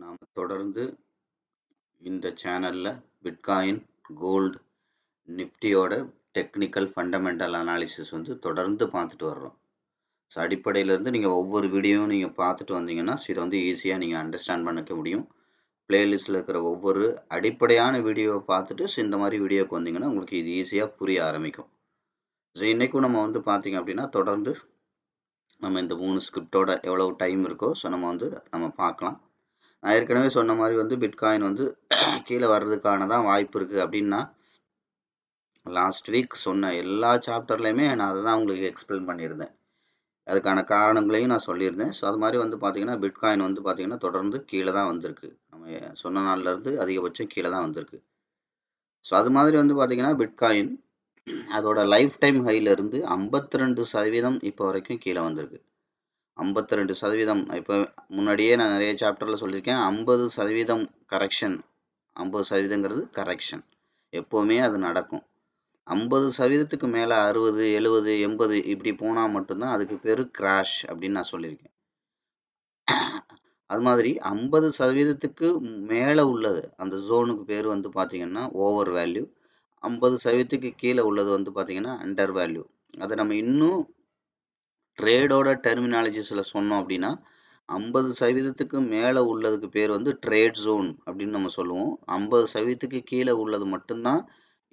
நாம் தொடர்ந்து இந்த சேனலில் பிட்காயின், கோல்டு, நிஃப்டியோட டெக்னிக்கல் ஃபண்டமெண்டல் அனாலிசிஸ் தொடர்ந்து பார்த்துட்டு வர்றோம். ஸோ அடிப்படையிலேருந்து நீங்கள் ஒவ்வொரு வீடியோவும் நீங்கள் பார்த்துட்டு வந்தீங்கன்னா இதை ஈஸியாக நீங்கள் அண்டர்ஸ்டாண்ட் பண்ணிக்க முடியும். பிளேலிஸ்ட்டில் இருக்கிற ஒவ்வொரு அடிப்படையான வீடியோவை பார்த்துட்டு இந்த மாதிரி வீடியோவுக்கு வந்தீங்கன்னா உங்களுக்கு இது ஈஸியாக புரிய ஆரம்பிக்கும். ஸோ இன்றைக்கும் நம்ம பார்த்தீங்க அப்படின்னா தொடர்ந்து நம்ம இந்த 3 ஸ்கிரிப்டோட எவ்வளோ டைம் இருக்கோ ஸோ நம்ம பார்க்கலாம். நான் ஏற்கனவே சொன்ன மாதிரி பிட்காயின் கீழே வர்றதுக்கான தான் வாய்ப்பு இருக்குது அப்படின்னா லாஸ்ட் வீக் சொன்ன எல்லா சாப்டர்லையுமே நான் அதை தான் உங்களுக்கு எக்ஸ்பிளைன் பண்ணியிருந்தேன். அதுக்கான காரணங்களையும் நான் சொல்லியிருந்தேன். ஸோ அது மாதிரி பார்த்தீங்கன்னா பிட்காயின் பார்த்தீங்கன்னா தொடர்ந்து கீழே தான் வந்திருக்கு. நம்ம சொன்ன நாள்லேருந்து அதிகபட்சம் கீழே தான் வந்திருக்கு. ஸோ அது மாதிரி பார்த்தீங்கன்னா பிட்காயின் அதோட லைஃப் டைம் ஹையிலேருந்து 52% இப்போ வரைக்கும் கீழே வந்திருக்கு. 52% இப்போ முன்னாடியே நான் நிறைய சாப்டரில் சொல்லியிருக்கேன். 50% கரெக்ஷன், 50%ங்கிறது கரெக்ஷன், எப்போவுமே அது நடக்கும். 50%க்கு மேலே 60, 70, 80 இப்படி போனால் மட்டும்தான் அதுக்கு பேர் கிராஷ் அப்படின்னு நான் சொல்லியிருக்கேன். அது மாதிரி 50%க்கு மேலே உள்ளது அந்த ஜோனுக்கு பேர் பார்த்தீங்கன்னா ஓவர் வேல்யூ. 50%க்கு கீழே உள்ளது பார்த்தீங்கன்னா அண்டர் வேல்யூ. அதை நம்ம இன்னும் ட்ரேடோட டெர்மினாலஜிஸில் சொன்னோம் அப்படின்னா 50%க்கு மேலே உள்ளதுக்கு பேர் ட்ரேட் ஜோன் அப்படின்னு நம்ம சொல்லுவோம். 50%க்கு கீழே உள்ளது மட்டும்தான்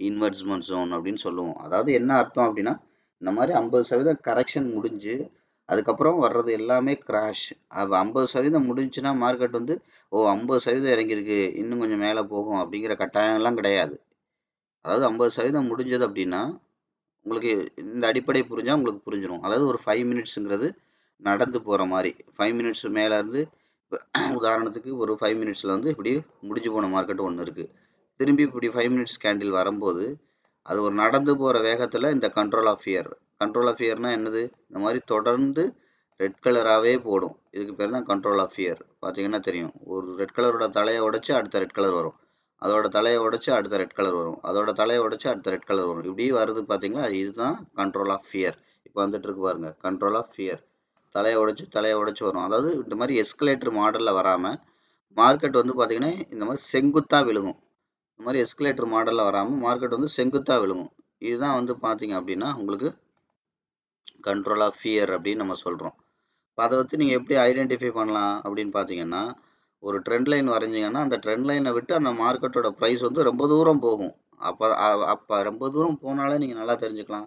இன்வெஸ்ட்மெண்ட் ஜோன் அப்படின்னு சொல்லுவோம். அதாவது என்ன அர்த்தம் அப்படின்னா இந்த மாதிரி 50% கரெக்ஷன் முடிஞ்சு அதுக்கப்புறம் வர்றது எல்லாமே கிராஷ். அது 50% முடிஞ்சுன்னா மார்க்கெட் 50% இறங்கியிருக்கு இன்னும் கொஞ்சம் மேலே போகும் அப்படிங்கிற கட்டாயம்லாம் கிடையாது. அதாவது 50% முடிஞ்சது அப்படின்னா உங்களுக்கு இந்த அடிப்படை புரிஞ்சால் உங்களுக்கு புரிஞ்சிடும். அதாவது ஒரு 5 மினிட்ஸுங்கிறது நடந்து போகிற மாதிரி 5 மினிட்ஸ் மேலே இருந்து உதாரணத்துக்கு ஒரு 5 மினிட்ஸில் இப்படி முடிஞ்சு போன மார்க்கெட் ஒன்று இருக்குது. திரும்பி இப்படி 5 மினிட்ஸ் கேண்டில் வரும்போது அது ஒரு நடந்து போகிற வேகத்தில் இந்த கண்ட்ரோல் ஆஃப் ஃபியர்னால் என்னது? இந்த மாதிரி தொடர்ந்து ரெட் கலராகவே போடும். இதுக்கு பேர் தான் கண்ட்ரோல் ஆஃப் ஃபியர். பார்த்தீங்கன்னா தெரியும், ஒரு ரெட் கலரோட தலையை உடைச்சு அடுத்த ரெட் கலர் வரும், அதோட தலையை உடைச்சு அடுத்த ரெட் கலர் வரும், அதோட தலையை உடைச்சு அடுத்த ரெட் கலர் வரும், இப்படி வருது. பார்த்தீங்களா, இதுதான் கண்ட்ரோல் ஆஃப் ஃபியர். இப்போ வந்துட்டு இருக்கு பாருங்க, கண்ட்ரோல் ஆஃப் ஃபியர். தலையை உடைச்சு வரும். அதாவது இந்த மாதிரி எஸ்கலேட்டர் மாடலில் வராமல் மார்க்கெட் பார்த்தீங்கன்னா இந்த மாதிரி செங்குத்தாக விழுகும். இந்த மாதிரி எஸ்கலேட்டர் மாடலில் வராமல் மார்க்கெட் செங்குத்தாக விழுகும். இதுதான் பார்த்தீங்க அப்படின்னா உங்களுக்கு கண்ட்ரோல் ஆஃப் ஃபியர் அப்படின்னு நம்ம சொல்கிறோம். இப்போ அதை நீங்கள் எப்படி ஐடென்டிஃபை பண்ணலாம் அப்படின்னு பார்த்தீங்கன்னா ஒரு ட்ரெண்ட் லைன் வரைஞ்சிங்கன்னா அந்த ட்ரெண்ட் லைனை விட்டு அந்த மார்க்கெட்டோட ப்ரைஸ் ரொம்ப தூரம் போகும். அப்போ ரொம்ப தூரம் போனாலே நீங்கள் நல்லா தெரிஞ்சுக்கலாம்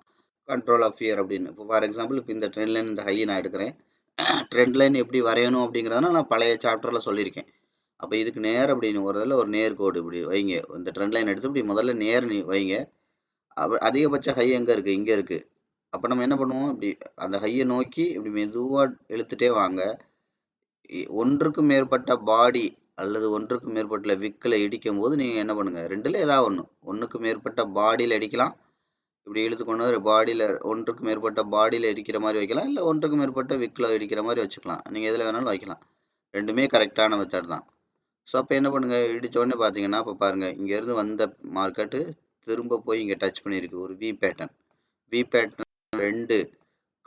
கண்ட்ரோல் ஆஃப் ஃபியர் அப்படின்னு. இப்போ ஃபார் எக்ஸாம்பிள் இப்போ இந்த ட்ரெண்ட் லைன் இந்த ஹையை நான் எடுக்கிறேன். ட்ரெண்ட் லைன் எப்படி வரையணும் அப்படிங்கிறதுனா நான் பழைய சாப்டரில் சொல்லியிருக்கேன். அப்போ இதுக்கு நேர் அப்படின்னு ஒரு நேர்கோடு இப்படி வைங்க. இந்த ட்ரெண்ட் லைன் எடுத்து இப்படி முதல்ல நேர் வைங்க. அதிகபட்ச ஹை எங்கே இருக்குது? இங்கே இருக்குது. அப்போ நம்ம என்ன பண்ணுவோம், இப்படி அந்த ஹையை நோக்கி இப்படி மெதுவாக இழுத்துட்டே வாங்க. ஒன்றுக்கு மேற்பட்ட பாடி அல்லது ஒன்றுக்கு மேற்பட்ட விக்கில் இடிக்கும் போது நீங்கள் என்ன பண்ணுங்கள், ரெண்டில் ஏதாவது ஒன்றுக்கு மேற்பட்ட பாடியில் அடிக்கலாம். இப்படி இழுத்துக்கொண்டு பாடியில் ஒன்றுக்கு மேற்பட்ட பாடியில் இடிக்கிற மாதிரி வைக்கலாம், இல்லை ஒன்றுக்கு மேற்பட்ட விக்கில் இடிக்கிற மாதிரி வச்சுக்கலாம். நீங்கள் எதில் வேணாலும் வைக்கலாம். ரெண்டுமே கரெக்டான மெத்தட் தான். ஸோ அப்போ என்ன பண்ணுங்கள், இடித்தோடனே பார்த்தீங்கன்னா இப்போ பாருங்கள், இங்கேருந்து வந்த மார்க்கெட்டு திரும்ப போய் இங்கே டச் பண்ணியிருக்கு ஒரு வி பேட்டர்ன். ரெண்டு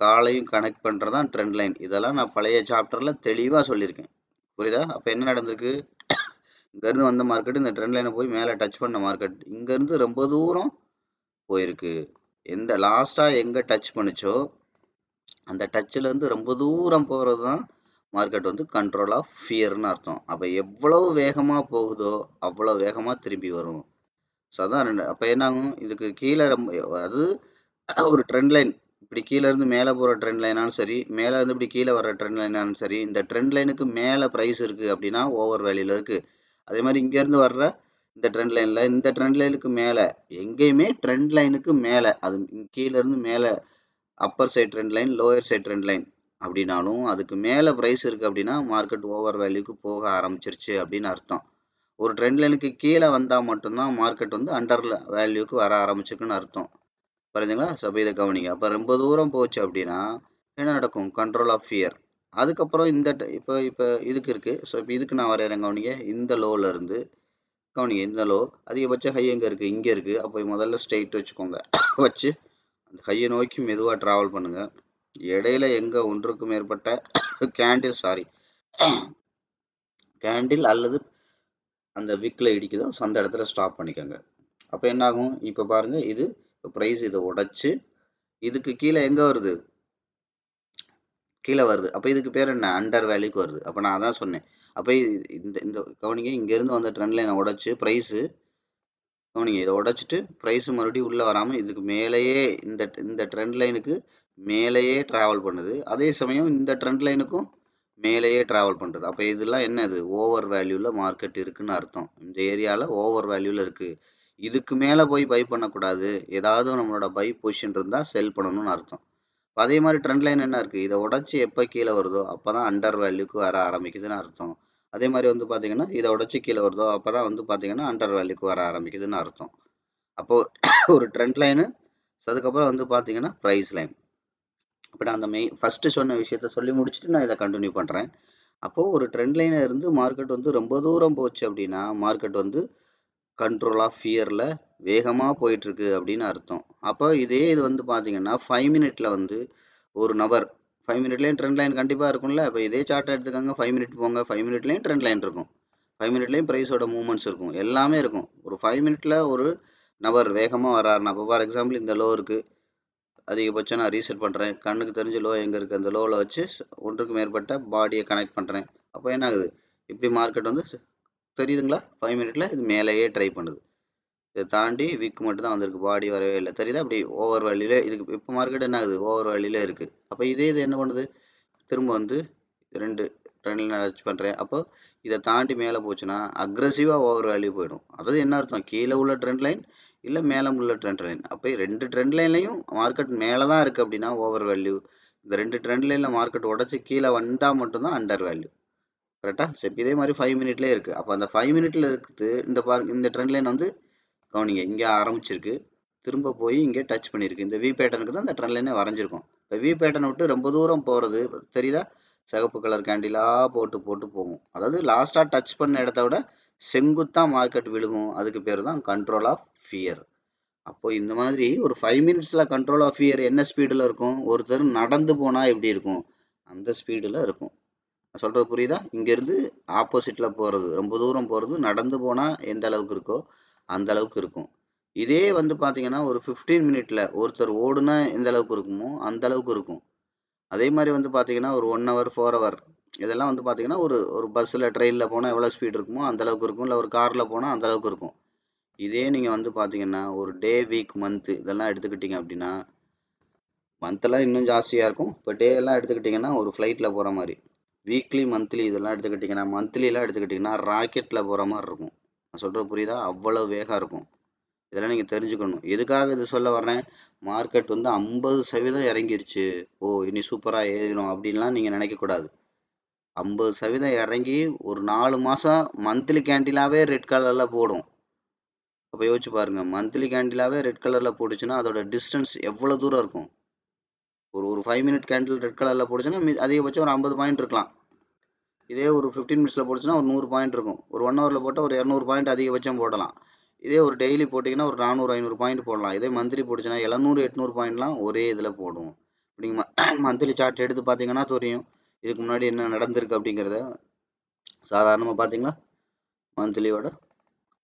காலையும் கனெக்ட் பண்ணுறதான் ட்ரெண்ட் லைன். இதெல்லாம் நான் பழைய சாப்டரில் தெளிவாக சொல்லியிருக்கேன். புரியுதா? அப்போ என்ன நடந்திருக்கு, இங்கேருந்து வந்த மார்க்கெட்டு இந்த ட்ரெண்ட் லைனை போய் மேலே டச் பண்ண மார்க்கெட் இங்கேருந்து ரொம்ப தூரம் போயிருக்கு. எந்த லாஸ்ட்டாக எங்கே டச் பண்ணிச்சோ அந்த டச்சிலேருந்து ரொம்ப தூரம் போகிறது தான் மார்க்கெட் கண்ட்ரோல் ஆஃப் ஃபியர்னு அர்த்தம். அப்போ எவ்வளோ வேகமாக போகுதோ அவ்வளோ வேகமாக திரும்பி வரும். ஸோ அதான் அப்போ என்னாகும், இதுக்கு கீழே அது ஒரு ட்ரெண்ட் லைன் இப்படி கீழே இருந்து மேலே போகிற ட்ரெண்ட் லைனாலும் சரி, மேலே இருந்து இப்படி கீழே வர ட்ரெண்ட் லைனாலும் சரி, இந்த ட்ரெண்ட் லைனுக்கு மேலே ப்ரைஸ் இருக்குது அப்படின்னா ஓவர் வேல்யூவில் இருக்குது. அதே மாதிரி இங்கேருந்து வர்ற இந்த ட்ரெண்ட் லைனில் இந்த ட்ரெண்ட் லைனுக்கு மேலே எங்கேயுமே ட்ரெண்ட் லைனுக்கு மேலே அது கீழேருந்து மேலே upper side trend line, lower side trend line அப்படின்னாலும் அதுக்கு மேலே ப்ரைஸ் இருக்குது அப்படின்னா மார்க்கெட் ஓவர் வேல்யூக்கு போக ஆரம்பிச்சிருச்சு அப்படின்னு அர்த்தம். ஒரு ட்ரெண்ட் லைனுக்கு கீழே வந்தால் மட்டும்தான் மார்க்கெட் அண்டர் வேல்யூக்கு வர ஆரம்பிச்சிருக்குன்னு அர்த்தம். புரியுதுங்களா? ஸோ இதை கவனிங்க. அப்போ ரொம்ப தூரம் போச்சு அப்படின்னா என்ன நடக்கும், கண்ட்ரோல் ஆஃப் ஃபியர். அதுக்கப்புறம் இந்த இப்போ இதுக்கு இருக்குது. ஸோ இப்போ இதுக்கு நான் வரைகிறேன், கவனிங்க. இந்த லோவில் இருந்து கவனிங்க, இந்த லோ அதிகபட்ச ஹை எங்கே இருக்குது? இங்கே இருக்குது. அப்போ முதல்ல ஸ்ட்ரெயிட் வச்சுக்கோங்க. வச்சு அந்த ஹையை நோக்கி மெதுவாக ட்ராவல் பண்ணுங்கள். இடையில எங்கே ஒன்றுக்கு மேற்பட்ட கேண்டில் அல்லது அந்த விக்கில் இடிக்குதோ அந்த இடத்துல ஸ்டாப் பண்ணிக்கோங்க. அப்போ என்ன ஆகும், இப்போ பாருங்க, இது ப்ரைஸ் இதை உடைச்சு இதுக்கு கீழே எங்கே வருது, கீழே வருது. அப்போ இதுக்கு பேர் என்ன, அண்டர் வேல்யூக்கு வருது. அப்போ நான் அதான் சொன்னேன். அப்போ இந்த இந்த கவனிங்க, இங்கேருந்து வந்த ட்ரெண்ட் லைனை உடைச்சு ப்ரைஸு, கவனிங்க, இதை உடைச்சிட்டு ப்ரைஸ் மறுபடியும் உள்ளே வராமல் இதுக்கு மேலேயே இந்த இந்த ட்ரெண்ட் லைனுக்கு மேலேயே ட்ராவல் பண்ணுது. அதே சமயம் இந்த ட்ரெண்ட் லைனுக்கும் மேலேயே ட்ராவல் பண்ணுறது. அப்போ இதெல்லாம் என்னது, ஓவர் வேல்யூவில் மார்க்கெட் இருக்குன்னு அர்த்தம். இந்த ஏரியாவில் ஓவர் வேல்யூவில் இருக்குது. இதுக்கு மேலே போய் பை பண்ணக்கூடாது, ஏதாவது நம்மளோட பை பொசிஷன் இருந்தால் செல் பண்ணணும்னு அர்த்தம். அதே மாதிரி ட்ரெண்ட் லைன் என்ன இருக்குது, இதை உடச்சி எப்போ கீழே வருதோ அப்போ தான் அண்டர் வேல்யூக்கு வர ஆரம்பிக்குதுன்னு அர்த்தம். அதே மாதிரி வந்து பார்த்தீங்கன்னா இதை உடச்சி கீழே வருதோ அப்போ தான் வந்து பார்த்தீங்கன்னா அண்டர் வேல்யூக்கு வர ஆரம்பிக்குதுன்னு அர்த்தம். அப்போது ஒரு ட்ரெண்ட் லைனு, அதுக்கப்புறம் வந்து பார்த்தீங்கன்னா ப்ரைஸ் லைன். இப்போ நான் அந்த ஃபஸ்ட்டு சொன்ன விஷயத்த சொல்லி முடிச்சுட்டு நான் இதை கண்டினியூ பண்ணுறேன். அப்போது ஒரு ட்ரெண்ட் லைனில் இருந்து மார்க்கெட் வந்து ரொம்ப தூரம் போச்சு அப்படின்னா மார்க்கெட் வந்து கண்ட்ரோல் ஆஃப் ஃபியரில் வேகமாக போயிட்டுருக்கு அப்படின்னு அர்த்தம். அப்போ இதே இது வந்து பார்த்தீங்கன்னா 5 மினிட்ல வந்து ஒரு நபர் 5 மினிட்லேயும் ட்ரெண்ட் லைன் கண்டிப்பாக இருக்கும்ல. இப்போ இதே சார்ட்டை எடுத்துக்கோங்க, 5 மினிட் போங்க, 5 மினிட்லேயும் ட்ரெண்ட் லைன் இருக்கும், 5 மினிட்லேயும் ப்ரைஸோட மூவ்மெண்ட்ஸ் இருக்கும், எல்லாமே இருக்கும். ஒரு 5 மினிட்ல ஒரு நபர் வேகமாக வராருன்னா, இப்போ ஃபார் எக்ஸாம்பிள் இந்த லோ இருக்குது, அதிகபட்சம் நான் ரீசெட் பண்ணுறேன், கண்ணுக்கு தெரிஞ்ச லோ எங்கே இருக்குது, அந்த லோவில் வச்சு ஒன்றுக்கு மேற்பட்ட பாடியை கனெக்ட் பண்ணுறேன். அப்போ என்ன ஆகுது, இப்படி மார்க்கெட் வந்து தெரியுதுங்களா, 5 மினிட்ல இது மேலேயே ட்ரை பண்ணுது. இதை தாண்டி விக் மட்டும் தான் வந்திருக்கு, பாடி வரவே இல்லை, தெரியுதா? அப்படி ஓவர் வேல்யூல இதுக்கு இப்போ மார்க்கெட் என்ன ஆகுது, ஓவர் வேல்யூல இருக்குது. அப்போ இதே இது என்ன பண்ணுது, திரும்ப வந்து 2 ட்ரெண்ட் லைன் அரெஸ்ட் பண்ணுறேன். அப்போ இதை தாண்டி மேலே போச்சுன்னா அக்ரெசிவாக ஓவர் வேல்யூ போயிடும். அதாவது என்ன அர்த்தம், கீழே உள்ள ட்ரெண்ட் லைன் இல்லை மேலே உள்ள ட்ரெண்ட் லைன், அப்போ 2 ட்ரெண்ட் லைன்லையும் மார்க்கெட் மேலே தான் இருக்குது அப்படின்னா ஓவர் வேல்யூ. இந்த 2 ட்ரெண்ட் லைனில் மார்க்கெட் உடச்சி கீழே வந்தால் மட்டும்தான் அண்டர் வேல்யூ. கரெக்டாக? சரி, இதே மாதிரி 5 மினிட்லேயே இருக்குது. அப்போ அந்த 5 மினிட்ல இருக்குது இந்த ட்ரெண்ட் லைன் வந்து கவனிங்க, இங்கே ஆரம்பிச்சிருக்கு, திரும்ப போய் இங்கே டச் பண்ணியிருக்கு. இந்த வி பேட்டர்னுக்கு தான் இந்த ட்ரெண்ட் லைனே வரைஞ்சிருக்கும். இப்போ வி பேட்டர்னை விட்டு ரொம்ப தூரம் போகிறது தெரியுதா, சிகப்பு கலர் கேண்டிலாக போட்டு போட்டு போகும். அதாவது லாஸ்ட்டாக டச் பண்ண இடத்த விட செங்குத்தாக மார்க்கெட் விழுகும். அதுக்கு பேர் தான் கண்ட்ரோல் ஆஃப் ஃபியர். அப்போ இந்த மாதிரி ஒரு 5 மினிட்ஸில் கண்ட்ரோல் ஆஃப் ஃபியர் என்ன ஸ்பீடில் இருக்கும், ஒருத்தர் நடந்து போனால் எப்படி இருக்கும், அந்த ஸ்பீடில் இருக்கும். நான் சொல்கிறது புரியுதா? இங்கேருந்து ஆப்போசிட்டில் போகிறது, ரொம்ப தூரம் போகிறது, நடந்து போனால் எந்த அளவுக்கு இருக்கோ அந்த அளவுக்கு இருக்கும். இதே வந்து பார்த்தீங்கன்னா ஒரு 15 மினிட்ல ஒருத்தர் ஓடுனா எந்த அளவுக்கு இருக்குமோ அந்த அளவுக்கு இருக்கும். அதே மாதிரி வந்து பார்த்தீங்கன்னா ஒரு 1 ஹவர் 4 ஹவர் இதெல்லாம் வந்து பார்த்தீங்கன்னா ஒரு ஒரு பஸ்ஸில் ட்ரெயினில் போனால் எவ்வளோ ஸ்பீட் இருக்குமோ அந்த அளவுக்கு இருக்கும், இல்லை ஒரு காரில் போனால் அந்த அளவுக்கு இருக்கும். இதே நீங்கள் வந்து பார்த்தீங்கன்னா ஒரு டே வீக் மந்த்து இதெல்லாம் எடுத்துக்கிட்டிங்க அப்படின்னா மந்த்தெல்லாம் இன்னும் ஜாஸ்தியாக இருக்கும். இப்போ டே எல்லாம் எடுத்துக்கிட்டிங்கன்னா ஒரு ஃப்ளைட்டில் போகிற மாதிரி, வீக்லி மந்த்லி இதெல்லாம் எடுத்துக்கிட்டிங்கன்னா, மந்த்லிலாம் எடுத்துக்கிட்டிங்கன்னா ராக்கெட்டில் போகிற மாதிரி இருக்கும். நான் சொல்கிறது புரியுதா? அவ்வளோ வேகம் இருக்கும். இதெல்லாம் நீங்கள் தெரிஞ்சுக்கணும். எதுக்காக இது சொல்ல வர்றேன், மார்க்கெட் வந்து 50% இறங்கிருச்சு, ஓ இனி சூப்பராக ஏறிடும் அப்படின்லாம் நீங்கள் நினைக்கக்கூடாது. 50% இறங்கி ஒரு 4 மாதம் மந்த்லி கேண்டிலாகவே ரெட் கலரில் போடும். அப்போ யோசிச்சு பாருங்கள், மந்த்லி கேண்டிலாகவே ரெட் கலரில் போட்டுச்சுன்னா அதோட டிஸ்டன்ஸ் எவ்வளோ தூரம் இருக்கும். ஒரு 5 மினிட் கேண்டில் ரெட் கலரில் போட்டுச்சுன்னா அதிகபட்சம் ஒரு 50 பாயிண்ட் இருக்கலாம். இதே ஒரு 15 மினிட்ஸில் போட்டுச்சுன்னா ஒரு 100 பாயிண்ட் இருக்கும். ஒரு 1 ஹவரில் போட்டால் ஒரு 200 பாயிண்ட் அதிகபட்சம் போடலாம். இதே ஒரு டெய்லி போட்டிங்கன்னா ஒரு 400 500 பாயிண்ட் போடலாம். இதே மந்த்லி போட்டுச்சுன்னா 700 800 பாயிண்ட்லாம் ஒரே இதில் போடும். நீங்கள் மந்த்லி சார்ட் எடுத்து பார்த்தீங்கன்னா தெரியும் இதுக்கு முன்னாடி என்ன நடந்திருக்கு அப்படிங்கிறத. சாதாரணமாக பார்த்தீங்களா, மந்த்லியோட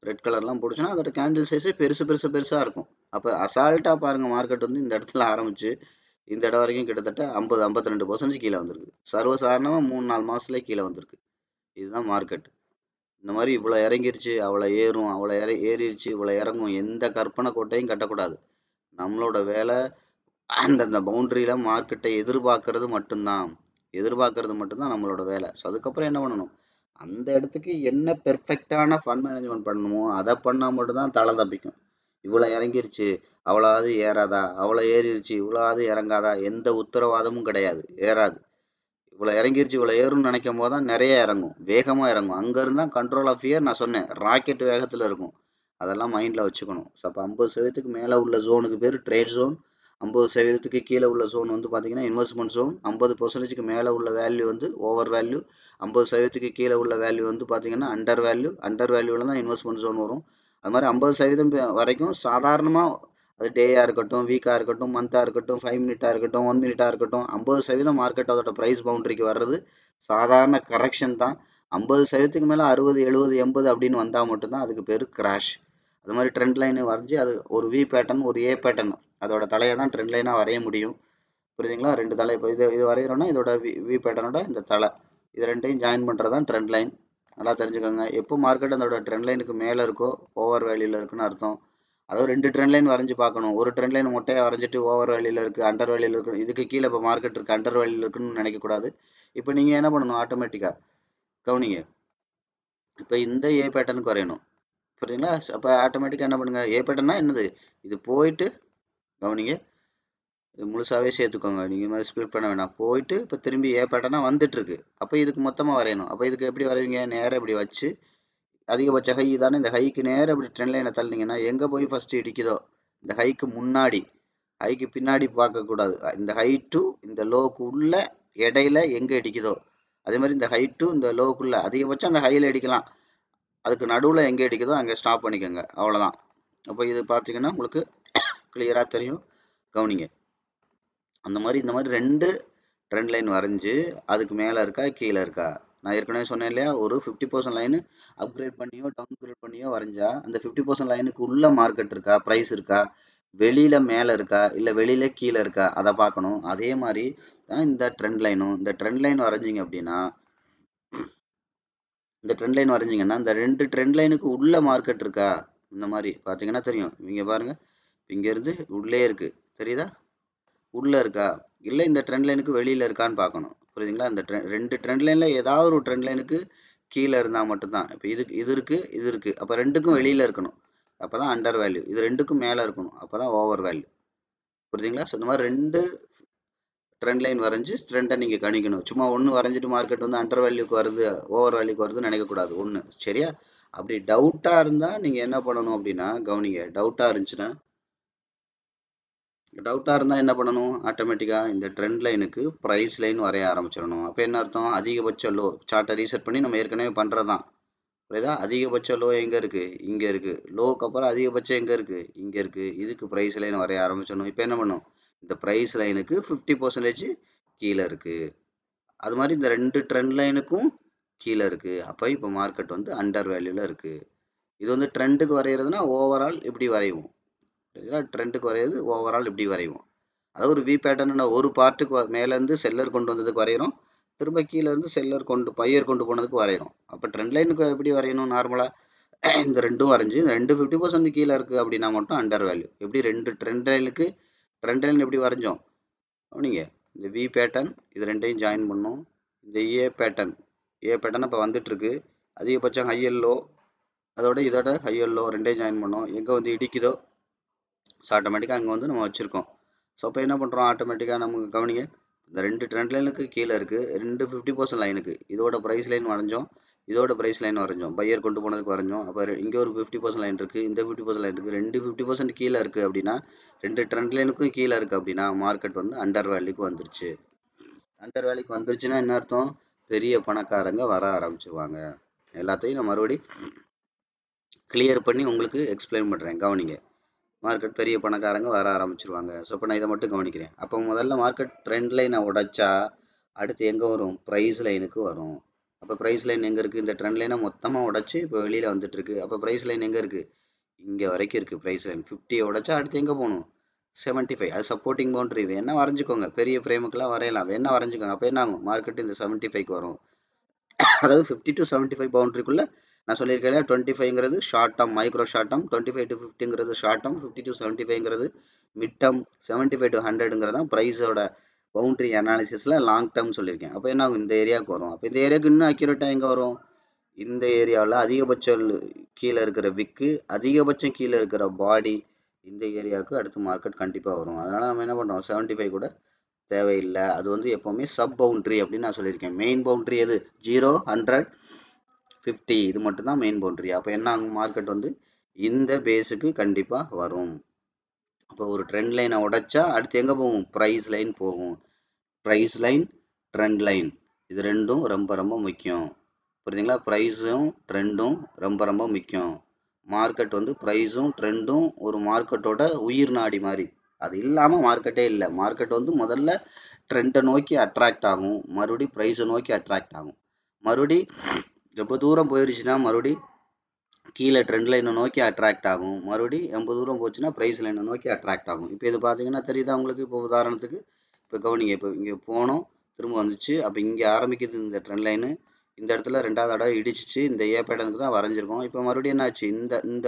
ரெட் கலர்லாம் போட்டுச்சுன்னா அதோட கேண்டில் சைஸே பெருசாக இருக்கும். அப்போ அசால்ட்டாக பாருங்கள், மார்க்கெட் வந்து இந்த இடத்துல ஆரம்பிச்சு இந்த இடம் வரைக்கும் கிட்டத்தட்ட 52% கீழே வந்திருக்கு. சர்வசாதாரணமாக 3-4 மாதத்துலேயே கீழே வந்திருக்கு. இதுதான் மார்க்கெட். இந்த மாதிரி இவ்வளோ இறங்கிருச்சு அவ்வளோ ஏறும், அவ்வளோ ஏறிடுச்சு இவ்வளோ இறங்கும், எந்த கற்பனை கோட்டையும் கட்டக்கூடாது. நம்மளோட வேலை அந்தந்த பவுண்டரியில் மார்க்கெட்டை எதிர்பார்க்கறது மட்டும்தான் நம்மளோட வேலை. ஸோ அதுக்கப்புறம் என்ன பண்ணணும், அந்த இடத்துக்கு என்ன பெர்ஃபெக்டான ஃபண்ட் மேனேஜ்மெண்ட் பண்ணணுமோ அதை பண்ணால் மட்டும்தான் தலை தப்பிக்கும். இவ்வளோ இறங்கிருச்சு அவ்வளோவது ஏறாதா, அவ்வளோ ஏறிடுச்சு இவ்வளோவது இறங்காதா, எந்த உத்தரவாதமும் கிடையாது, ஏறாது. இவ்வளோ இறங்கிருச்சு இவ்வளோ ஏறும்னு நினைக்கும் போது தான் நிறைய இறங்கும், வேகமாக இறங்கும். அங்கே இருந்தால் கண்ட்ரோல் ஆஃப் ஃபியர் நான் சொன்னேன் ராக்கெட் வேகத்தில் இருக்கும். அதெல்லாம் மைண்டில் வச்சுக்கணும். ஸோ அப்போ 50% மேலே உள்ள ஜோனுக்கு பேர் ட்ரேட் ஜோன், 50% கீழே உள்ள ஜோன் வந்து பார்த்தீங்கன்னா இன்வெஸ்ட்மெண்ட் ஜோன், 50% மேலே உள்ள வேல்யூ வந்து ஓவர் வேல்யூ, 50% கீழே உள்ள வேல்யூ வந்து பார்த்தீங்கன்னா அண்டர் வேல்யூவில் தான் இன்வெஸ்ட்மெண்ட் ஜோன் வரும். அது மாதிரி 50% வரைக்கும் சாதாரணமாக, அது டேயாக இருக்கட்டும், வீக்காக இருக்கட்டும், மந்த்தாக இருக்கட்டும், 5 மினிட்டாக இருக்கட்டும், 1 மினிட்டாக இருக்கட்டும், 50% மார்க்கெட் அதோட ப்ரைஸ் பவுண்டரிக்கு வர்றது சாதாரண கரெக்ஷன் தான். 50% மேலே 60, 70, 80 அப்படின்னு வந்தால் மட்டும்தான் அதுக்கு பேர் கிராஷ். அது மாதிரி ட்ரெண்ட் லைனை வரைஞ்சி அது ஒரு வி பேட்டர்ன் ஒரு ஏ பேட்டர்ன் அதோட தலையை தான் ட்ரெண்ட் லைனாக வரைய முடியும். புரியுதுங்களா? ரெண்டு தலை இப்போ இது வரைகிறோன்னா இதோட வி பேட்டர்னோட இந்த தலை இது ரெண்டையும் ஜாயின் பண்ணுறது தான் ட்ரெண்ட் லைன். நல்லா தெரிஞ்சுக்கோங்க. எப்போ மார்க்கெட் அதோட ட்ரெண்ட் லைனுக்கு மேலே இருக்கோ ஓவர் வேல்யூவில் இருக்குன்னு அர்த்தம். அதாவது ரெண்டு ட்ரெண்ட் லைன் வரைஞ்சி பார்க்கணும். ஒரு ட்ரெண்ட் லைன் மொட்டையாக வரைஞ்சிட்டு ஓவர் வேல்யூவில் இருக்குது அண்டர் வேல்யூவில் இருக்குது இதுக்கு கீழே இப்போ மார்க்கெட் இருக்குது அண்டர் வேல்யூவில் இருக்குன்னு நினைக்கக்கூடாது. இப்போ நீங்கள் என்ன பண்ணணும்? ஆட்டோமேட்டிக்காக கவனிங்க. இப்போ இந்த ஏ பேட்டர்னுக்கு வரையணும். புரியுதுங்களா? அப்போ ஆட்டோமேட்டிக்காக என்ன பண்ணுங்கள்? ஏ பேட்டர்னா என்னது? இது போயிட்டு கவனிங்க, இது முழுசாகவே சேர்த்துக்கோங்க. நீங்கள் மாதிரி ஸ்ப்ளிட் பண்ண வேணாம். போயிட்டு இப்போ திரும்பி ஏ பேட்டர்னாக வந்துட்டுருக்கு. அப்போ இதுக்கு மொத்தமாக வரையணும். அப்போ இதுக்கு எப்படி வரைவீங்க? நேராக இப்படி வச்சு அதிகபட்ச ஹை தானே, இந்த ஹைக்கு நேராக இப்படி ட்ரெண்ட் லைனை தள்ளினீங்கன்னா எங்கே போய் ஃபஸ்ட்டு இடிக்குதோ இந்த ஹைக்கு முன்னாடி, ஹைக்கு பின்னாடி பார்க்கக்கூடாது. இந்த ஹை டு இந்த லோவுக்கு உள்ள இடையில எங்கே இடிக்குதோ அதே மாதிரி இந்த ஹை டு இந்த லோவுக்குள்ள அதிகபட்சம் அந்த ஹையில் அடிக்கலாம். அதுக்கு நடுவில் எங்கே அடிக்குதோ அங்கே ஸ்டாப் பண்ணிக்கோங்க. அவ்வளோதான். அப்போ இது பார்த்தீங்கன்னா உங்களுக்கு கிளியராக தெரியும். கவனிங்க. அந்த மாதிரி இந்த மாதிரி ரெண்டு ட்ரெண்ட் லைன் வரைஞ்சி அதுக்கு மேலே இருக்கா கீழே இருக்கா, நான் ஏற்கனவே சொன்னேன் இல்லையா, ஒரு 50% லைனு அப்கிரேட் பண்ணியோ டவுன் கிரேட் பண்ணியோ வரைஞ்சா அந்த 50% லைனுக்கு உள்ள மார்க்கெட் இருக்கா, ப்ரைஸ் இருக்கா, வெளியில மேலே இருக்கா இல்லை வெளியில கீழே இருக்கா, அதை பார்க்கணும். அதே மாதிரி தான் இந்த ட்ரெண்ட் லைனும். இந்த ட்ரெண்ட் லைன் வரைஞ்சிங்க அப்படின்னா இந்த ட்ரெண்ட் லைன் வரைஞ்சிங்கன்னா இந்த ரெண்டு ட்ரெண்ட் லைனுக்கு உள்ள மார்க்கெட் இருக்கா, இந்த மாதிரி பார்த்தீங்கன்னா தெரியும். இங்கே பாருங்கள், இங்கேருந்து உள்ளே இருக்குது தெரியுதா, உள்ளே இருக்கா இல்லை இந்த ட்ரெண்ட் லைனுக்கு வெளியில் இருக்கான்னு பார்க்கணும். புரியுதுங்களா? இந்த ரெண்டு ட்ரெண்ட் லைனில் ஏதாவது ஒரு ட்ரெண்ட் லைனுக்கு கீழே இருந்தால் மட்டும்தான். இப்போ இது இருக்குது அப்போ ரெண்டுக்கும் வெளியில் இருக்கணும், அப்போ தான் அண்டர் வேல்யூ. இது ரெண்டுக்கும் மேலே இருக்கணும், அப்போ தான் ஓவர் வேல்யூ. புரியுதுங்களா? ஸோ இந்த மாதிரி ரெண்டு ட்ரெண்ட் லைன் வரைஞ்சி ட்ரெண்டை நீங்கள் கணிக்கணும். சும்மா ஒன்று வரைஞ்சிட்டு மார்க்கெட் வந்து அண்டர் வேல்யூக்கு வருது ஓவர் வேல்யூக்கு வருதுன்னு நினைக்கக்கூடாது ஒன்று. சரியா? அப்படி டவுட்டாக இருந்தால் நீங்கள் என்ன பண்ணணும் அப்படின்னா கவனிங்க. டவுட்டாக இருந்துச்சுன்னா என்ன பண்ணணும்? ஆட்டோமேட்டிக்காக இந்த ட்ரெண்ட் லைனுக்கு ப்ரைஸ் லைன் வரைய ஆரம்பிச்சிடணும். அப்போ என்ன அர்த்தம்? அதிகபட்ச லோ சார்ட்டை ரீசெட் பண்ணி நம்ம ஏற்கனவே பண்ணுறது தான். புரியுதா? அதிகபட்ச லோ எங்கே இருக்குது? இங்கே இருக்குது. லோவுக்கு அப்புறம் அதிகபட்சம் எங்கே இருக்குது? இங்கே இருக்குது. இதுக்கு ப்ரைஸ் லைன் வரைய ஆரம்பிச்சிடணும். இப்போ என்ன பண்ணும்? இந்த ப்ரைஸ் லைனுக்கு 50% கீழே இருக்குது. அது மாதிரி இந்த ரெண்டு ட்ரெண்ட் லைனுக்கும் கீழே இருக்குது. அப்போ இப்போ மார்க்கெட் வந்து அண்டர் வேல்யூவில் இருக்குது. இது வந்து ட்ரெண்டுக்கு வரைகிறதுனா ஓவரால் இப்படி வரைவோம். ட்ரெண்டுக்கு வரைகிறது ஓவரால் இப்படி வரைவோம். அதாவது ஒரு வி பேட்டர்ன் ஒரு பார்ட்டுக்கு மேலேருந்து செல்லர் கொண்டு வந்ததுக்கு வரைகிறோம், திரும்ப கீழேருந்து செல்லர் பையர் கொண்டு போனதுக்கு வரைகிறோம். அப்போ ட்ரெண்ட் லைனுக்கு எப்படி வரையணும்? நார்மலாக இந்த ரெண்டும் வரைஞ்சி இந்த ரெண்டு 50% கீழே இருக்குது அப்படின்னா மட்டும் அண்டர் வேல்யூ. எப்படி ரெண்டு ட்ரெண்ட் லைன் எப்படி வரைஞ்சோம் நீங்கள்? இந்த வி பேட்டர்ன் இது ரெண்டையும் ஜாயின் பண்ணோம். இந்த ஏ பேட்டர்ன் இப்போ வந்துட்டுருக்கு. அதிகபட்சம் ஹையல்லோ இதோட ஹையல்லோ ரெண்டையும் ஜாயின் பண்ணோம். எங்கே வந்து இடிக்குதோ ஸோ ஆட்டோமேட்டிக்காக அங்கே வந்து நம்ம வச்சுருக்கோம். ஸோ அப்போ என்ன பண்ணுறோம்? ஆட்டோமேட்டிக்காக நமக்கு கவனிங்க, இந்த ரெண்டு ட்ரெண்ட் லைனுக்கு கீழே இருக்குது, ரெண்டு 50% லைனுக்கு இதோட ப்ரைஸ் லைன் வரைஞ்சோம், இதோட ப்ரைஸ் லைன் வரைஞ்சோம், பையர் கொண்டு போனதுக்கு வரைஞ்சோம். அப்போ இங்கே ஒரு 50% லைன் இருக்குது, இந்த 50% லைன் இருக்குது, ரெண்டு 50% கீழே இருக்குது அப்படின்னா ரெண்டு ட்ரெண்ட் லைனுக்கும் கீழே இருக்குது அப்படின்னா மார்க்கெட் வந்து அண்டர் வேல்யூக்கு வந்துருச்சு. அண்டர் வேல்யூக்கு வந்துருச்சுன்னா என்ன அர்த்தம்? பெரிய பணக்காரங்க வர ஆரம்பிச்சிருவாங்க. எல்லாத்தையும் நான் மறுபடி கிளியர் பண்ணி உங்களுக்கு எக்ஸ்பிளைன் பண்ணுறேன். கவனிங்க. மார்க்கெட் பெரிய பணக்காரங்க வர ஆரம்பிச்சிருவாங்க. ஸோ இப்போ நான் இதை மட்டும் கவனிக்கிறேன். அப்போ முதல்ல மார்க்கெட் ட்ரெண்ட் லைனை உடைச்சா அடுத்து எங்கே வரும்? ப்ரைஸ் லைனுக்கு வரும். அப்போ ப்ரைஸ் லைன் எங்கே இருக்குது? இந்த ட்ரெண்ட் லைனை மொத்தமாக உடைச்சி இப்போ வெளியில் வந்துட்டுருக்கு. அப்போ ப்ரைஸ் லைன் எங்கே இருக்குது? இங்கே வரைக்கும் இருக்குது ப்ரைஸ் லைன். 50 உடைச்சா அடுத்து எங்கே போகணும்? 75. அது சப்போர்ட்டிங் பவுண்டரி. வேணால் வரைஞ்சிக்கோங்க, பெரிய ஃப்ரேமுக்கெல்லாம் வரையலாம், வேணால் வரைஞ்சிக்கோங்க. அப்போ என்ன ஆகும்? மார்க்கெட் இந்த 75க்கு வரும். அதாவது 50 to 75 பவுண்டரிக்குள்ளே நான் சொல்லியிருக்கேன். 25ங்கிறது short term micro short term, 25 to 50ங்கிறது ஷார்ட் டேர்ம், 50 to 75ங்கிறது மிட் டேர்ம், 75 to 100ங்கிறது தான் ப்ரைஸோட பவுண்டரி அனாலிசிஸில் லாங் டேர்ம் சொல்லியிருக்கேன். அப்போ என்ன ஆகும்? இந்த ஏரியாவுக்கு வரும். அப்போ இந்த ஏரியாவுக்கு இன்னும் அக்யூரேட்டாக எங்கே வரும்? இந்த ஏரியாவில் அதிகபட்சம் கீழே இருக்கிற விக்கு, அதிகபட்சம் கீழே இருக்கிற பாடி, இந்த ஏரியாவுக்கு அடுத்து மார்க்கெட் கண்டிப்பாக வரும். அதனால் நம்ம என்ன பண்ணுறோம்? 75 கூட தேவையில்லை. அது வந்து எப்போவுமே சப் பவுண்ட்ரி அப்படின்னு நான் சொல்லியிருக்கேன். மெயின் பவுண்ட்ரி எது? 0, 100, 50 இது மட்டும்தான் மெயின் பவுண்ட்ரி. அப்போ என்ன ஆகும்? மார்க்கெட் வந்து இந்த பேஸுக்கு கண்டிப்பாக வரும். அப்போ ஒரு ட்ரெண்ட் லைனை உடைச்சா அடுத்து எங்கே போகும்? ப்ரைஸ் லைன் போகும். ப்ரைஸ் லைன், ட்ரெண்ட் லைன் இது ரெண்டும் ரொம்ப ரொம்ப முக்கியம். புரியுதுங்களா? ப்ரைஸும் ட்ரெண்டும் ரொம்ப ரொம்ப முக்கியம். மார்க்கெட் வந்து ப்ரைஸும் ட்ரெண்டும் ஒரு மார்க்கெட்டோட உயிர் நாடி மாதிரி. அது இல்லாமல் மார்க்கெட்டே இல்லை. மார்க்கெட் வந்து முதல்ல ட்ரெண்டை நோக்கி அட்ராக்ட் ஆகும், மறுபடி ப்ரைஸை நோக்கி அட்ராக்ட் ஆகும், மறுபடி ரொம்ப தூரம் போயிருச்சுன்னா மறுபடி கீழே ட்ரெண்ட் லைனை நோக்கி அட்ராக்ட் ஆகும். மறுபடி ரொம்ப தூரம் போச்சுன்னா ப்ரைஸ் லைனை நோக்கி அட்ராக்ட் ஆகும். இப்போ இது பார்த்தீங்கன்னா தெரியுதா உங்களுக்கு? இப்போ உதாரணத்துக்கு இப்போ கவனிங்க. இப்போ இங்கே போனோம், திரும்ப வந்துச்சு. அப்போ இங்கே ஆரம்பிக்குது இந்த ட்ரெண்ட் லைனு. இந்த இடத்துல 2வது தடவை இடிச்சிச்சு. இந்த ஏ பேட்டர்னுக்கு தான் வரைஞ்சிருக்கோம். இப்போ மறுபடியும் என்ன ஆச்சு? இந்த இந்த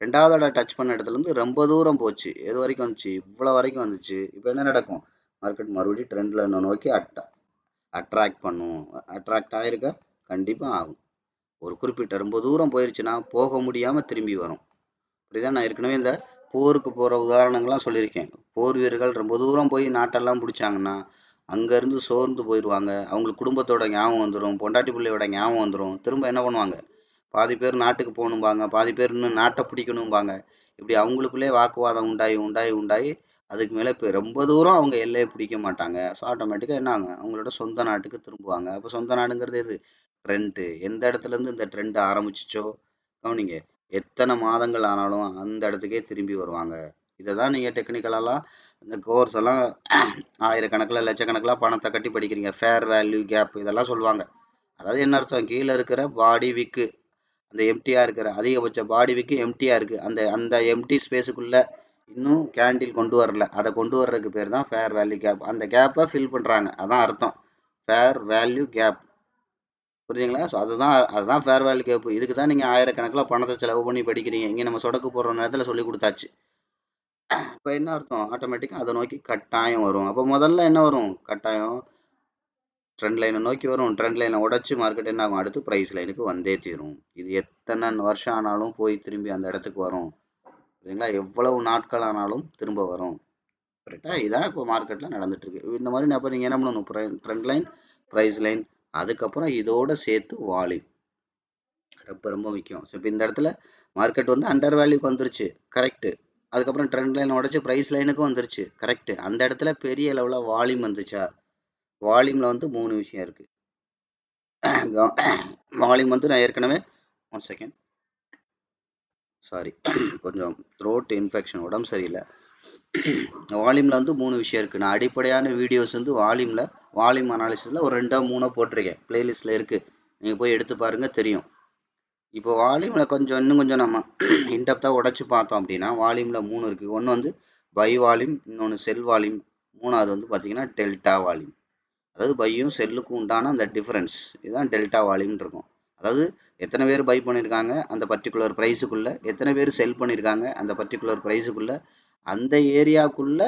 2வது தடவை டச் பண்ண இடத்துலேருந்து ரொம்ப தூரம் போச்சு. எது வரைக்கும் வந்துச்சு? இவ்வளோ வரைக்கும் வந்துச்சு. இப்போ என்ன நடக்கும்? மார்க்கெட் மறுபடியும் ட்ரெண்ட் லைனை நோக்கி அட்ராக்ட் பண்ணும். அட்ராக்ட் ஆகிருக்கா? கண்டிப்பாக ஆகும். ஒரு குறிப்பிட்ட ரொம்ப தூரம் போயிருச்சுன்னா போக முடியாமல் திரும்பி வரும். இப்படிதான் நான் ஏற்கனவே இந்த போருக்கு போகிற உதாரணங்கள்லாம் சொல்லியிருக்கேன். போர் வீரர்கள் ரொம்ப தூரம் போய் நாட்டெல்லாம் பிடிச்சாங்கன்னா அங்கேருந்து சோர்ந்து போயிடுவாங்க. அவங்களுக்கு குடும்பத்தோட ஞாபகம் வந்துடும், பொண்டாட்டி பிள்ளையோட ஞாபகம் வந்துடும். திரும்ப என்ன பண்ணுவாங்க? பாதி பேர் நாட்டுக்கு போகணும்பாங்க, பாதி பேர் இன்னும் நாட்டை பிடிக்கணும்பாங்க. இப்படி அவங்களுக்குள்ளே வாக்குவாதம் உண்டாகி உண்டாகி உண்டாகி அதுக்கு மேலே இப்போ ரொம்ப தூரம் அவங்க எல்லையை பிடிக்க மாட்டாங்க. ஸோ ஆட்டோமேட்டிக்காக என்ன ஆகும்? அவங்களோட சொந்த நாட்டுக்கு திரும்புவாங்க. அப்போ சொந்த நாடுங்கிறது எது? ட்ரெண்டு. எந்த இடத்துலேருந்து இந்த ட்ரெண்ட் ஆரம்பிச்சிச்சோ கவனிங்க, எத்தனை மாதங்கள் ஆனாலும் அந்த இடத்துக்கே திரும்பி வருவாங்க. இதை தான் நீங்கள் டெக்னிக்கலெல்லாம் இந்த கோர்ஸ் எல்லாம் ஆயிரக்கணக்கில் லட்சக்கணக்கில் பணத்தை கட்டி படிக்கிறீங்க. ஃபேர் வேல்யூ கேப் இதெல்லாம் சொல்லுவாங்க. அதாவது என்ன அர்த்தம்? கீழே இருக்கிற பாடி விக்கு, அந்த எம்டியாக இருக்கிற அதிகபட்ச பாடி விக்கு எம்டியாக இருக்குது. அந்த அந்த எம்டி ஸ்பேஸுக்குள்ளே இன்னும் கேண்டில் கொண்டு வரல. அதை கொண்டு வர்றதுக்கு பேர் தான் ஃபேர் வேல்யூ கேப். அந்த கேப்பை ஃபில் பண்ணுறாங்க. அதான் அர்த்தம் ஃபேர் வேல்யூ கேப். புரியுதுங்களா? ஸோ அதுதான் ஃபேர் வேல்யூ கேப். இதுக்கு தான் நீங்கள் ஆயிரக்கணக்கில் பணத்தை செலவு பண்ணி படிக்கிறீங்க. இங்கே நம்ம சொடக்கு போடுற நேரத்தில் சொல்லி கொடுத்தாச்சு. இப்போ என்ன அர்த்தம்? ஆட்டோமேட்டிக்காக அதை நோக்கி கட்டாயம் வரும். அப்போ முதல்ல என்ன வரும்? கட்டாயம் ட்ரெண்ட் லைனை நோக்கி வரும். ட்ரெண்ட் லைனை உடச்சி மார்க்கெட் என்ன ஆகும்? அடுத்து ப்ரைஸ் லைனுக்கு வந்தே தீரும். இது எத்தனை வருஷம் ஆனாலும் போய் திரும்பி அந்த இடத்துக்கு வரும். சரிங்களா? எவ்வளவு நாட்கள் ஆனாலும் திரும்ப வரும். கரெக்டாக? இதான் இப்போ மார்க்கெட்டில் நடந்துட்டு இருக்கு. இந்த மாதிரி அப்போ நீங்கள் என்ன பண்ணணும்? ட்ரெண்ட் லைன், ப்ரைஸ் லைன், அதுக்கப்புறம் இதோட சேர்த்து வால்யூம் ரொம்ப ரொம்ப முக்கியம். ஸோ இப்போ இந்த இடத்துல மார்க்கெட் வந்து அண்டர் வேல்யூக்கு வந்துருச்சு. கரெக்டு. அதுக்கப்புறம் ட்ரெண்ட் லைன் உடச்சி ப்ரைஸ் லைனுக்கும் வந்துருச்சு. கரெக்டு. அந்த இடத்துல பெரிய லெவலில் வால்யூம் வந்துச்சா? வால்யூமில் வந்து 3 விஷயம் இருக்குது. வால்யூம் வந்து நான் ஏற்கனவே 1 செகண்ட், சாரி, கொஞ்சம் த்ரோட் இன்ஃபெக்ஷன், உடம்பு சரியில்லை. வால்யூமில் வந்து 3 விஷயம் இருக்குது. நான் அடிப்படையான வீடியோஸ் வந்து வால்யூம் அனாலிசிஸில் ஒரு 2-3 போட்டிருக்கேன். பிளேலிஸ்ட்டில் இருக்குது. நீங்கள் போய் எடுத்து பாருங்கள், தெரியும். இப்போ வால்யூமில் இன்னும் கொஞ்சம் நம்ம இன்டெப்த்தாக உடச்சி பார்த்தோம் அப்படின்னா வால்யூமில் 3 இருக்குது. ஒன்று வந்து பை வால்யூம், இன்னொன்று செல் வால்யூம், 3வது வந்து பார்த்தீங்கன்னா டெல்டா வால்யூம். அதாவது பையும் செல்லுக்கும் உண்டான அந்த டிஃபரன்ஸ், இதுதான் டெல்டா வால்யூம்னு இருக்கும். அதாவது எத்தனை பேர் பை பண்ணியிருக்காங்க அந்த பர்டிகுலர் ப்ரைஸுக்குள்ளே, எத்தனை பேர் செல் பண்ணியிருக்காங்க அந்த பர்டிகுலர் ப்ரைஸுக்குள்ளே, அந்த ஏரியாவுக்குள்ளே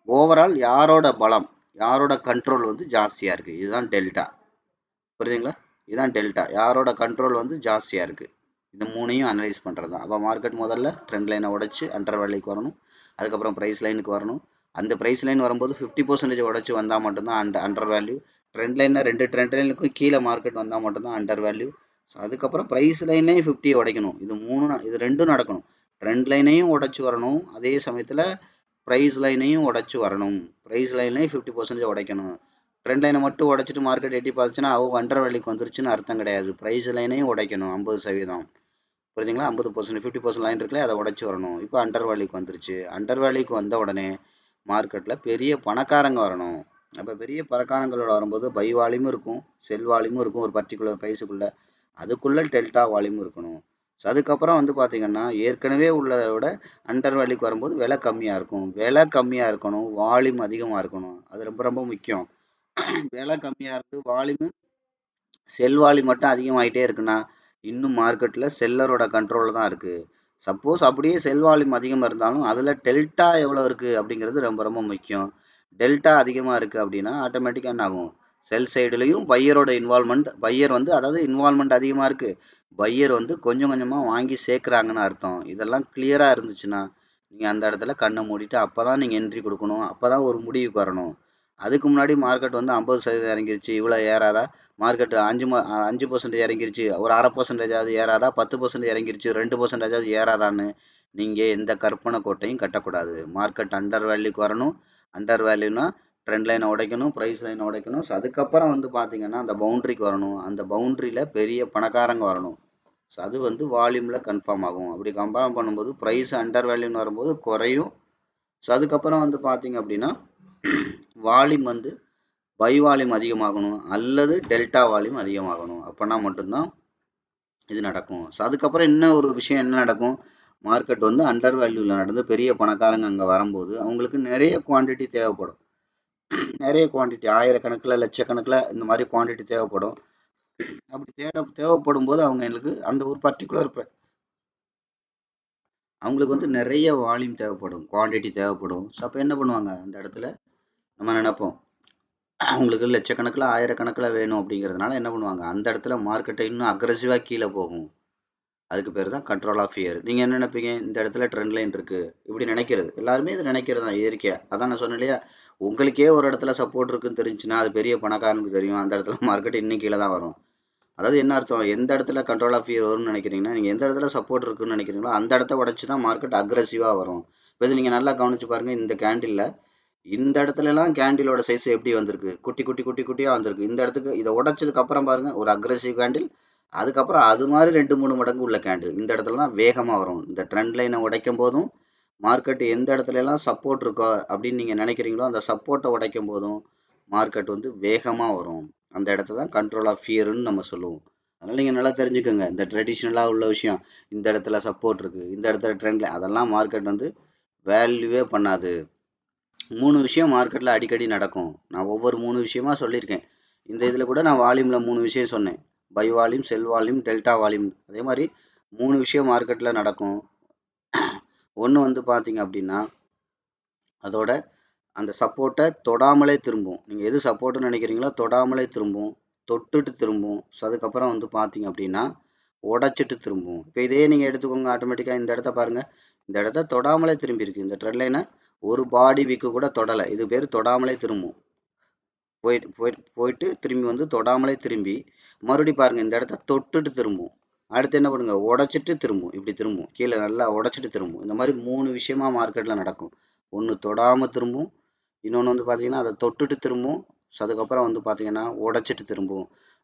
ஓவரால் யாரோட பலம், யாரோட கண்ட்ரோல் வந்து ஜாஸ்தியாக இருக்குது. இதுதான் டெல்டா. புரியுதுங்களா? இதுதான் டெல்டா. யாரோட கண்ட்ரோல் வந்து ஜாஸ்தியாக இருக்குது. இந்த 3ஐயும் அனலைஸ் பண்ணுறது தான். அப்போ மார்க்கெட் முதல்ல ட்ரெண்ட் லைனை உடச்சி அண்டர் வேல்யூக்கு வரணும். அதுக்கப்புறம் ப்ரைஸ் லைனுக்கு வரணும். அந்த ப்ரைஸ் லைன் வரும்போது 50% உடச்சி வந்தால் மட்டும்தான் அண்டர் வேல்யூ. ட்ரெண்ட் லைனில் 2 ட்ரெண்ட் லைனுக்கும் கீழே மார்க்கெட் வந்தால் மட்டும்தான் அண்டர் வேல்யூ. ஸோ அதுக்கப்புறம் ப்ரைஸ் லைனே 50 உடைக்கணும். இது ரெண்டும் நடக்கணும். ட்ரெண்ட் லைனையும் உடச்சி வரணும், அதே சமயத்தில் ப்ரைஸ் லைனையும் உடச்சி வரணும். ப்ரைஸ் லைன்லையும் 50% உடைக்கணும். ட்ரெண்ட் லைனை மட்டும் உடைச்சிட்டு மார்க்கெட் எட்டி பார்த்துச்சுன்னா அவங்க அண்டர் வேல்யூக்கு வந்துருச்சுன்னு அர்த்தம் கிடையாது. ப்ரைஸ் லைனையும் உடைக்கணும் 50%. புரியுதுங்களா? 50%, 50% லைன் இருக்குல்ல, அதை உடச்சி வரணும். இப்போ அண்டர் வேல்யூக்கு வந்துருச்சு. அண்டர் வேல்யூக்கு வந்த உடனே மார்க்கெட்டில் பெரிய பணக்காரங்க வரணும். அப்போ பெரிய பணக்காரங்களோட வரும்போது பை வால்யூமும் இருக்கும், செல் வால்யூமும் இருக்கும். ஒரு பர்டிகுலர் ப்ரைஸுக்குள்ளே அதுக்குள்ளே டெல்டா வால்யூம் இருக்கணும். ஸோ அதுக்கப்புறம் வந்து பார்த்தீங்கன்னா ஏற்கனவே உள்ளதை விட அண்டர் வேல்யூக்கு வரும்போது விலை கம்மியாக இருக்கும். விலை கம்மியாக இருக்கணும், வால்யூம் அதிகமாக இருக்கணும். அது ரொம்ப ரொம்ப முக்கியம். விலை கம்மியாக இருக்குது, வால்யூமு செல் வால்யூம் மட்டும் அதிகமாகிட்டே இருக்குன்னா இன்னும் மார்க்கெட்டில் செல்லரோட கண்ட்ரோலில் தான் இருக்குது. சப்போஸ் அப்படியே செல் வால்யூம் அதிகமாக இருந்தாலும் அதில் டெல்டா எவ்வளோ இருக்குது அப்படிங்கிறது ரொம்ப ரொம்ப முக்கியம். டெல்டா அதிகமாக இருக்குது அப்படின்னா ஆட்டோமேட்டிக்காக என்ன ஆகும்? செல் சைடுலையும் பையரோட பையர் வந்து அதாவது இன்வால்மெண்ட் அதிகமாக இருக்குது. பையர் வந்து கொஞ்சம் கொஞ்சமாக வாங்கி சேர்க்குறாங்கன்னு அர்த்தம். இதெல்லாம் கிளியராக இருந்துச்சுன்னா நீங்கள் அந்த இடத்துல கண்ணை மூடிட்டு அப்போ தான் நீங்கள் என்ட்ரி கொடுக்கணும். அப்போ தான் ஒரு முடிவுக்கு வரணும். அதுக்கு முன்னாடி மார்க்கெட் வந்து 50% இறங்கிருச்சு, இவ்வளோ ஏறாதா? மார்க்கெட் 5% இறங்கிருச்சு, ஒரு 1/2% ஏறாதா? 10% இறங்கிருச்சு, 2% ஏறாதான்னு நீங்கள் எந்த கற்பனை கோட்டையும் கட்டக்கூடாது. மார்க்கெட் அண்டர் வேல்யூக்கு வரணும். அண்டர் வேல்யூனா ட்ரெண்ட் லைனை உடைக்கணும், ப்ரைஸ் லைனை உடைக்கணும். ஸோ அதுக்கப்புறம் வந்து பார்த்தீங்கன்னா அந்த பவுண்ட்ரிக்கு வரணும். அந்த பவுண்ட்ரியில் பெரிய பணக்காரங்க வரணும். ஸோ அது வந்து வால்யூமில் கன்ஃபார்ம் ஆகும். அப்படி கம்பேர் பண்ணும்போது ப்ரைஸ் அண்டர் வேல்யூன்னு வரும்போது குறையும். ஸோ அதுக்கப்புறம் வந்து பார்த்தீங்க அப்படின்னா வால்யூம் வந்து பை வால்யூம் அதிகமாகணும் அல்லது டெல்டா வால்யூம் அதிகமாகணும். அப்போனா மட்டும்தான் இது நடக்கும். ஸோ அதுக்கப்புறம் இன்னும் ஒரு விஷயம் என்ன நடக்கும், மார்க்கெட் வந்து அண்டர் வேல்யூவில் நடந்து பெரிய பணக்காரங்க அங்கே வரும்போது அவங்களுக்கு நிறைய குவான்டிட்டி தேவைப்படும். நிறைய குவான்டிட்டி ஆயிரக்கணக்கில் லட்சக்கணக்கில் இந்த மாதிரி குவான்டிட்டி தேவைப்படும். அப்படி தேவைப்படும் போது அவங்களுக்கு அந்த ஒரு பர்டிகுலர் அவங்களுக்கு வந்து நிறைய வால்யூம் தேவைப்படும், குவான்டிட்டி தேவைப்படும். ஸோ அப்போ என்ன பண்ணுவாங்க, அந்த இடத்துல நம்ம நினைப்போம் அவங்களுக்கு லட்சக்கணக்கில் ஆயிரக்கணக்கில் வேணும் அப்படிங்கிறதுனால என்ன பண்ணுவாங்க, அந்த இடத்துல மார்க்கெட்டை இன்னும் அக்ரெசிவாக கீழே போகும். அதுக்கு பேர் தான் கண்ட்ரோல் ஆஃப் ஃபியர். நீங்கள் என்ன நினைப்பீங்க, இந்த இடத்துல ட்ரெண்ட் லைன் இருக்குது இப்படி நினைக்கிறது, எல்லாருமே இது நினைக்கிறது தான் இயற்கையாக. அதான் நான் சொன்னேன் இல்லையா, உங்களுக்கே ஒரு இடத்துல சப்போர்ட் இருக்குன்னு தெரிஞ்சுன்னா அது பெரிய பணக்காரனுக்கு தெரியும், அந்த இடத்துல மார்க்கெட் இன்னும் கீழே தான் வரும். அதாவது என்ன அர்த்தம், எந்த இடத்துல கண்ட்ரோல் ஆஃப் ஃபியர் வரும்னு நினைக்கிறீங்கன்னா, நீங்கள் எந்த இடத்துல சப்போர்ட் இருக்குன்னு நினைக்கிறீங்களோ அந்த இடத்த உடச்சி தான் மார்க்கெட் அக்ரெசிவாக வரும். இப்போ இது நீங்கள் நல்லா கவனிச்சு பாருங்கள், இந்த கேண்டிலில் இந்த இடத்துலலாம் கேண்டிலோட சைஸ் எப்படி வந்திருக்கு, குட்டி குட்டி குட்டி குட்டியாக வந்திருக்கு. இந்த இடத்துக்கு இதை உடைச்சதுக்கு அப்புறம் பாருங்க ஒரு அக்ரெசிவ் கேண்டில், அதுக்கப்புறம் அது மாதிரி 2-3 மடங்கு உள்ள கேண்டில் இந்த இடத்துல தான் வேகமாக வரும். இந்த ட்ரெண்ட் லைனை உடைக்கும் போதும் மார்க்கெட் எந்த இடத்துல எல்லாம் சப்போர்ட் இருக்கோ அப்படின்னு நீங்கள் நினைக்கிறீங்களோ அந்த சப்போர்ட்டை உடைக்கும் போதும் மார்க்கெட் வந்து வேகமாக வரும். அந்த இடத்த தான் கண்ட்ரோல் ஆஃப் ஃபியர்னு நம்ம சொல்லுவோம். அதனால் நீங்கள் நல்லா தெரிஞ்சுக்கோங்க, இந்த ட்ரெடிஷ்னலாக உள்ள விஷயம், இந்த இடத்துல சப்போர்ட் இருக்குது, இந்த இடத்துல ட்ரெண்ட்ல, அதெல்லாம் மார்க்கெட் வந்து வேல்யூவே பண்ணாது. 3 விஷயம் மார்க்கெட்டில் அடிக்கடி நடக்கும். நான் ஒவ்வொரு 3 விஷயமா சொல்லியிருக்கேன். இந்த இதில் கூட நான் வால்யூமில் 3 விஷயம் சொன்னேன். Buy volume, sell volume, delta volume. அதே மாதிரி 3 விஷயம் மார்க்கெட்டில் நடக்கும். ஒன்று வந்து பார்த்தீங்க அப்படின்னா அதோட அந்த சப்போர்ட்டை தொடாமலே திரும்பும். நீங்கள் எது சப்போர்ட்டுன்னு நினைக்கிறீங்களோ தொடாமலே திரும்பும், தொட்டுட்டு திரும்பும். ஸோ அதுக்கப்புறம் வந்து பார்த்தீங்க அப்படின்னா உடைச்சிட்டு திரும்பும். இப்போ இதே நீங்கள் எடுத்துக்கோங்க, ஆட்டோமேட்டிக்காக இந்த இடத்த பாருங்கள், இந்த இடத்த தொடாமலே திரும்பி இருக்கு. இந்த ட்ரெண்ட் லைனை ஒரு பாடி வீக்கு கூட தொடலை, இது பேர் தொடாமலே திரும்பும். போயிட்டு போயிட்டு போயிட்டு திரும்பி வந்து தொடாமலே திரும்பி மறுபடியும் பாருங்கள், இந்த இடத்த தொட்டுட்டு திரும்பும். அடுத்து என்ன பண்ணுங்க, உடைச்சிட்டு திரும்பும், இப்படி திரும்பும், கீழே நல்லா உடைச்சிட்டு திரும்பும். இந்த மாதிரி 3 விஷயமா மார்க்கெட்டில் நடக்கும். ஒன்று தொடாமல் திரும்பும், இன்னொன்று வந்து பார்த்தீங்கன்னா அதை தொட்டுட்டு திரும்பும், ஸோ அதுக்கப்புறம் வந்து பார்த்தீங்கன்னா உடைச்சிட்டு திரும்பும்.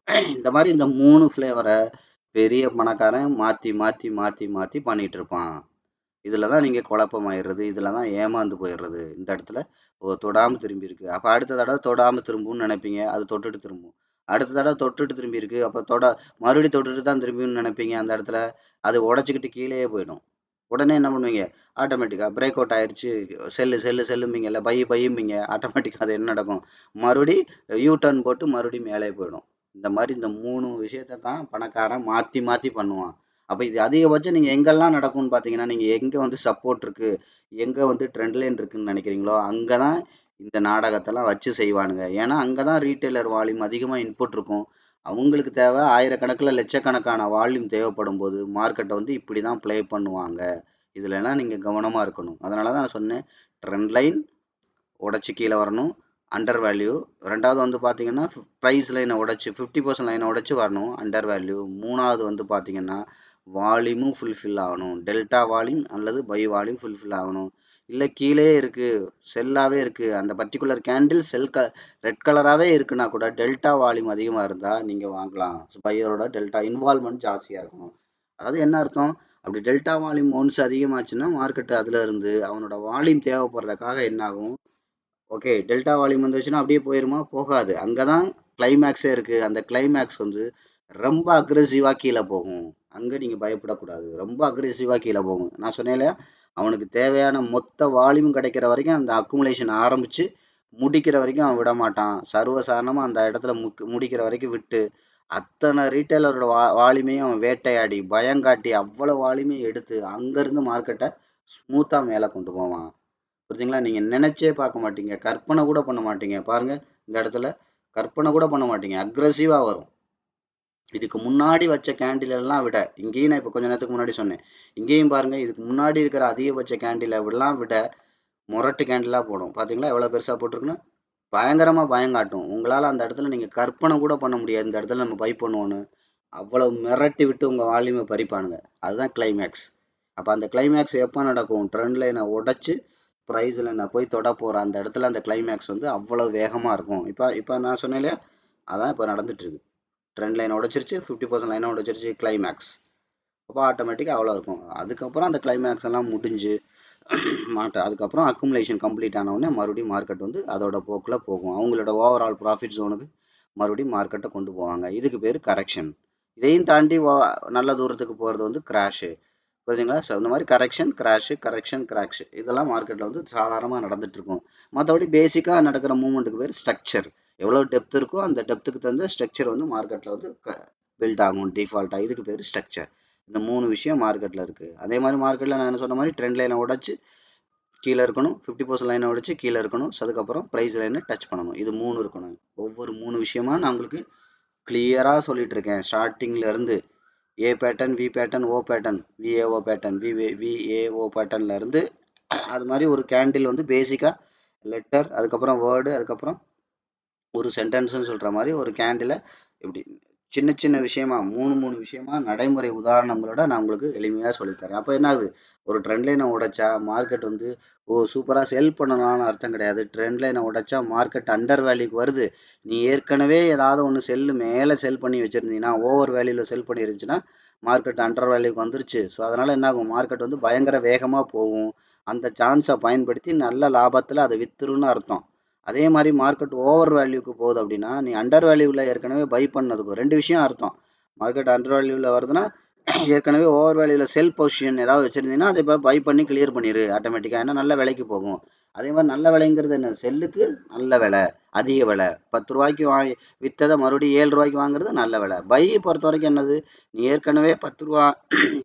இந்த மாதிரி இந்த 3 ஃப்ளேவரை பெரிய பணக்காரன் மாற்றி மாற்றி மாற்றி மாற்றி பண்ணிகிட்டு இருப்பான். இதில் தான் நீங்கள் குழப்பமாயிடுறது, இதில் தான் ஏமாந்து போயிடுறது. இந்த இடத்துல தொடாமல் திரும்பி இருக்கு, அப்போ அடுத்த தடவை தொடாமல் திரும்பும்னு நினைப்பீங்க, அது தொட்டுட்டு திரும்பும். அடுத்த தடவை தொட்டுட்டு திரும்பி இருக்கு, அப்போ மறுபடியும் தொட்டுட்டு தான் திரும்பின்னு நினைப்பீங்க, அந்த இடத்துல அது உடச்சிக்கிட்டு கீழேயே போயிடும். உடனே என்ன பண்ணுவீங்க, ஆட்டோமேட்டிக்காக பிரேக் அவுட் ஆயிடுச்சு, செல்லும்பீங்கல்ல, பையும்பீங்க, ஆட்டோமேட்டிக்காக அது என்ன நடக்கும், மறுபடி யூ டர்ன் போட்டு மறுபடியும் மேலே போயிடும். இந்த மாதிரி இந்த 3 விஷயத்தை தான் பணக்காரன் மாற்றி மாற்றி பண்ணுவான். அப்போ இது அதிகபட்சம் நீங்கள் எங்கெல்லாம் நடக்கும்னு பார்த்தீங்கன்னா, நீங்கள் எங்கே வந்து சப்போர்ட் இருக்குது, எங்கே வந்து ட்ரெண்ட் லைன் இருக்குன்னு நினைக்கிறீங்களோ அங்கே தான் இந்த நாடகத்தெல்லாம் வச்சு செய்வானுங்க. ஏன்னா அங்கே தான் ரீட்டைலர் வால்யூம் அதிகமாக இன்புட் இருக்கும். அவங்களுக்கு தேவை ஆயிரக்கணக்கில் லட்சக்கணக்கான வால்யூம் தேவைப்படும் போது மார்க்கெட்டை வந்து இப்படி தான் ப்ளே பண்ணுவாங்க. இதுலலாம் நீங்கள் கவனமாக இருக்கணும். அதனால தான் நான் சொன்னேன், ட்ரெண்ட் லைன் உடச்சி கீழே வரணும், அண்டர் வேல்யூ. ரெண்டாவது வந்து பார்த்தீங்கன்னா ப்ரைஸ் லைனை உடச்சி 50% லைனை உடச்சி வரணும், அண்டர் வேல்யூ. மூணாவது வந்து பார்த்தீங்கன்னா வால்யூமும் ஃபுல்ஃபில் ஆகணும், டெல்டா வால்யூம் அல்லது பை வால்யூம் ஃபுல்ஃபில் ஆகணும். இல்லை கீழே இருக்குது, செல்லாகவே இருக்குது, அந்த பர்டிகுலர் கேண்டில் ரெட் கலராகவே இருக்குன்னா கூட டெல்டா வால்யூம் அதிகமாக இருந்தால் நீங்கள் வாங்கலாம். பையரோட டெல்டா இன்வால்மெண்ட் ஜாஸ்தியாக இருக்கணும். அதாவது என்ன அர்த்தம், அப்படி டெல்டா வால்யூம் ஒன்ஸ் அதிகமாச்சுன்னா மார்க்கெட் அதில் இருந்து அவனோட வால்யூம் தேவைப்படுறதுக்காக என்ன ஆகும், ஓகே டெல்டா வால்யூம் வந்துச்சுன்னா அப்படியே போயிருமா, போகாது. அங்கே தான் கிளைமேக்ஸே இருக்குது. அந்த கிளைமேக்ஸ் வந்து ரொம்ப அக்ரெசிவாக கீழே போகும். அங்கே நீங்கள் பயப்படக்கூடாது, ரொம்ப அக்ரெசிவாக கீழே போகும். நான் சொன்னேன் இல்லையா, அவனுக்கு தேவையான மொத்த வால்யூம் கிடைக்கிற வரைக்கும் அந்த அக்குமுலேஷன் ஆரம்பித்து முடிக்கிற வரைக்கும் அவன் விட மாட்டான். சர்வசாதாரணமாக அந்த இடத்துல முடிக்கிற வரைக்கும் விட்டு அத்தனை ரீட்டைலரோட வால்யூமையும் அவன் வேட்டையாடி பயங்காட்டி அவ்வளோ வால்யூமையும் எடுத்து அங்கேருந்து மார்க்கெட்டை ஸ்மூத்தாக மேலே கொண்டு போவான். புரியுதுங்களா, நீங்கள் நினச்சே பார்க்க மாட்டீங்க, கற்பனை கூட பண்ண மாட்டீங்க. பாருங்கள், இந்த இடத்துல கற்பனை கூட பண்ண மாட்டீங்க, அக்ரெசிவாக வரும். இதுக்கு முன்னாடி வச்ச கேண்டில் எல்லாம் விட, இங்கேயும் நான் இப்போ கொஞ்ச நேரத்துக்கு முன்னாடி சொன்னேன், இங்கேயும் பாருங்கள், இதுக்கு முன்னாடி இருக்கிற அதிகபட்ச கேண்டிலை விட முரட்டு கேண்டிலாக போடும். பார்த்தீங்களா எவ்வளோ பெருசாக போட்டிருக்குன்னு, பயங்கரமாக பயங்காட்டும். உங்களால் அந்த இடத்துல நீங்கள் கற்பனை கூட பண்ண முடியாது இந்த இடத்துல நம்ம பை பண்ணுவோன்னு. அவ்வளோ மிரட்டி விட்டு உங்கள் வால்யூமை பறிப்பானுங்க. அதுதான் கிளைமேக்ஸ். அப்போ அந்த கிளைமேக்ஸ் எப்போ நடக்கும், ட்ரெண்ட் லைனை உடச்சி ப்ரைஸில் நான் போய் தொட போகிற அந்த இடத்துல அந்த கிளைமேக்ஸ் வந்து அவ்வளோ வேகமாக இருக்கும். இப்போ நான் சொன்னேன் இல்லையா, அதான் இப்போ நடந்துட்டுருக்கு. ட்ரெண்ட் லைனை உடச்சிருச்சு, 50% லைனை உடச்சிருச்சு, கிளைமேக்ஸ். அப்போ ஆட்டோமேட்டிக்காக அவ்வளோ இருக்கும். அதுக்கப்புறம் அந்த கிளைமேக்ஸ் எல்லாம் முடிஞ்சு அதுக்கப்புறம் அக்குமுலேஷன் கம்ப்ளீட் ஆனவுடனே மறுபடியும் மார்க்கெட் வந்து அதோட போக்கில் போகும். அவங்களோட ஓவரால் ப்ராஃபிட் ஜோனுக்கு மறுபடியும் மார்க்கெட்டை கொண்டு போவாங்க. இதுக்கு பேர் கரெக்ஷன். இதையும் தாண்டி நல்ல தூரத்துக்கு போகிறது வந்து கிராஷு. புரியுதுங்களா? ஸோ இந்த மாதிரி கரெக்ஷன் இதெல்லாம் மார்க்கெட்டில் வந்து சாதாரணமாக நடந்துட்டு இருக்கும். மற்றபடி பேசிக்காக நடக்கிற மூவ்மெண்ட்டுக்கு பேர் ஸ்ட்ரக்சர். எவ்வளோ டெப்த் இருக்கோ அந்த டெப்த்துக்கு தகுந்த ஸ்ட்ரக்சர் வந்து மார்க்கெட்டில் வந்து பில்ட் ஆகும் டிஃபால்ட்டாக. இதுக்கு பேர் ஸ்ட்ரக்சர். இந்த 3 விஷயம் மார்க்கெட்டில் இருக்குது. அதே மாதிரி மார்க்கெட்டில் நான் என்ன சொன்ன மாதிரி ட்ரெண்ட் லைனை உடச்சி கீழே இருக்கணும், 50% லைனை உடச்சி கீழே இருக்கணும், அதுக்கப்புறம் ப்ரைஸ் லைனை டச் பண்ணணும். இது 3 இருக்கணும். ஒவ்வொரு 3 விஷயமா நான் உங்களுக்கு கிளியராக சொல்லிட்டு இருக்கேன். ஸ்டார்டிங்ல இருந்து A pattern, V pattern, O pattern, VAO pattern, VAO பேட்டர்ன்ல இருந்து அது மாதிரி ஒரு கேண்டில் வந்து பேசிக்காக லெட்டர், அதுக்கப்புறம் வேர்டு, அதுக்கப்புறம் ஒரு சென்டென்ஸ்னு சொல்கிற மாதிரி ஒரு கேண்டிலை இப்படி சின்ன சின்ன விஷயமா 3 விஷயமா நடைமுறை உதாரணங்களோட நான் உங்களுக்கு எளிமையாக சொல்லித்தரேன். அப்போ என்ன ஆகுது, ஒரு ட்ரெண்ட் லைனை உடைச்சா மார்க்கெட் வந்து சூப்பராக செல் பண்ணலாம்னு அர்த்தம் கிடையாது. ட்ரெண்ட் லைனை உடைச்சா மார்க்கெட் அண்டர் வேல்யூக்கு வருது. நீ ஏற்கனவே ஏதாவது ஒன்று மேலே செல் பண்ணி வச்சுருந்தீங்கன்னா, ஓவர் வேல்யூவில் செல் பண்ணிருந்துச்சுன்னா மார்க்கெட் அண்டர் வேல்யூக்கு வந்துருச்சு. ஸோ அதனால் என்ன ஆகும், மார்க்கெட் வந்து பயங்கர வேகமாக போகும். அந்த சான்ஸை பயன்படுத்தி நல்ல லாபத்தில் அதை வித்துருன்னு அர்த்தம். அதே மாதிரி மார்க்கெட் ஓவர் வேல்யூக்கு போகுது அப்படின்னா, நீ அண்டர் வேல்யூவில் ஏற்கனவே பை பண்ணதுக்கும் 2 விஷயம் அர்த்தம். மார்க்கெட் அண்டர் வேல்யூவில் வருதுன்னா ஏற்கனவே ஓவர் வேல்யூவில் செல் பொசிஷன் ஏதாவது வச்சுருந்தீங்கன்னா அதை இப்போ பை பண்ணி கிளியர் பண்ணிடு ஆட்டோமேட்டிக்காக. ஏன்னா நல்ல விலைக்கு போகும். அதே மாதிரி நல்ல விலைங்கிறது என்ன, செல்லுக்கு நல்ல விலை, அதிக விலை. 10 ரூபாய்க்கு விற்றதை மறுபடியும் 7 ரூபாய்க்கு வாங்குறது நல்ல விலை. பையை பொறுத்த வரைக்கும் என்னது, நீ ஏற்கனவே 10 ரூபா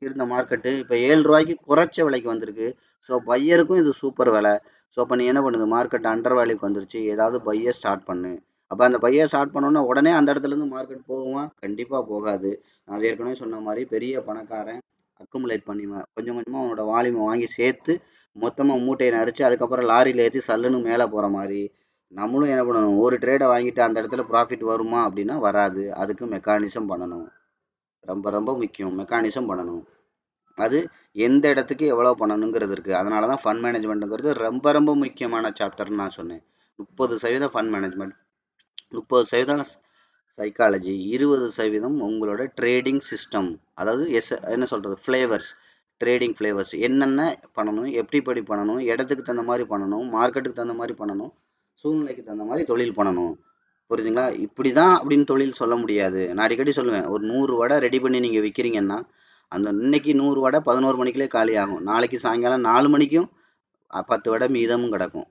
இருந்த மார்க்கெட்டு இப்போ 7 ரூபாய்க்கு குறைச்ச விலைக்கு வந்திருக்கு. ஸோ பையருக்கும் இது சூப்பர் விலை. ஸோ அப்போ நீ என்ன பண்ணுது, மார்க்கெட் அண்டர் வேல்யூக்கு வந்துருச்சு, ஏதாவது பையை ஸ்டார்ட் பண்ணு. அப்போ அந்த பையை ஸ்டார்ட் பண்ணோன்னா உடனே அந்த இடத்துலேருந்து மார்க்கெட் போகுமா? கண்டிப்பாக போகாது. நான் ஏற்கனவே சொன்ன மாதிரி பெரிய பணக்காரன் அக்குமுலேட் பண்ணி கொஞ்சம் கொஞ்சமாக அவனோட வால்யூமை வாங்கி சேர்த்து மொத்தமாக மூட்டையை நரிச்சு அதுக்கப்புறம் லாரியில் ஏற்றி சல்லுன்னு மேலே போகிற மாதிரி நம்மளும் என்ன பண்ணணும், ஒரு ட்ரேடை வாங்கிட்டு அந்த இடத்துல ப்ராஃபிட் வருமா அப்படின்னா வராது. அதுக்கு மெக்கானிசம் பண்ணணும். ரொம்ப ரொம்ப முக்கியம், மெக்கானிசம் பண்ணணும். அது எந்த இடத்துக்கு எவ்வளோ பண்ணணுங்கிறது இருக்குது. அதனால தான் ஃபண்ட் மேனேஜ்மெண்ட்டுங்கிறது ரொம்ப ரொம்ப முக்கியமான சாப்டர்னு நான் சொன்னேன். 30% ஃபண்ட் மேனேஜ்மெண்ட், 30% சைக்காலஜி, 20% உங்களோட ட்ரேடிங் சிஸ்டம். அதாவது என்ன சொல்கிறது, ஃப்ளேவர்ஸ், ட்ரேடிங் ஃப்ளேவர்ஸ் என்னென்ன பண்ணணும், எப்படி பண்ணணும், இடத்துக்கு தகுந்த மாதிரி பண்ணணும், மார்க்கெட்டுக்கு தகுந்த மாதிரி பண்ணணும், சூழ்நிலைக்கு தகுந்த மாதிரி தொழில் பண்ணணும். புரியுதுங்களா? இப்படி தான் அப்படின்னு தொழில் சொல்ல முடியாது. நான் அடிக்கடி சொல்லுவேன், ஒரு 100 வடை ரெடி பண்ணி நீங்கள் விற்கிறீங்கன்னா அந்த இன்னைக்கு 100 வடை 11 மணிக்குள்ளே காலி ஆகும். நாளைக்கு சாயங்காலம் 4 மணிக்கும் 10 வடை மீதமும் கிடக்கும்.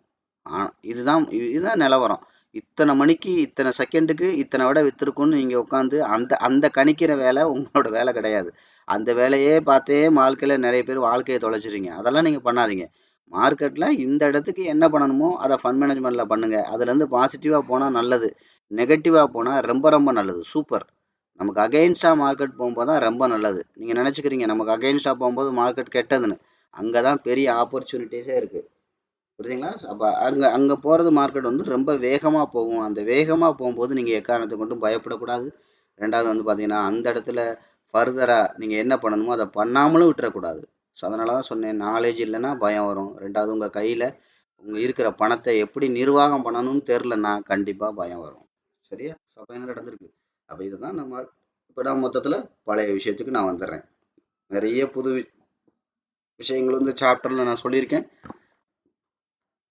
இதுதான் நிலவரம். இத்தனை மணிக்கு இத்தனை செகண்டுக்கு இத்தனை வடை விற்றுருக்குன்னு நீங்கள் உட்காந்து அந்த அந்த கணிக்கிற வேலை உங்களோட வேலை கிடையாது. அந்த வேலையே பார்த்தே வாழ்க்கையில் நிறைய பேர் வாழ்க்கையை தொலைச்சிருங்க. அதெல்லாம் நீங்கள் பண்ணாதீங்க. மார்க்கெட்டில் இந்த இடத்துக்கு என்ன பண்ணணுமோ அதை ஃபண்ட் மேனேஜ்மெண்ட்டில் பண்ணுங்கள். அதுலேருந்து பாசிட்டிவாக போனால் நல்லது, நெகட்டிவாக போனால் ரொம்ப ரொம்ப நல்லது. சூப்பர். நமக்கு அகெயின்ஸ்டாக மார்க்கெட் போகும்போது தான் ரொம்ப நல்லது. நீங்கள் நினச்சிக்கிறீங்க நமக்கு அகெயின்ஸ்டாக போகும்போது மார்க்கெட் கெட்டதுன்னு. அங்கே தான் பெரிய ஆப்பர்ச்சுனிட்டிஸே இருக்குது. புரியுதுங்களா? அப்போ அங்கே போகிறது மார்க்கெட் வந்து ரொம்ப வேகமாக போகும். அந்த வேகமாக போகும்போது நீங்கள் எக்காரணத்தை கொண்டும் பயப்படக்கூடாது. ரெண்டாவது வந்து பார்த்தீங்கன்னா அந்த இடத்துல ஃபர்தராக நீங்கள் என்ன பண்ணணுமோ அதை பண்ணாமலும் விட்டுறக்கூடாது. ஸோ அதனால தான் சொன்னேன், நாலேஜ் இல்லைன்னா பயம் வரும். ரெண்டாவது உங்கள் கையில் உங்கள் இருக்கிற பணத்தை எப்படி நிர்வாகம் பண்ணணும்னு தெரிலன்னா கண்டிப்பாக பயம் வரும். சரியா? ஸோ அப்போ என்ன நடந்திருக்கு, அப்போ இதை தான் நம்ம இப்போ நான் மொத்தத்தில் பழைய விஷயத்துக்கு நான் வந்துடுறேன். நிறைய புது விஷயங்கள் வந்து சாப்டரில் நான் சொல்லியிருக்கேன்.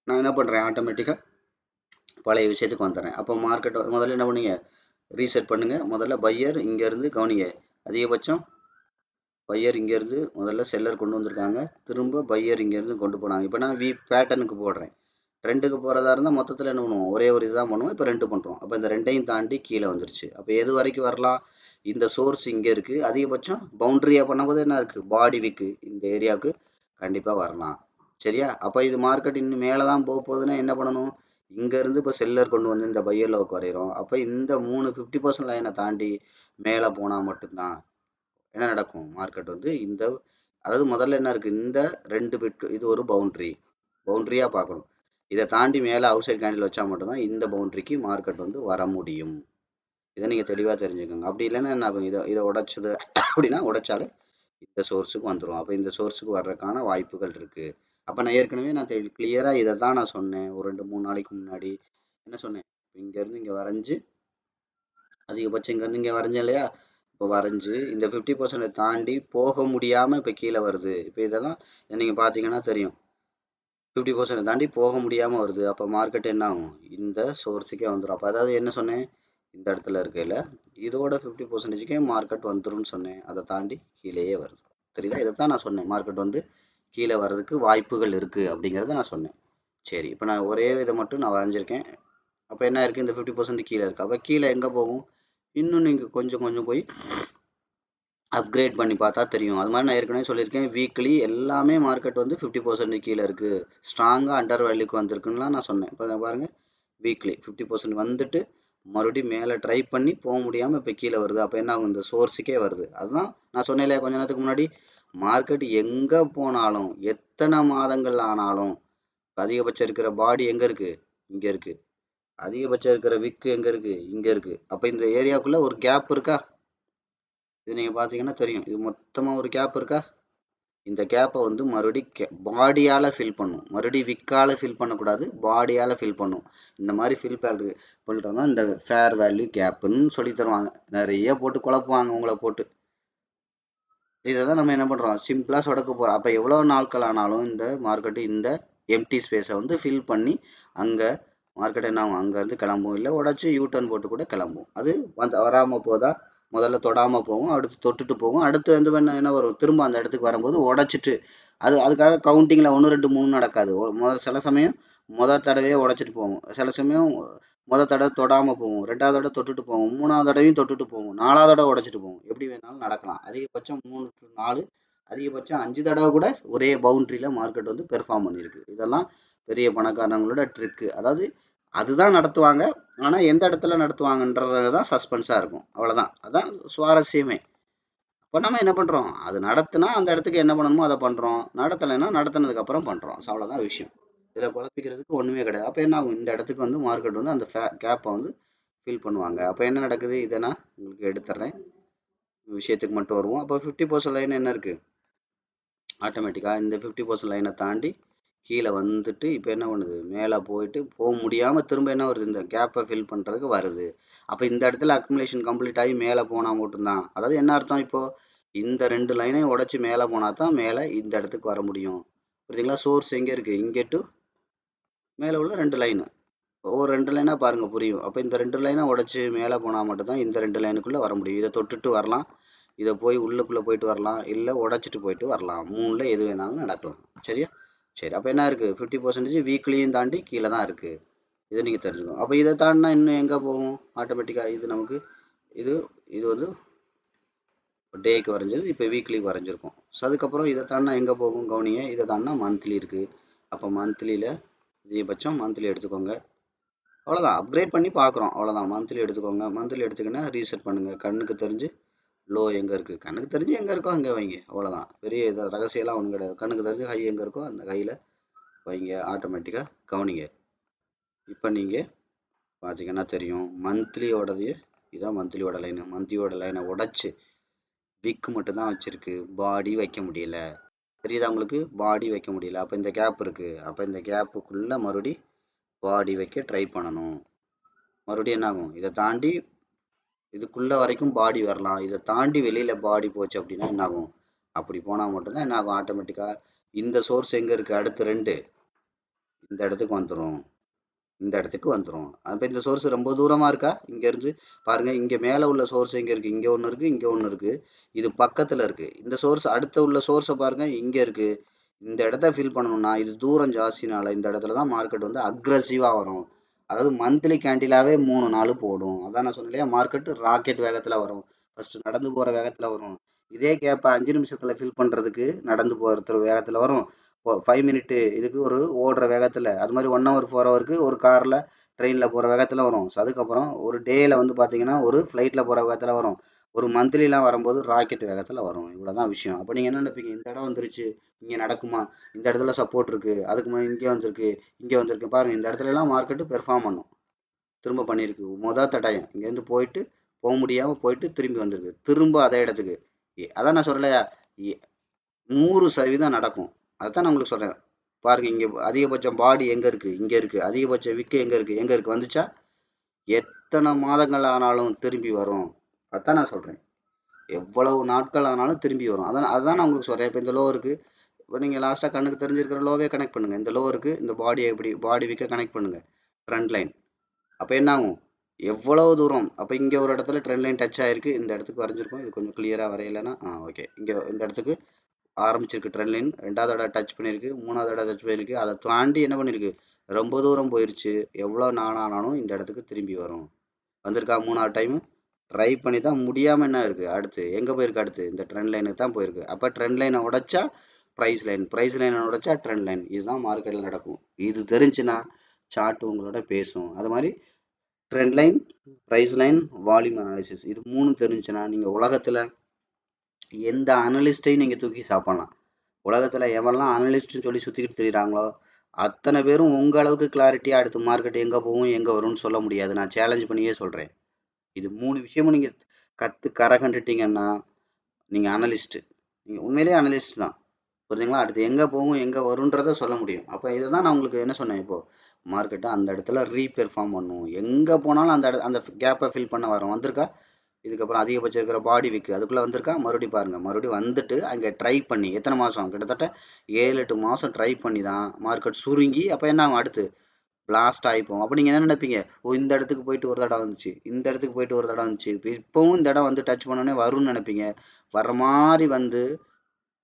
நான் என்ன பண்ணுறேன், ஆட்டோமேட்டிக்காக பழைய விஷயத்துக்கு வந்துடுறேன். அப்போ மார்க்கெட் முதல்ல என்ன பண்ணீங்க, ரீசெட் பண்ணுங்கள். முதல்ல பையர் இங்கேருந்து கவனிங்க, அதிகபட்சம் பையர் இங்கேருந்து முதல்ல செல்லர் கொண்டு வந்திருக்காங்க, திரும்ப பையர் இங்கேருந்து கொண்டு போனாங்க. இப்போ நான் பேட்டர்னுக்கு போடுறேன். ரெண்டுக்கு போகிறதா இருந்தால் மொத்தத்தில் என்ன பண்ணுவோம், ஒரே ஒரு இதுதான் பண்ணுவோம். இப்போ 2 பண்ணுறோம். அப்போ இந்த ரெண்டையும் தாண்டி கீழே வந்துருச்சு. அப்போ எது வரைக்கும் வரலாம், இந்த சோர்ஸ் இங்கே இருக்குது, அதிகபட்சம் பவுண்ட்ரியாக பண்ணும்போது என்ன இருக்குது, பாடி விக்கு இந்த ஏரியாவுக்கு கண்டிப்பாக வரலாம். சரியா? அப்போ இது மார்க்கெட் இன்னும் மேலே தான் போக போகுதுன்னா என்ன பண்ணணும், இங்கேருந்து இப்போ செல்லர் கொண்டு வந்து இந்த பையர் லோக்கு வரைகிறோம். அப்போ இந்த 50% லைனை தாண்டி மேலே போனால் மட்டும்தான் என்ன நடக்கும், மார்க்கெட் வந்து இந்த அதாவது முதல்ல என்ன இருக்குது, இந்த 2 பிட் இது ஒரு பவுண்ட்ரியாக பார்க்கணும். இதை தாண்டி மேலே அவுட் சைட் கேண்டில் வச்சா மட்டும்தான் இந்த பவுண்ட்ரிக்கு மார்க்கெட் வந்து வர முடியும். இதை நீங்கள் தெளிவாக தெரிஞ்சுக்கோங்க. அப்படி இல்லைன்னா என்ன ஆகும், இதை உடைச்சது அப்படின்னா உடைச்சாலே இந்த சோர்ஸுக்கு வந்துடும். அப்போ இந்த சோர்ஸுக்கு வர்றதுக்கான வாய்ப்புகள் இருக்குது. அப்போ நான் ஏற்கனவே நான் கிளியராக இதை தான் நான் சொன்னேன் ஒரு 2-3 நாளைக்கு முன்னாடி. என்ன சொன்னேன், இங்கேருந்து இங்கே வரைஞ்சி அதிகபட்சம் இங்கேருந்து இங்கே வரைஞ்சேன் இல்லையா, இப்போ வரைஞ்சி இந்த 50% தாண்டி போக முடியாமல் இப்போ கீழே வருது. இப்போ இதெல்லாம் நீங்கள் பார்த்தீங்கன்னா தெரியும், 50% தாண்டி போக முடியாமல் வருது. அப்போ மார்க்கெட் என்ன ஆகும், இந்த சோர்ஸுக்கே வந்துடும். அப்போ அதாவது என்ன சொன்னேன், இந்த இடத்துல இருக்கையில் இதோட 50%க்கே மார்க்கெட் வந்துரும்னு சொன்னேன். அதை தாண்டி கீழேயே வருது. தெரியுதா? இதை தான் நான் சொன்னேன், மார்க்கெட் வந்து கீழே வர்றதுக்கு வாய்ப்புகள் இருக்குது அப்படிங்கிறத நான் சொன்னேன். சரி, இப்போ நான் ஒரே இதை மட்டும் நான் வரைஞ்சிருக்கேன். அப்போ என்ன இருக்குது, இந்த 50% கீழே இருக்குது. அப்போ கீழே எங்கே போகும், இன்னும் நீங்கள் கொஞ்சம் கொஞ்சம் போய் அப்கிரேட் பண்ணி பார்த்தா தெரியும். அது மாதிரி நான் ஏற்கனவே சொல்லியிருக்கேன், வீக்லி எல்லாமே மார்க்கெட் வந்து 50% கீழே இருக்குது, ஸ்ட்ராங்காக அண்டர் வேல்யூக்கு வந்திருக்குன்னுலாம் நான் சொன்னேன். இப்போ பாருங்கள், வீக்லி 50% வந்துட்டு மறுபடியும் மேலே ட்ரை பண்ணி போக முடியாமல் இப்போ கீழே வருது. அப்போ என்ன ஆகும், இந்த சோர்ஸுக்கே வருது. அதுதான் நான் சொன்னேன் இல்லையா கொஞ்ச நேரத்துக்கு முன்னாடி, மார்க்கெட் எங்கே போனாலும் எத்தனை மாதங்கள் ஆனாலும் அதிகபட்சம் இருக்கிற பாடி எங்கே இருக்குது, இங்கே இருக்குது. அதிகபட்சம் இருக்கிற விக்கு எங்கே இருக்குது, இங்கே இருக்குது. அப்போ இந்த ஏரியாவுக்குள்ளே ஒரு கேப் இருக்கா, இது நீங்கள் பார்த்தீங்கன்னா தெரியும். இது மொத்தமாக ஒரு கேப் இருக்கா, இந்த கேப்பை வந்து மறுபடியும் பாடியால் ஃபில் பண்ணும். மறுபடியும் விக்கால் ஃபில் பண்ணக்கூடாது, பாடியால் ஃபில் பண்ணும். இந்த மாதிரி ஃபில் பண்ணிட்டோம்னா இந்த ஃபேர் வேல்யூ கேப்புன்னு சொல்லி தருவாங்க. நிறைய போட்டு குழப்புவாங்க உங்களை போட்டு. இதை தான் நம்ம என்ன பண்ணுறோம், சிம்பிளாக சொடக்க போகிறோம். அப்போ எவ்வளோ நாட்கள் ஆனாலும் இந்த மார்க்கெட்டு இந்த எம்டி ஸ்பேஸை வந்து ஃபில் பண்ணி அங்கே மார்க்கெட் என்ன ஆகும், அங்கேருந்து கிளம்பும், இல்லை உடச்சி யூட்டர்ன் போட்டு கூட கிளம்பும். அது வராமல் போதா, முதல்ல தொடாமல் போகும், அடுத்து தொட்டுட்டு போகும், அடுத்து வந்து என்ன வரும், திரும்ப அந்த இடத்துக்கு வரும்போது உடச்சிட்டு, அதுக்காக கவுண்டிங்கில் 1 2 3 நடக்காது. சில சமயம் முதல் தடவையே உடச்சிட்டு போகும், சில சமயம் முதல் தடவை தொடாமல் போகும், 2வது தடவை தொட்டுட்டு போகும், 3வது தடவையும் தொட்டுட்டு போகும், 4வது தடவை உடச்சிட்டு போகும். எப்படி வேணாலும் நடக்கலாம். அதிகபட்சம் 3 to 4, அதிகபட்சம் 5 தடவை கூட ஒரே பவுண்ட்ரியில் மார்க்கெட் வந்து பெர்ஃபார்ம் பண்ணியிருக்கு. இதெல்லாம் பெரிய பணக்காரங்களோட ட்ரிக்கு. அதாவது அதுதான் நடத்துவாங்க, ஆனால் எந்த இடத்துல நடத்துவாங்கன்றது தான் சஸ்பென்ஸாக இருக்கும். அவ்வளோதான், அதான் சுவாரஸ்யமே. இப்போ நம்ம என்ன பண்ணுறோம், அது நடத்துனா அந்த இடத்துக்கு என்ன பண்ணணுமோ அதை பண்ணுறோம், நடத்தலைன்னா நடத்தினதுக்கப்புறம் பண்ணுறோம். அவ்வளோதான் விஷயம். இதை குழப்பிக்கிறதுக்கு ஒன்றுமே கிடையாது. அப்போ என்ன ஆகும், இந்த இடத்துக்கு வந்து மார்க்கெட் வந்து அந்த கேப்பை வந்து ஃபில் பண்ணுவாங்க. அப்போ என்ன நடக்குது, இதை நான் உங்களுக்கு எடுத்துட்றேன், விஷயத்துக்கு மட்டும் வருவோம். அப்போ 50% லைன் என்ன இருக்குது, ஆட்டோமேட்டிக்காக இந்த 50% லைனை தாண்டி கீழே வந்துட்டு இப்போ என்ன பண்ணுது, மேலே போயிட்டு போக முடியாமல் திரும்ப என்ன வருது, இந்த கேப்பை ஃபில் பண்ணுறதுக்கு வருது. அப்போ இந்த இடத்துல அக்குமுலேஷன் கம்ப்ளீட் ஆகி மேலே போனால் மட்டும்தான், அதாவது என்ன அர்த்தம், இப்போது இந்த 2 லைனையும் உடச்சி மேலே போனால் தான் மேலே இந்த இடத்துக்கு வர முடியும். புரியுதுங்களா? சோர்ஸ் எங்கே இருக்குது, இங்கே டு மேலே உள்ள 2 லைனு, ஒவ்வொரு 2 லைனாக பாருங்கள் புரியும். அப்போ இந்த 2 லைனை உடச்சி மேலே போனால் மட்டும்தான் இந்த 2 லைனுக்குள்ளே வர முடியும். இதை தொட்டுட்டு வரலாம், இதை போய் உள்ளுக்குள்ளே போயிட்டு வரலாம், இல்லை உடச்சிட்டு போயிட்டு வரலாம். 3ல் எது வேணாலும் நடக்கலாம். சரியா? சரி, அப்போ என்ன இருக்குது, 50% வீக்லியும் தாண்டி கீழே தான் இருக்குது. இதை நீங்கள் தெரிஞ்சுக்கணும். அப்போ இதை தாண்டினா இன்னும் எங்கே போகும், ஆட்டோமேட்டிக்காக இது நமக்கு இது இது வந்து டேக்கு வரைஞ்சது, இப்போ வீக்லிக்கு வரைஞ்சிருக்கும். ஸோ அதுக்கப்புறம் இதை தாண்டினா எங்கே போகும், கவனிங்க. இதை தாண்டினா மந்த்லி இருக்குது. அப்போ மந்த்லியில் அதிகபட்சம் மந்த்லி எடுத்துக்கோங்க. அவ்வளோதான், அப்கிரேட் பண்ணி பார்க்குறோம், அவ்வளோதான். மந்த்லி எடுத்துக்கோங்க. மந்த்லி எடுத்துக்கினா ரீசெட் பண்ணுங்கள். கண்ணுக்கு தெரிஞ்சு லோ எங்கே இருக்குது, கண்ணுக்கு தெரிஞ்சு எங்கே இருக்கோ அங்கே வைங்க. அவ்வளோதான், பெரிய இதை ரகசியம்லாம் ஒன்றும் கிடையாது. கண்ணுக்கு தெரிஞ்சு ஹை எங்கே இருக்கோ அந்த கையில் வைங்க, ஆட்டோமேட்டிக்காக கவனிங்க. இப்போ நீங்கள் பார்த்தீங்கன்னா தெரியும், மந்த்லியோடது இதான் மந்த்லியோட லைனு. மந்த்லியோட லைனை உடச்சி விக்கு மட்டும்தான் வச்சுருக்கு, பாடி வைக்க முடியல. தெரியுதா உங்களுக்கு, பாடி வைக்க முடியல. அப்போ இந்த கேப் இருக்குது, அப்போ இந்த கேப்புக்குள்ளே மறுபடி பாடி வைக்க ட்ரை பண்ணணும். மறுபடியும் என்ன ஆகும், இதை தாண்டி இதுக்குள்ளே வரைக்கும் பாடி வரலாம், இதை தாண்டி வெளியில் பாடி போச்சு அப்படின்னா என்ன ஆகும், அப்படி போனால் மட்டும்தான் என்ன ஆகும், ஆட்டோமேட்டிக்காக இந்த சோர்ஸ் எங்கே இருக்குது, அடுத்து 2 இந்த இடத்துக்கு வந்துடும், இந்த இடத்துக்கு வந்துடும். அப்போ இந்த சோர்ஸ் ரொம்ப தூரமாக இருக்கா, இங்கேருந்து பாருங்கள், இங்கே மேலே உள்ள சோர்ஸ் எங்கே இருக்குது, இங்கே ஒன்று இருக்குது, இங்கே ஒன்று இருக்குது, இது பக்கத்தில் இருக்குது. இந்த சோர்ஸ் அடுத்த உள்ள சோர்ஸை பாருங்கள், இங்கே இருக்குது. இந்த இடத்த ஃபில் பண்ணணும்னா இது தூரம் ஜாஸ்தினால இந்த இடத்துல தான் மார்க்கெட் வந்து அக்ரஸிவாக வரும். அதாவது மந்த்லி கேண்டிலாகவே 3 நாள் போடும். அதான் நான் சொன்னேன் இல்லையா, மார்க்கெட்டு ராக்கெட் வேகத்தில் வரும், ஃபஸ்ட்டு நடந்து போகிற வேகத்தில் வரும். இதே கேப்பை 5 நிமிஷத்தில் ஃபில் பண்ணுறதுக்கு நடந்து போகிற வேகத்தில் வரும். 5 மினிட்டு இதுக்கு ஒரு ஓடுற வேகத்தில், அது மாதிரி 1 hour 4 hourக்கு ஒரு காரில் ட்ரெயினில் போகிற வேகத்தில் வரும். ஸோ அதுக்கப்புறம் ஒரு டேயில் வந்து பார்த்தீங்கன்னா ஒரு ஃப்ளைட்டில் போகிற வேகத்தில் வரும். ஒரு மந்த்லிலாம் வரும்போது ராக்கெட் வேகத்தில் வரும். இவ்வளோ தான் விஷயம். அப்போ நீங்கள் என்ன நினைப்பீங்க, இந்த இடம் வந்துருச்சு, இங்கே நடக்குமா, இந்த இடத்துல சப்போர்ட் இருக்குது, அதுக்கு முன்னாடி இங்கே வந்திருக்கு, இங்கே வந்திருக்கு பாருங்கள், இந்த இடத்துலலாம் மார்க்கெட்டு பெர்ஃபார்ம் பண்ணும். திரும்ப பண்ணியிருக்கு, மொதல் தடயம் இங்கேருந்து போயிட்டு போக முடியாமல் போயிட்டு திரும்பி வந்திருக்கு, திரும்ப அதே இடத்துக்கு. அதான் நான் சொல்லலையா, 100% நடக்கும். அதுதான் நான் உங்களுக்கு சொல்கிறேன். பாருங்கள், இங்கே அதிகபட்சம் பாடி எங்கே இருக்குது, இங்கே இருக்குது. அதிகபட்ச விக்கு எங்கே இருக்குது, எங்கே இருக்குது, வந்துச்சா, எத்தனை மாதங்கள் ஆனாலும் திரும்பி வரும். அதுதான் நான் சொல்கிறேன், எவ்வளவு நாட்கள் ஆனாலும் திரும்பி வரும். அதுதான் நான் உங்களுக்கு சொல்கிறேன். இப்போ இந்த லோ இருக்குது, இப்போ நீங்கள் லாஸ்ட்டாக கண்ணுக்கு தெரிஞ்சிருக்கிற லோவே கனெக்ட் பண்ணுங்கள். இந்த லோ இருக்குது, இந்த பாடியை எப்படி பாடி விற்க கனெக்ட் பண்ணுங்கள், ட்ரெண்ட் லைன். அப்போ என்ன ஆகும், எவ்வளவு தூரம். அப்போ இங்கே ஒரு இடத்துல ட்ரெண்ட் லைன் டச் ஆயிருக்கு, இந்த இடத்துக்கு வரைஞ்சிருக்கோம். இது கொஞ்சம் கிளியராக வரையலைன்னா ஓகே. இங்கே இந்த இடத்துக்கு ஆரம்பிச்சிருக்கு ட்ரெண்ட் லைன், ரெண்டாவது இடம் டச் பண்ணியிருக்கு, மூணாவது இடம் டச் பண்ணியிருக்கு, அதை தாண்டி என்ன பண்ணியிருக்கு, ரொம்ப தூரம் போயிடுச்சு. எவ்வளோ நாளானாலும் இந்த இடத்துக்கு திரும்பி வரும். வந்திருக்கா மூணாவது டைம் ட்ரை பண்ணி தான் முடியாமல் என்ன இருக்குது, அடுத்து எங்கே போயிருக்கு, அடுத்து இந்த ட்ரெண்ட் லைனுக்கு தான் போயிருக்கு. அப்போ ட்ரெண்ட் லைனை உடைச்சா ப்ரைஸ் லைன், ப்ரைஸ் லைனை உடைச்சா ட்ரெண்ட் லைன். இதுதான் மார்க்கெட்டில் நடக்கும். இது தெரிஞ்சுன்னா சார்ட் உங்களோட பேசும். அது மாதிரி trend line, price line, volume analysis, இது மூணு தெரிஞ்சுன்னா நீங்கள் உலகத்தில் எந்த அனலிஸ்ட்டையும் நீங்கள் தூக்கி சாப்பிடலாம். உலகத்தில் எவெல்லாம் அனலிஸ்ட்னு சொல்லி சுற்றிக்கிட்டு தெரியுறாங்களோ அத்தனை பேரும் உங்கள் அளவுக்கு கிளாரிட்டியாக அடுத்து மார்க்கெட் எங்கே போகும் எங்கே வரும்னு சொல்ல முடியாது. நான் சேலஞ்ச் பண்ணியே சொல்கிறேன். இது மூணு விஷயமும் நீங்கள் கரை கண்டுட்டீங்கன்னா நீங்கள் அனலிஸ்ட்டு, நீங்கள் உண்மையிலேயே அனலிஸ்ட் தான். புரிஞ்சுங்களா? அடுத்து எங்கே போகும் எங்கே வரும்ன்றதை சொல்ல முடியும். அப்போ இதை தான் நான் உங்களுக்கு என்ன சொன்னேன், இப்போது மார்க்கெட்டை அந்த இடத்துல ரீபெர்ஃபார்ம் பண்ணும். எங்கே போனாலும் அந்த கேப்பை ஃபில் பண்ண வரும். வந்திருக்கா? இதுக்கப்புறம் அதிகபட்சம் இருக்கிற பாடி விக்கு அதுக்குள்ளே வந்திருக்கா? மறுபடியும் பாருங்கள், மறுபடியும் வந்துட்டு அங்கே ட்ரை பண்ணி எத்தனை மாதம், கிட்டத்தட்ட 7-8 மாதம் ட்ரை பண்ணி தான் மார்க்கெட் சுருங்கி அப்போ என்ன ஆகும், அடுத்து பிளாஸ்ட் ஆகிப்போம். அப்போ நீங்கள் என்ன நினைப்பீங்க, இந்த இடத்துக்கு போயிட்டு ஒரு தடவை வந்துச்சு, இந்த இடத்துக்கு போயிட்டு ஒரு தடவை வந்துச்சு, இப்போவும் இந்த இடம் வந்து டச் பண்ணோன்னே வரும்னு நினைப்பீங்க. வர்ற மாதிரி வந்து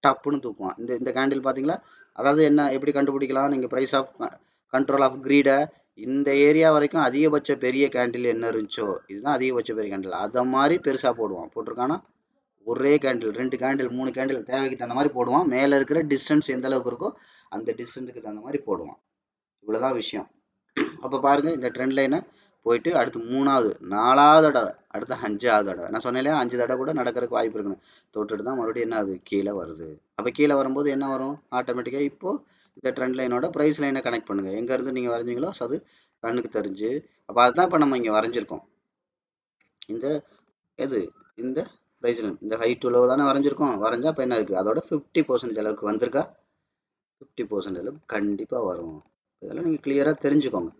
டப்புன்னு தூக்குவான். இந்த இந்த கேண்டில் பார்த்தீங்களா? அதாவது என்ன, எப்படி கண்டுபிடிக்கலாம், நீங்கள் ப்ரைஸ் ஆஃப் கண்ட்ரோல் ஆஃப் க்ரீடை இந்த ஏரியா வரைக்கும் அதிகபட்ச பெரிய கேண்டில் என்ன இருந்துச்சோ இதுதான் அதிகபட்ச பெரிய கேண்டில், அதை மாதிரி பெருசாக போடுவான். போட்டிருக்கானா ஒரே கேண்டில், 2 கேண்டில், 3 கேண்டில் தேவைக்கு தகுந்த மாதிரி போடுவான். மேலே இருக்கிற டிஸ்டன்ஸ் எந்த அளவுக்கு இருக்கோ அந்த டிஸ்டன்ஸுக்கு தகுந்த மாதிரி போடுவான். இவ்வளோதான் விஷயம். அப்போ பாருங்கள், இந்த ட்ரெண்ட் லைனை போயிட்டு அடுத்து 3வது 4வது தடவை, அடுத்து 5வது தடவை, நான் சொன்னேன் இல்லையா 5 தடவை கூட நடக்கிறதுக்கு வாய்ப்பு இருக்குன்னு, தொட்டுட்டு தான் மறுபடியும் என்ன ஆகுது, கீழே வருது. அப்போ கீழே வரும்போது என்ன வரும், ஆட்டோமேட்டிக்காக இப்போது இந்த ட்ரெண்ட் லைனோட ப்ரைஸ் லைனை கனெக்ட் பண்ணுங்கள். எங்கேருந்து நீங்கள் வரைஞ்சிங்களோ அது கண்ணுக்கு தெரிஞ்சு, அப்போ அதுதான் இப்போ நம்ம இங்கே வரைஞ்சிருக்கோம். இந்த எது, இந்த ப்ரைஸ் லைன், இந்த ஹை டு லோ தானே வரைஞ்சிருக்கோம். வரைஞ்சா இப்போ என்ன இருக்குது, அதோட 50% அளவுக்கு வந்திருக்கா? 50% அளவுக்கு கண்டிப்பாக வரும். இதெல்லாம் நீங்கள் கிளியராக தெரிஞ்சுக்கோங்க.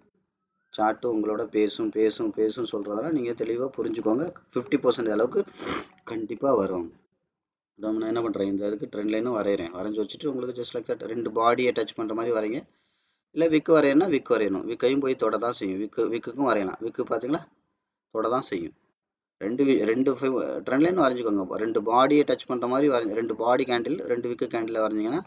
சார்ட்டு உங்களோட பேசும் பேசும் பேசும் சொல்கிறதெல்லாம் நீங்கள் தெளிவாக புரிஞ்சுக்கோங்க. 50% அளவுக்கு கண்டிப்பாக வரும். நான் என்ன பண்ணுறேன், இந்த இதுக்கு ட்ரெண்ட் லைனும் வரைகிறேன். வரைஞ்சி வச்சுட்டு உங்களுக்கு ஜஸ்ட் லைக் தட் 2 பாடியை டச் பண்ணுற மாதிரி வரைங்க. இல்லை விக்கு வரையணும்னா விக்கு வரையணும். விக்கையும் போய் தொட தான் செய்யும். விக்குக்கும் வரையலாம். விக்கு பார்த்தீங்களா தொட தான் செய்யும். ரெண்டு ட்ரெண்ட் லைன் வரைஞ்சிக்கோங்க. 2 பாடியை டச் பண்ணுற மாதிரி வரைஞ்சி, 2 பாடி கேண்டில் 2 விக்கு கேண்டில் வரைஞ்சிங்கன்னா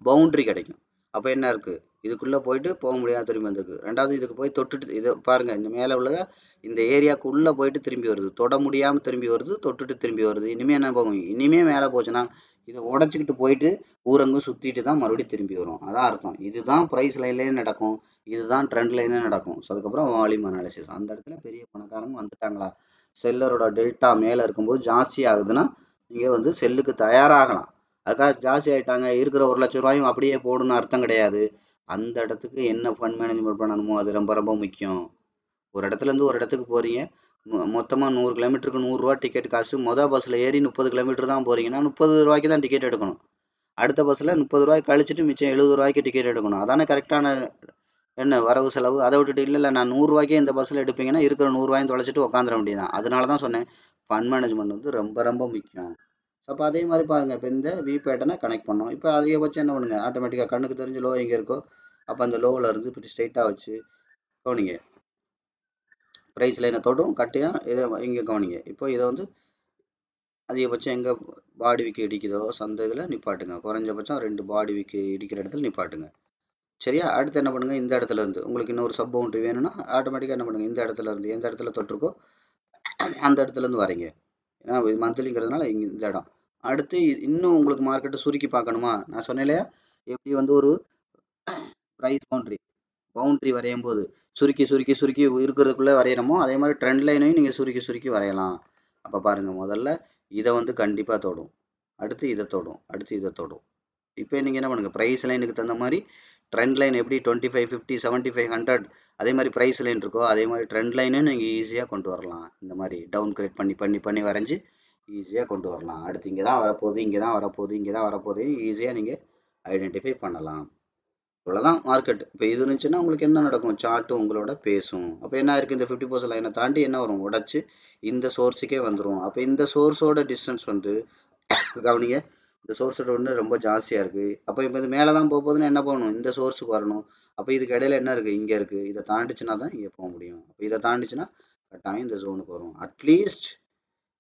பவுண்ட்ரி கிடைக்கும். அப்போ என்ன இருக்குது, இதுக்குள்ளே போயிட்டு போக முடியாது, திரும்பி வந்திருக்கு. ரெண்டாவது இதுக்கு போய் தொட்டுட்டு, இதை பாருங்கள், இந்த மேலே உள்ளத இந்த ஏரியாவுக்குள்ளே போயிட்டு திரும்பி வருது, தொட முடியாமல் திரும்பி வருது, தொட்டுட்டு திரும்பி வருது. இனிமேல் என்ன போகும், இனிமேல் மேலே போச்சுன்னா இதை உடச்சிக்கிட்டு போயிட்டு ஊரங்கும் சுற்றிட்டு தான் மறுபடியும் திரும்பி வரும். அதான் அர்த்தம். இதுதான் ப்ரைஸ் லைன்லேயே நடக்கும், இதுதான் ட்ரெண்ட் லைனே நடக்கும். ஸோ அதுக்கப்புறம் வால்யூம் அனாலிசிஸ். அந்த இடத்துல பெரிய பணக்காரங்க வந்துட்டாங்களா, செல்லரோட டெல்டா மேலே இருக்கும்போது ஜாஸ்தி ஆகுதுன்னா நீங்கள் வந்து செல்லுக்கு தயாராகலாம். அதுக்காக ஜாஸ்தி ஆகிட்டாங்க இருக்கிற 1 லட்ச ரூபாயும் அப்படியே போடுன்னு அர்த்தம் கிடையாது. அந்த இடத்துக்கு என்ன ஃபண்ட் மேனேஜ்மெண்ட் பண்ணணுமோ அது ரொம்ப ரொம்ப முக்கியம். ஒரு இடத்துலேருந்து ஒரு இடத்துக்கு போகிறீங்க, மொத்தமாக 100 கிலோமீட்டருக்கு 100 ரூபா டிக்கெட் காசு. மொதல் பஸ்ஸில் ஏறி 30 கிலோமீட்டர் தான் போகிறீங்கன்னா 30 ரூபாய்க்கு தான் டிக்கெட் எடுக்கணும். அடுத்த பஸ்ஸில் 30 ரூபாய் கழிச்சிட்டு மிச்சம் 70 ரூபாய்க்கு டிக்கெட் எடுக்கணும். அதானே கரெக்டான என்ன வரவு செலவு. அதை விட்டுட்டு இல்லை இந்த 100 ரூபாய்க்கே இந்த பஸ்ஸில் எடுப்பீங்கன்னா இருக்கிற 100 ரூபாயும் தொலைச்சிட்டு உட்காந்துட வேண்டியதான். அதனால தான் சொன்னேன், ஃபண்ட் மேனேஜ்மெண்ட் வந்து ரொம்ப ரொம்ப முக்கியம். அப்போ அதே மாதிரி பாருங்கள், இப்போ இந்த வி பேட்டர்னை கனெக்ட் பண்ணோம். இப்போ அதிகபட்சம் என்ன பண்ணுங்க, ஆட்டோமேட்டிக்காக கண்ணுக்கு தெரிஞ்ச லோ எங்கே இருக்கோ அப்போ அந்த லோவில் இருந்து இப்படி ஸ்ட்ரைட்டாக வச்சு கவனிங்க, ப்ரைஸ் லைனை தொடும் கட்டியாக இதை இங்கே கவனிங்க. இப்போ இதை வந்து அதிகபட்சம் எங்கே பாடி விக்கு இடிக்குதோ அந்த இதில் நிப்பாட்டுங்க. குறைஞ்சபட்சம் 2 பாடி விக்கு இடிக்கிற இடத்துல நிப்பாட்டுங்க. சரியா? அடுத்து என்ன பண்ணுங்கள், இந்த இடத்துல இருந்து உங்களுக்கு இன்னொரு சப் பவுண்டரி வேணும்னா ஆட்டோமேட்டிக்காக என்ன பண்ணுங்கள், இந்த இடத்துல இருந்து எந்த இடத்துல தொட்டிருக்கோ அந்த இடத்துல இருந்து வரைங்க. ஏன்னா மந்த்லிங்கிறதுனால இந்த இடம். அடுத்து இன்னும் உங்களுக்கு மார்க்கெட்டை சுருக்கி பார்க்கணுமா, நான் சொன்னேன் இல்லையா, எப்படி வந்து ஒரு ப்ரைஸ் பவுண்ட்ரி வரையும் போது சுருக்கி சுருக்கி சுருக்கி இருக்கிறதுக்குள்ளே வரைகிறோமோ அதே மாதிரி ட்ரெண்ட் லைனையும் நீங்கள் சுருக்கி சுருக்கி வரையலாம். அப்போ பாருங்கள், முதல்ல இதை வந்து கண்டிப்பாக தொடும், அடுத்து இதை தொடும், அடுத்து இதை தொடும். இப்போ நீங்கள் என்ன பண்ணுங்கள், ப்ரைஸ் லைனுக்கு தகுந்த மாதிரி ட்ரெண்ட் லைன் எப்படி 25, 50, 75, 100 அதே மாதிரி ப்ரைஸ் லைன் இருக்கோ அதே மாதிரி ட்ரெண்ட் லைனும் நீங்கள் ஈஸியாக கொண்டு வரலாம். இந்த மாதிரி டவுன் கிரேட் பண்ணி பண்ணி பண்ணி வரைஞ்சி ஈஸியாக கொண்டு வரலாம். அடுத்து இங்கே தான் வரப்போகுது, இங்கே தான் வரப்போகுது, இங்கே தான் வரப்போகுது, ஈஸியாக நீங்கள் ஐடென்டிஃபை பண்ணலாம். இவ்வளோதான் மார்க்கெட். இப்போ இது இருந்துச்சுன்னா உங்களுக்கு என்ன நடக்கும், சார்ட்டு உங்களோட பேசும். அப்போ என்ன இருக்குது, இந்த 50% லைனை தாண்டி என்ன வரும், உடச்சி இந்த சோர்ஸுக்கே வந்துடும். அப்போ இந்த சோர்ஸோட டிஸ்டன்ஸ் வந்து கவனிங்க, இந்த சோர்ஸோட ஒன்று ரொம்ப ஜாஸ்தியாக இருக்குது. அப்போ இப்போ இது மேலே தான் போகுதுன்னா என்ன பண்ணணும், இந்த சோர்ஸுக்கு வரணும். அப்போ இதுக்கு இடையில என்ன இருக்குது, இங்கே இருக்குது. இதை தாண்டிச்சுன்னா தான் இங்கே போக முடியும். அப்போ இதை தாண்டிச்சுன்னா கட்டாயம் இந்த ஜோனுக்கு வரும். அட்லீஸ்ட்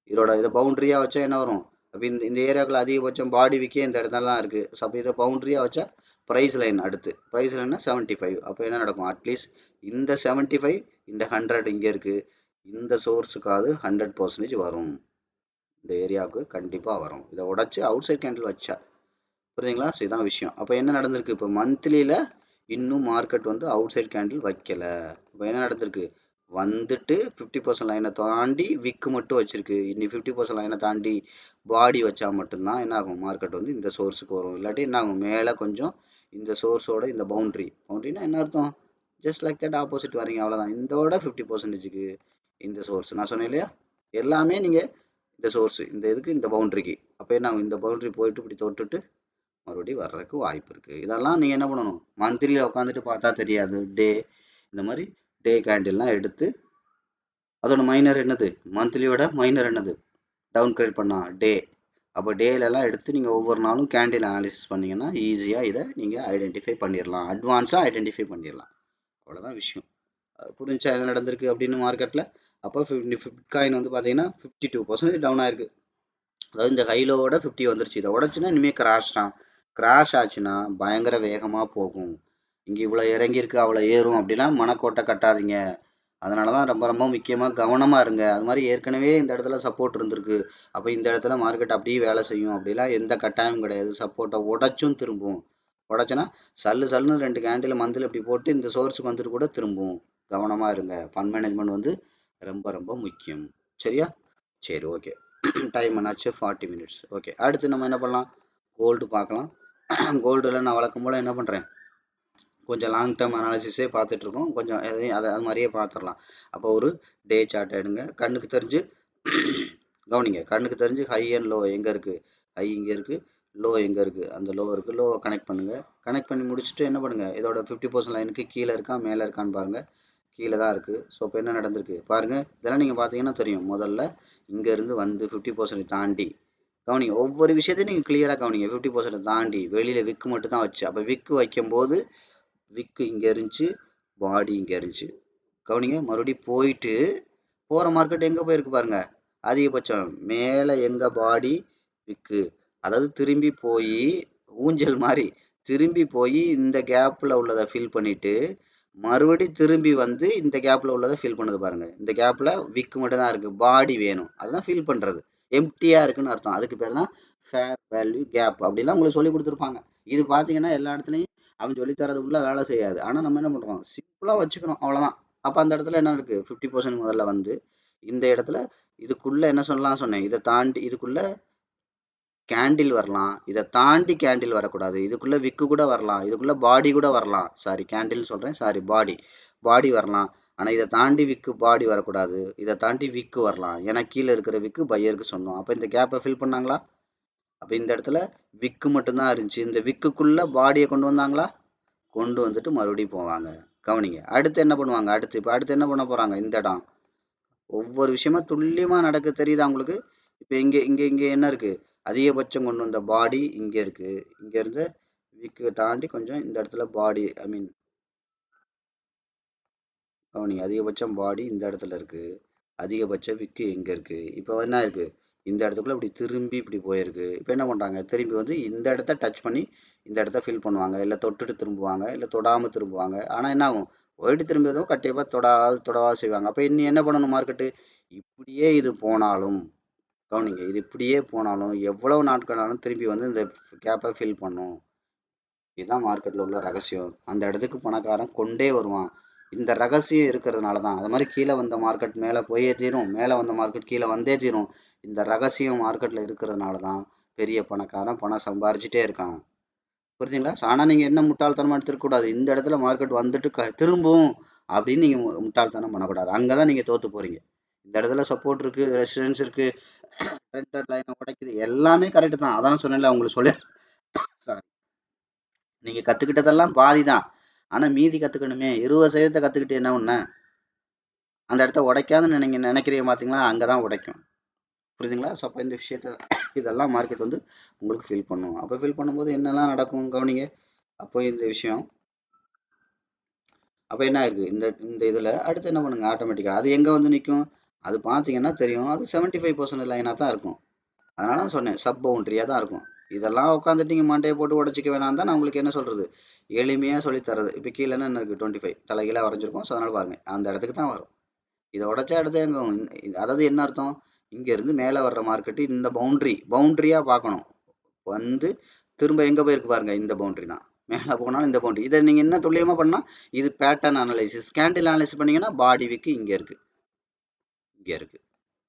இதோட இதை பவுண்டரியாக வச்சா என்ன வரும்? அப்போ இந்த ஏரியாவுக்குள்ள அதிகபட்சம் பாடி விற்க இந்த இடத்துல தான் இருக்குது. ஸோ அப்போ இதை பவுண்டரியாக வச்சா ப்ரைஸ் லைன் அடுத்து ப்ரைஸ் லைன்னா 75. அப்போ என்ன நடக்கும்? அட்லீஸ்ட் இந்த 75 இந்த 100 இங்கே இருக்குது. இந்த சோர்ஸுக்காவது 100% வரும். இந்த ஏரியாவுக்கு கண்டிப்பாக வரும். இதை உடச்சி அவுட் சைட் கேண்டில் வச்சா புரியுதுங்களா? ஸோ இதான் விஷயம். அப்போ என்ன நடந்திருக்கு? இப்போ மந்த்லியில் இன்னும் மார்க்கெட் வந்து அவுட் சைட் கேண்டில் வைக்கல. இப்போ என்ன நடந்திருக்கு? வந்துட்டு 50% லைனை தாண்டி விக்கு மட்டும் வச்சிருக்கு. இன்னி 50% லைனை தாண்டி பாடி வச்சா மட்டும்தான் என்ன ஆகும்? மார்க்கெட் வந்து இந்த சோர்ஸுக்கு வரும். இல்லாட்டி என்ன ஆகும்? மேலே கொஞ்சம் இந்த சோர்ஸோட இந்த பவுண்ட்ரினா என்ன அர்த்தம்? ஜஸ்ட் லைக் தட் ஆப்போசிட் வரீங்க, அவ்வளோதான். இதோட 50%க்கு இந்த சோர்ஸ் நான் சொன்னேன் இல்லையா? எல்லாமே நீங்கள் இந்த சோர்ஸ் இந்த இதுக்கு இந்த பவுண்ட்ரிக்கு அப்போ என்ன ஆகும்? இந்த பவுண்ட்ரி போயிட்டு இப்படி தொட்டுட்டு மறுபடியும் வர்றதுக்கு வாய்ப்பு இருக்குது. இதெல்லாம் நீங்கள் என்ன பண்ணணும்? மந்த்லியில் உட்காந்துட்டு பார்த்தா தெரியாது. இந்த மாதிரி டே கேண்டில்லாம் எடுத்து அதோட மைனர் என்னது? மந்த்லியோட மைனர் என்னது? டவுன் கிரேட் பண்ணா டே. அப்போ டேலெல்லாம் எடுத்து நீங்கள் ஒவ்வொரு நாளும் கேண்டில் அனாலிசிஸ் பண்ணிங்கன்னா ஈஸியாக இதை நீங்கள் ஐடென்டிஃபை பண்ணிடலாம். அட்வான்ஸாக ஐடென்டிஃபை பண்ணிடலாம். அவ்வளோதான் விஷயம். புரிஞ்சா என்ன நடந்திருக்கு அப்படின்னு மார்க்கெட்டில்? அப்போ பிட்காயின் வந்து பார்த்தீங்கன்னா 52% டவுன் ஆயிருக்கு. அதாவது இந்த ஹைலோவோட 50 வந்துருச்சு. இதை உடச்சுன்னா இனிமேல் கிராஷ் ஆச்சுன்னா பயங்கர வேகமாக போகும். இங்கே இவ்வளோ இறங்கியிருக்கு அவ்வளோ ஏறும் அப்படிலாம் மனக்கோட்டை கட்டாதீங்க. அதனால தான் ரொம்ப ரொம்ப முக்கியமாக கவனமாக இருங்க. அது மாதிரி ஏற்கனவே இந்த இடத்துல சப்போர்ட் இருந்திருக்கு. அப்போ இந்த இடத்துல மார்க்கெட் அப்படியே வேலை செய்யும் அப்படிலாம் எந்த கட்டாயமும் கிடையாது. சப்போர்ட்டை உடச்சும் திரும்பும். உடச்சுன்னா சல்லுன்னு 2 கேண்டில் மந்தில் இப்படி போட்டு இந்த சோர்ஸுக்கு வந்துட்டு கூட திரும்பும். கவனமாக இருங்க. ஃபண்ட் மேனேஜ்மெண்ட் வந்து ரொம்ப ரொம்ப முக்கியம். சரியா? சரி, ஓகே. டைம் என்னாச்சு? 40 மினிட்ஸ். ஓகே, அடுத்து நம்ம என்ன பண்ணலாம்? கோல்டு பார்க்கலாம். கோல்டில் நான் வழக்கம் போல் என்ன பண்ணுறேன்? கொஞ்சம் லாங் டேர்ம் அனாலிசிஸே பார்த்துட்ருக்கோம். கொஞ்சம் எதையும் அது மாதிரியே பார்த்துடலாம். அப்போ ஒரு டே சார்ட் எடுங்க. கண்ணுக்கு தெரிஞ்சு கவனிங்க. கண்ணுக்கு தெரிஞ்சு ஹை அண்ட் லோ எங்கே இருக்குது? ஹை இங்கே இருக்குது, லோ எங்கே இருக்குது? அந்த லோ இருக்குது. லோவை கனெக்ட் பண்ணுங்கள். கனெக்ட் பண்ணி முடிச்சுட்டு என்ன பண்ணுங்கள்? இதோட 50% லைனுக்கு கீழே இருக்கா மேலே இருக்கான்னு பாருங்கள். கீழே தான் இருக்குது. ஸோ இப்போ என்ன நடந்திருக்கு பாருங்கள். இதெல்லாம் நீங்கள் பார்த்தீங்கன்னா தெரியும். முதல்ல இங்கேருந்து வந்து 50% தாண்டி கவனிங்க. ஒவ்வொரு விஷயத்தையும் நீங்கள் கிளியராக கவனிங்க. 50% தாண்டி வெளியில் விக்கு மட்டும் தான் வச்சு. அப்போ விக்கு வைக்கும்போது விக்கு இங்கே இருந்துச்சு, பாடி இங்கே இருந்துச்சு. கவனிங்க. மறுபடியும் போயிட்டு போகிற மார்க்கெட் எங்கே போயிருக்கு பாருங்க. அதிகபட்சம் மேலே எங்கே பாடி விக்கு, அதாவது திரும்பி போய் ஊஞ்சல் மாதிரி திரும்பி போய் இந்த கேப்பில் உள்ளதை ஃபில் பண்ணிட்டு மறுபடி திரும்பி வந்து இந்த கேப்பில் உள்ளதை ஃபில் பண்ணுது பாருங்க. இந்த கேப்பில் விக்கு மட்டும் தான் இருக்குது, பாடி வேணும். அதுதான் ஃபில் பண்ணுறது. எம்டியாக இருக்குன்னு அர்த்தம். அதுக்கு பேர் தான் ஃபேர் வேல்யூ கேப் அப்படிலாம் உங்களுக்கு சொல்லி கொடுத்துருப்பாங்க. இது பார்த்தீங்கன்னா எல்லா இடத்துலையும் அவன் சொல்லித்தரது உள்ள வேலை செய்யாது. ஆனால் நம்ம என்ன பண்ணுறோம்? சிம்பிளாக வச்சுக்கிறோம், அவ்வளோதான். அப்போ அந்த இடத்துல என்ன இருக்குது? 50% முதல்ல வந்து இந்த இடத்துல இதுக்குள்ளே என்ன சொல்லலாம் சொன்னேன்? இதை தாண்டி இதுக்குள்ளே கேண்டில் வரலாம். இதை தாண்டி கேண்டில் வரக்கூடாது. இதுக்குள்ளே விக்கு கூட வரலாம். இதுக்குள்ளே பாடி கூட வரலாம். சாரி, கேண்டில் சொல்கிறேன், சாரி, பாடி வரலாம். ஆனால் இதை தாண்டி விக்கு பாடி வரக்கூடாது. இதை தாண்டி விக்கு வரலாம். ஏன்னா கீழே இருக்கிற விக்கு பையருக்கு சொன்னோம். அப்போ இந்த கேப்பை ஃபில் பண்ணாங்களா? அப்போ இந்த இடத்துல விக்கு மட்டும்தான் இருந்துச்சு. இந்த விக்குக்குள்ளே பாடியை கொண்டு வந்தாங்களா? கொண்டு வந்துட்டு மறுபடியும் போவாங்க. கவனிங்க. அடுத்து என்ன பண்ணுவாங்க? அடுத்து என்ன பண்ண போகிறாங்க? இந்த இடம் ஒவ்வொரு விஷயமா துல்லியமாக நடக்க தெரியுதா உங்களுக்கு? இப்போ இங்கே இங்கே இங்கே என்ன இருக்குது? அதிகபட்சம் கொண்டு வந்த பாடி இங்கே இருக்குது. இங்கேருந்து விக்கு தாண்டி கொஞ்சம் இந்த இடத்துல பாடி கவனிங்க. அதிகபட்சம் பாடி இந்த இடத்துல இருக்குது. அதிகபட்ச விக்கு எங்கே இருக்குது? இப்போ என்ன இருக்குது? இந்த இடத்துக்குள்ள இப்படி திரும்பி இப்படி போயிருக்கு. இப்போ என்ன பண்ணுறாங்க? திரும்பி வந்து இந்த இடத்த டச் பண்ணி இந்த இடத்த ஃபில் பண்ணுவாங்க. இல்லை தொட்டுட்டு திரும்புவாங்க, இல்லை தொடாமல் திரும்புவாங்க. ஆனால் என்ன ஆகும்? போயிட்டு திரும்பியதும் கண்டிப்பாக தொடவா செய்வாங்க. அப்போ இன்னும் என்ன பண்ணணும் மார்க்கெட்டு? இப்படியே இது போனாலும் கவனிங்க. இது இப்படியே போனாலும் எவ்வளவு நாட்களாலும் திரும்பி வந்து இந்த கேப்பை ஃபில் பண்ணும். இதுதான் மார்க்கெட்டில் உள்ள ரகசியம். அந்த இடத்துக்கு பணக்காரன் கொண்டே வருவான். இந்த ரகசியம் இருக்கிறதுனால தான். அது மாதிரி கீழே வந்த மார்க்கெட் மேலே போயே தீரும், மேலே வந்த மார்க்கெட் கீழே வந்தே தீரும். இந்த ரகசியம் மார்க்கெட்டில் இருக்கிறதுனால தான் பெரிய பணக்காரன் பணம் சம்பாரிச்சிட்டே இருக்கான். புரிஞ்சுங்களா? ஆனால் நீங்கள் என்ன முட்டாள்தனமாக எடுத்துருக்கக்கூடாது. இந்த இடத்துல மார்க்கெட் வந்துட்டு திரும்பும் அப்படின்னு நீங்கள் முட்டாள்தனம் பண்ணக்கூடாது. அங்கே தான் நீங்கள் தோற்று போகிறீங்க. இந்த இடத்துல சப்போர்ட் இருக்குது, ரெசிடென்ஸ் இருக்குது, ரெண்டட் லைனை உடைக்குது, எல்லாமே கரெக்டு தான். அதான் சொன்னேன்ல உங்களுக்கு சொல்லி. சாரி, நீங்கள் கற்றுக்கிட்டதெல்லாம் பாதி தான். ஆனால் மீதி கற்றுக்கணுமே. 20% கற்றுக்கிட்டு என்ன ஒன்று அந்த இடத்த உடைக்காதுன்னு நினைக்கிறீங்க பார்த்தீங்களா? அங்கே தான் உடைக்கும். புரியுதுங்களா? ஸோ அப்போ இந்த விஷயத்த இதெல்லாம் மார்க்கெட் வந்து உங்களுக்கு ஃபில் பண்ணும். அப்போ ஃபில் பண்ணும்போது என்னெல்லாம் நடக்கும் கவனிங்க. அப்போ இந்த விஷயம் அப்போ என்ன இருக்கு இந்த இந்த இதில் அடுத்து என்ன பண்ணுங்க ஆட்டோமேட்டிக்காக அது எங்கே வந்து நிற்கும்? அது பார்த்தீங்கன்னா தெரியும், அது 75% லைனாக தான் இருக்கும். அதனால தான் சொன்னேன் சப் பவுண்ட்ரியாக தான் இருக்கும். இதெல்லாம் உட்காந்துட்டு நீங்கள் மண்டையை போட்டு உடச்சிக்க வேணாம் தான் நான் உங்களுக்கு என்ன சொல்கிறது, எளிமையாக சொல்லித்தரது. இப்போ கீழே என்ன இருக்குது 25 தலைகீழாக வரைஞ்சிருக்கும். ஸோ அதனால் பாருங்கள் அந்த இடத்துக்கு தான் வரும். இதை உடச்சா அடுத்து எங்கே? அதாவது என்ன அர்த்தம், இங்கேருந்து மேலே வர்ற மார்க்கெட்டு இந்த பவுண்ட்ரியாக பார்க்கணும். வந்து திரும்ப எங்கே போயிருக்கு பாருங்க, இந்த பவுண்ட்ரி தான். மேலே போனாலும் இந்த பவுண்ட்ரி. இதை நீங்கள் என்ன துல்லியமாக பண்ணால் இது பேட்டர்ன் அனலைசிஸ். கேண்டில் அனலைசிஸ் பண்ணீங்கன்னா பாடி விக்கு இங்கே இருக்குது, இங்கே இருக்குது,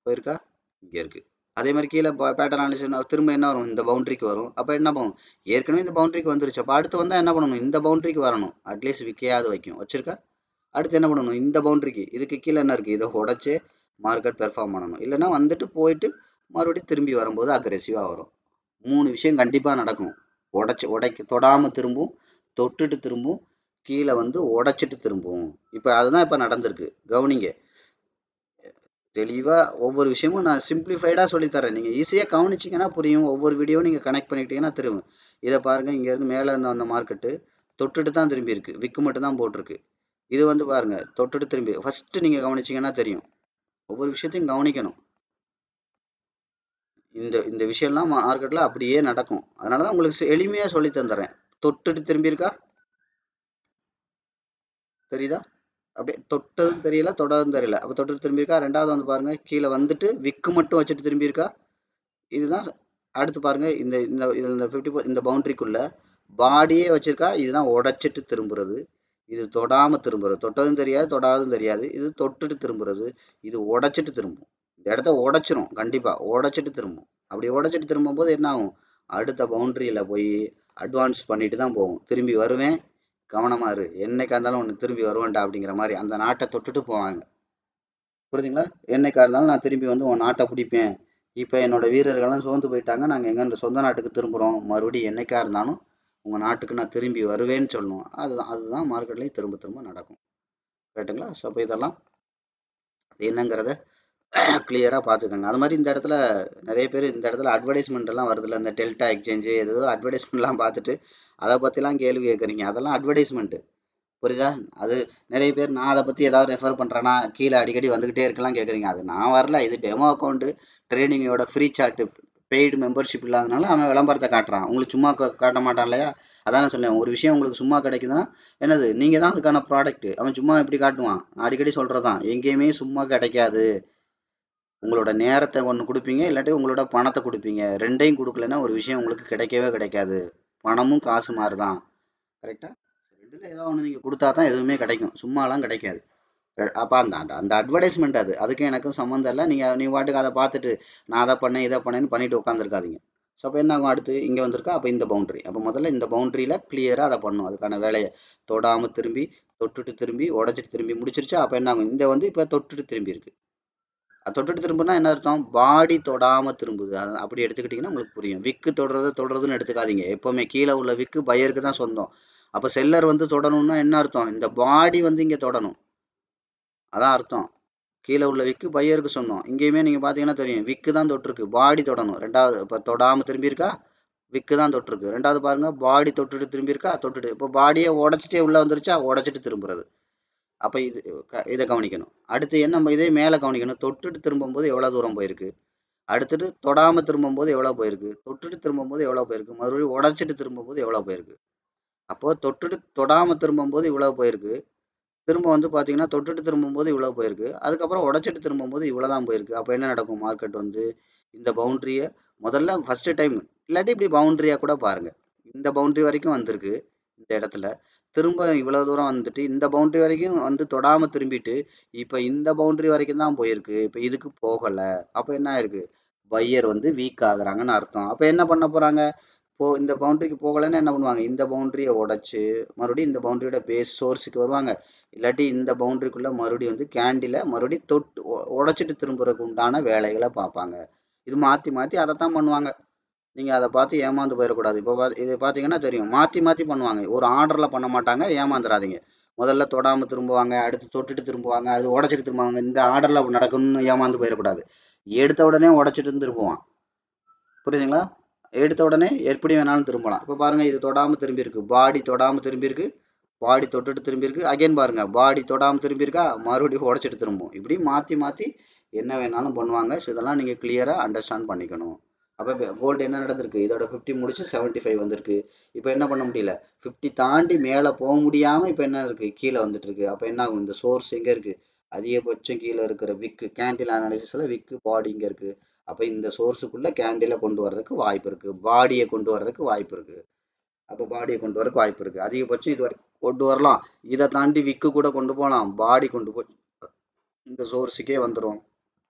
போயிருக்கா, இங்கே இருக்குது. அதே மாதிரி கீழே பேட்டர்ன் அனலைசிஸ் திரும்ப என்ன வரும், இந்த பவுண்டரிக்கு வரும். அப்போ என்ன பண்ணும், ஏற்கனவே இந்த பவுண்டரிக்கு வந்துருச்சு. அப்போ அடுத்து வந்தால் என்ன பண்ணணும், இந்த பவுண்டரிக்கு வரணும். அட்லீஸ்ட் விக்கையாவது வைக்கும், வச்சிருக்கா. அடுத்து என்ன பண்ணணும், இந்த பவுண்டரிக்கு இதுக்கு கீழே என்ன இருக்குது, இதை உடச்சி மார்க்கெட் பெர்ஃபார்ம் பண்ணணும். இல்லைன்னா வந்துட்டு போயிட்டு மறுபடியும் திரும்பி வரும்போது அக்ரெசிவாக வரும். 3 விஷயம் கண்டிப்பாக நடக்கும். தொடாமல் திரும்பும், தொட்டுட்டு திரும்பும், கீழே வந்து உடைச்சிட்டு திரும்பும். இப்போ அதுதான் இப்போ நடந்திருக்கு. கவனிங்க தெளிவாக. ஒவ்வொரு விஷயமும் நான் சிம்பிளிஃபைடாக சொல்லித்தரேன். நீங்கள் ஈஸியாக கவனிச்சிங்கன்னா புரியும். ஒவ்வொரு வீடியோவும் நீங்கள் கனெக்ட் பண்ணிக்கிட்டீங்கன்னா திரும்பும். இதை பாருங்கள், இங்கேருந்து மேலே இருந்த அந்த மார்க்கெட்டு தொட்டுட்டு தான் திரும்பி இருக்குது, விக்கு மட்டும் தான் போட்டிருக்கு. இது வந்து பாருங்கள் தொட்டுட்டு திரும்பி. ஃபஸ்ட்டு நீங்கள் கவனிச்சிங்கன்னா தெரியும். ஒவ்வொரு விஷயத்தையும் கவனிக்கணும். இந்த இந்த விஷயம்லாம் மார்க்கெட்டில் அப்படியே நடக்கும். அதனால தான் உங்களுக்கு எளிமையாக சொல்லி தந்துடுறேன். தொட்டுட்டு திரும்பியிருக்கா, தெரியுதா? அப்படியே தொட்டதும் தெரியல, தொடதும் தெரியல. அப்போ தொட்டுட்டு திரும்பியிருக்கா. ரெண்டாவது வந்து பாருங்கள், கீழே வந்துட்டு விக்கு மட்டும் வச்சுட்டு திரும்பியிருக்கா. இதுதான் அடுத்து பாருங்கள், இந்த இந்த இந்த 50 இந்த பவுண்ட்ரிக்குள்ளே பாடியே வச்சுருக்கா. இதுதான் உடைச்சிட்டு திரும்புறது. இது தொடாமல் திரும்புறது. தொட்டதும் தெரியாது, தொடாததும் தெரியாது. இது தொட்டுட்டு திரும்புறது. இது உடைச்சிட்டு திரும்பும். இந்த இடத்த உடைச்சிரும், கண்டிப்பாக உடைச்சிட்டு திரும்பும். அப்படி உடைச்சிட்டு திரும்பும்போது என்ன ஆகும், அடுத்த பவுண்ட்ரியில் போய் அட்வான்ஸ் பண்ணிட்டு தான் போகும். திரும்பி வருவேன், கவனமாக இரு, என்னைக்கா இருந்தாலும் ஒன்று திரும்பி வருவேன்டா அப்படிங்கிற மாதிரி அந்த நாட்டை தொட்டுட்டு போவாங்க. புரியுதுங்களா? என்னைக்கா இருந்தாலும் நான் திரும்பி வந்து உன் நாட்டை பிடிப்பேன். இப்போ என்னோட வீரர்கள்லாம் சோர்ந்து போயிட்டாங்க, நாங்கள் எங்கள் சொந்த நாட்டுக்கு திரும்புகிறோம், மறுபடியும் என்னைக்கா இருந்தாலும் உங்கள் நாட்டுக்கு நான் திரும்பி வருவேன்னு சொல்லணும். அதுதான் மார்க்கெட்லேயும் திரும்ப திரும்ப நடக்கும். ரைட்டுங்களா? ஸோ அப்போ இதெல்லாம் என்னங்கிறத கிளியராக பார்த்துக்கோங்க. அது மாதிரி இந்த இடத்துல நிறைய பேர் இந்த இடத்துல அட்வர்டைஸ்மெண்ட் எல்லாம் வருதுல்ல, இந்த டெல்டா எக்ஸ்சேஞ்சு ஏதோ அட்வர்டைஸ்மெண்ட்லாம் பார்த்துட்டு அதை பற்றிலாம் கேள்வி கேட்குறீங்க. அதெல்லாம் அட்வர்டைஸ்மெண்ட்டு, புரியுதா? அது நிறைய பேர் நான் அதை பற்றி ஏதாவது ரெஃபர் பண்ணுறேன்னா கீழே அடிக்கடி வந்துக்கிட்டே இருக்கலாம் கேட்குறீங்க. அது நான் வரல, இது டெமோ அக்கௌண்ட்டு, ட்ரேடிங்கோட ஃப்ரீ சார்ட்டு, பெய்டு மெம்பர்ஷிப் இல்லாதனால அவன் விளம்பரத்தை காட்டுறான். உங்களுக்கு சும்மா காட்ட மாட்டான் இல்லையா? அதான் நான் சொன்னேன், ஒரு விஷயம் உங்களுக்கு சும்மா கிடைக்குதுன்னா என்னது, நீங்கள் தான் அதுக்கான ப்ராடக்ட். அவன் சும்மா எப்படி காட்டுவான்? நான் அடிக்கடி சொல்கிறது தான், எங்கேயுமே சும்மா கிடைக்காது. உங்களோட நேரத்தை ஒன்று கொடுப்பீங்க, இல்லாட்டி உங்களோட பணத்தை கொடுப்பீங்க. ரெண்டையும் கொடுக்கலன்னா ஒரு விஷயம் உங்களுக்கு கிடைக்கவே கிடைக்காது. பணமும் காசு மாதிரி தான், கரெக்டாக? ரெண்டில் ஏதோ ஒன்று நீங்கள் கொடுத்தா தான் எதுவுமே கிடைக்கும், சும்மாலாம் கிடைக்காது. அப்போ அந்த அந்த அந்த அட்வர்டைஸ்மெண்ட் அதுக்கும் எனக்கும் சம்மந்தம் இல்லை. நீ பாட்டுக்கு அதை பார்த்துட்டு நான் அதை பண்ணேன் இதை பண்ணேன்னு பண்ணிட்டு உட்காந்துருக்காதீங்க. ஸோ அப்போ என்ன ஆகும், அடுத்து இங்கே வந்திருக்கா, அப்போ இந்த பவுண்ட்ரி. அப்போ முதல்ல இந்த பவுண்ட்ரியில் கிளியராக அதை பண்ணும், அதுக்கான வேலையை. தொடாமல் திரும்பி, தொட்டுட்டு திரும்பி, உடச்சிட்டு திரும்பி முடிச்சிருச்சா. அப்போ என்ன ஆகும், இந்த வந்து இப்போ தொட்டுட்டு திரும்பி இருக்கு. அது தொட்டுட்டு திரும்பினா என்ன அர்த்தம், பாடி தொடாமல் திரும்புது. அது அப்படி எடுத்துக்கிட்டிங்கன்னா உங்களுக்கு புரியும். விக்கு தொடுறதுன்னு எடுத்துக்காதீங்க. எப்போவுமே கீழே உள்ள விக்கு பையருக்கு தான் சொந்தம். அப்போ செல்லர் வந்து தொடணும்னா என்ன அர்த்தம், இந்த பாடி வந்து இங்கே தொடணும், அதான் அர்த்தம். கீழே உள்ள விக்கு பையருக்கு சொன்னோம். இங்கேயுமே நீங்கள் பார்த்தீங்கன்னா தெரியும், விக்கு தான் தொட்டிருக்கு, பாடி தொடணும். ரெண்டாவது இப்போ தொடாமல் திரும்பியிருக்கா, விக்கு தான் தொட்டிருக்கு. ரெண்டாவது பாருங்க, பாடி தொட்டுட்டு திரும்பியிருக்கா, தொட்டுட்டு. இப்போ பாடியை உடச்சிட்டே உள்ளே வந்துருச்சா, உடச்சிட்டு திரும்புறது. அப்போ இதை கவனிக்கணும். அடுத்து என்ன, இதே மேலே கவனிக்கணும். தொட்டுட்டு திரும்பும்போது எவ்வளோ தூரம் போயிருக்கு, அடுத்துட்டு தொடாமல் திரும்பும்போது எவ்வளோ போயிருக்கு, தொட்டுட்டு திரும்பும்போது எவ்வளோ போயிருக்கு, மறுபடியும் உடச்சிட்டு திரும்பும்போது எவ்வளோ போயிருக்கு. அப்போது தொட்டுட்டு தொடாமல் திரும்பும்போது இவ்வளோ போயிருக்கு, திரும்ப வந்து பார்த்தீங்கன்னா தொட்டுட்டு திரும்பும்போது இவ்வளோ போயிருக்கு, அதுக்கப்புறம் உடச்சிட்டு திரும்பும்போது இவ்வளோ தான் போயிருக்கு. அப்போ என்ன நடக்கும், மார்க்கெட் வந்து இந்த பவுண்ட்ரியை முதல்ல ஃபஸ்ட்டு டைம், இல்லாட்டி இப்படி பவுண்ட்ரியாக கூட பாருங்கள், இந்த பவுண்ட்ரி வரைக்கும் வந்திருக்கு, இந்த இடத்துல திரும்ப இவ்வளோ தூரம் வந்துட்டு இந்த பவுண்ட்ரி வரைக்கும் வந்து தொடாமல் திரும்பிட்டு இப்போ இந்த பவுண்ட்ரி வரைக்கும் தான் போயிருக்கு, இப்போ இதுக்கு போகலை. அப்போ என்ன ஆயிருக்கு, பையர் வந்து வீக் ஆகுறாங்கன்னு அர்த்தம். அப்போ என்ன பண்ண போகிறாங்க, இந்த பவுண்டரிக்கு போகலைன்னா என்ன பண்ணுவாங்க, இந்த பவுண்டரியை உடைச்சு மறுபடியும் இந்த பவுண்டரியோட பேஸ் சோர்ஸுக்கு வருவாங்க. இல்லாட்டி இந்த பவுண்டரிக்குள்ளே மறுபடியும் வந்து கேண்டில் மறுபடியும் தொட்டு உடைச்சிட்டு திரும்புறதுக்கு உண்டான வேலைகளை பார்ப்பாங்க. இது மாற்றி மாற்றி அதை தான் பண்ணுவாங்க. நீங்கள் அதை பார்த்து ஏமாந்து போயிடக்கூடாது. இப்போ இதை பார்த்தீங்கன்னா தெரியும், மாற்றி மாற்றி பண்ணுவாங்க, ஒரு ஆர்டரில் பண்ண மாட்டாங்க. ஏமாந்துடாதீங்க. முதல்ல தொடாமல் திரும்புவாங்க, அடுத்து தொட்டுட்டு திரும்புவாங்க, அடுத்து உடச்சிட்டு திரும்புவாங்க. இந்த ஆர்டரில் நடக்கணும்னு ஏமாந்து போயிடக்கூடாது. எடுத்த உடனே உடச்சிட்டு திரும்புவான், புரியுதுங்களா? எடுத்த உடனே எப்படி வேணாலும் திரும்பலாம். இப்போ பாருங்கள், இது தொடாமல் திரும்பியிருக்கு, பாடி தொடாமல் திரும்பியிருக்கு, பாடி தொட்டுட்டு திரும்பி இருக்கு, அகைன் பாருங்க பாடி தொடாமல் திரும்பி இருக்கா, மறுபடியும் உடச்சிட்டு திரும்பும். இப்படி மாற்றி மாற்றி என்ன வேணாலும் பண்ணுவாங்க. ஸோ இதெல்லாம் நீங்கள் கிளியராக அண்டர்ஸ்டாண்ட் பண்ணிக்கணும். அப்போ கோல்டு என்ன நடந்திருக்கு, இதோட 50 முடிச்சு 75 வந்திருக்கு. இப்போ என்ன பண்ண முடியல, 50 தாண்டி மேலே போக முடியாமல் இப்போ என்ன இருக்குது, கீழே வந்துட்டு இருக்கு. அப்போ என்ன ஆகும், இந்த சோர்ஸ் எங்கே இருக்குது, அதிகபட்சம் கீழே இருக்கிற விக்கு கேண்டில் அனாலிசிஸில் விக்கு பாடி இங்கே இருக்குது. அப்போ இந்த சோர்ஸுக்குள்ளே கேண்டிலை கொண்டு வர்றதுக்கு வாய்ப்பு இருக்குது, பாடியை கொண்டு வர்றதுக்கு வாய்ப்பு இருக்குது. அப்போ பாடியை கொண்டு வரக்கு வாய்ப்பு இருக்குது. அதிகபட்சம் இது வரைக்கும் கொண்டு வரலாம். இதை தாண்டி விக்கு கூட கொண்டு போகலாம். பாடி கொண்டு போய் இந்த சோர்ஸுக்கே வந்துடும்.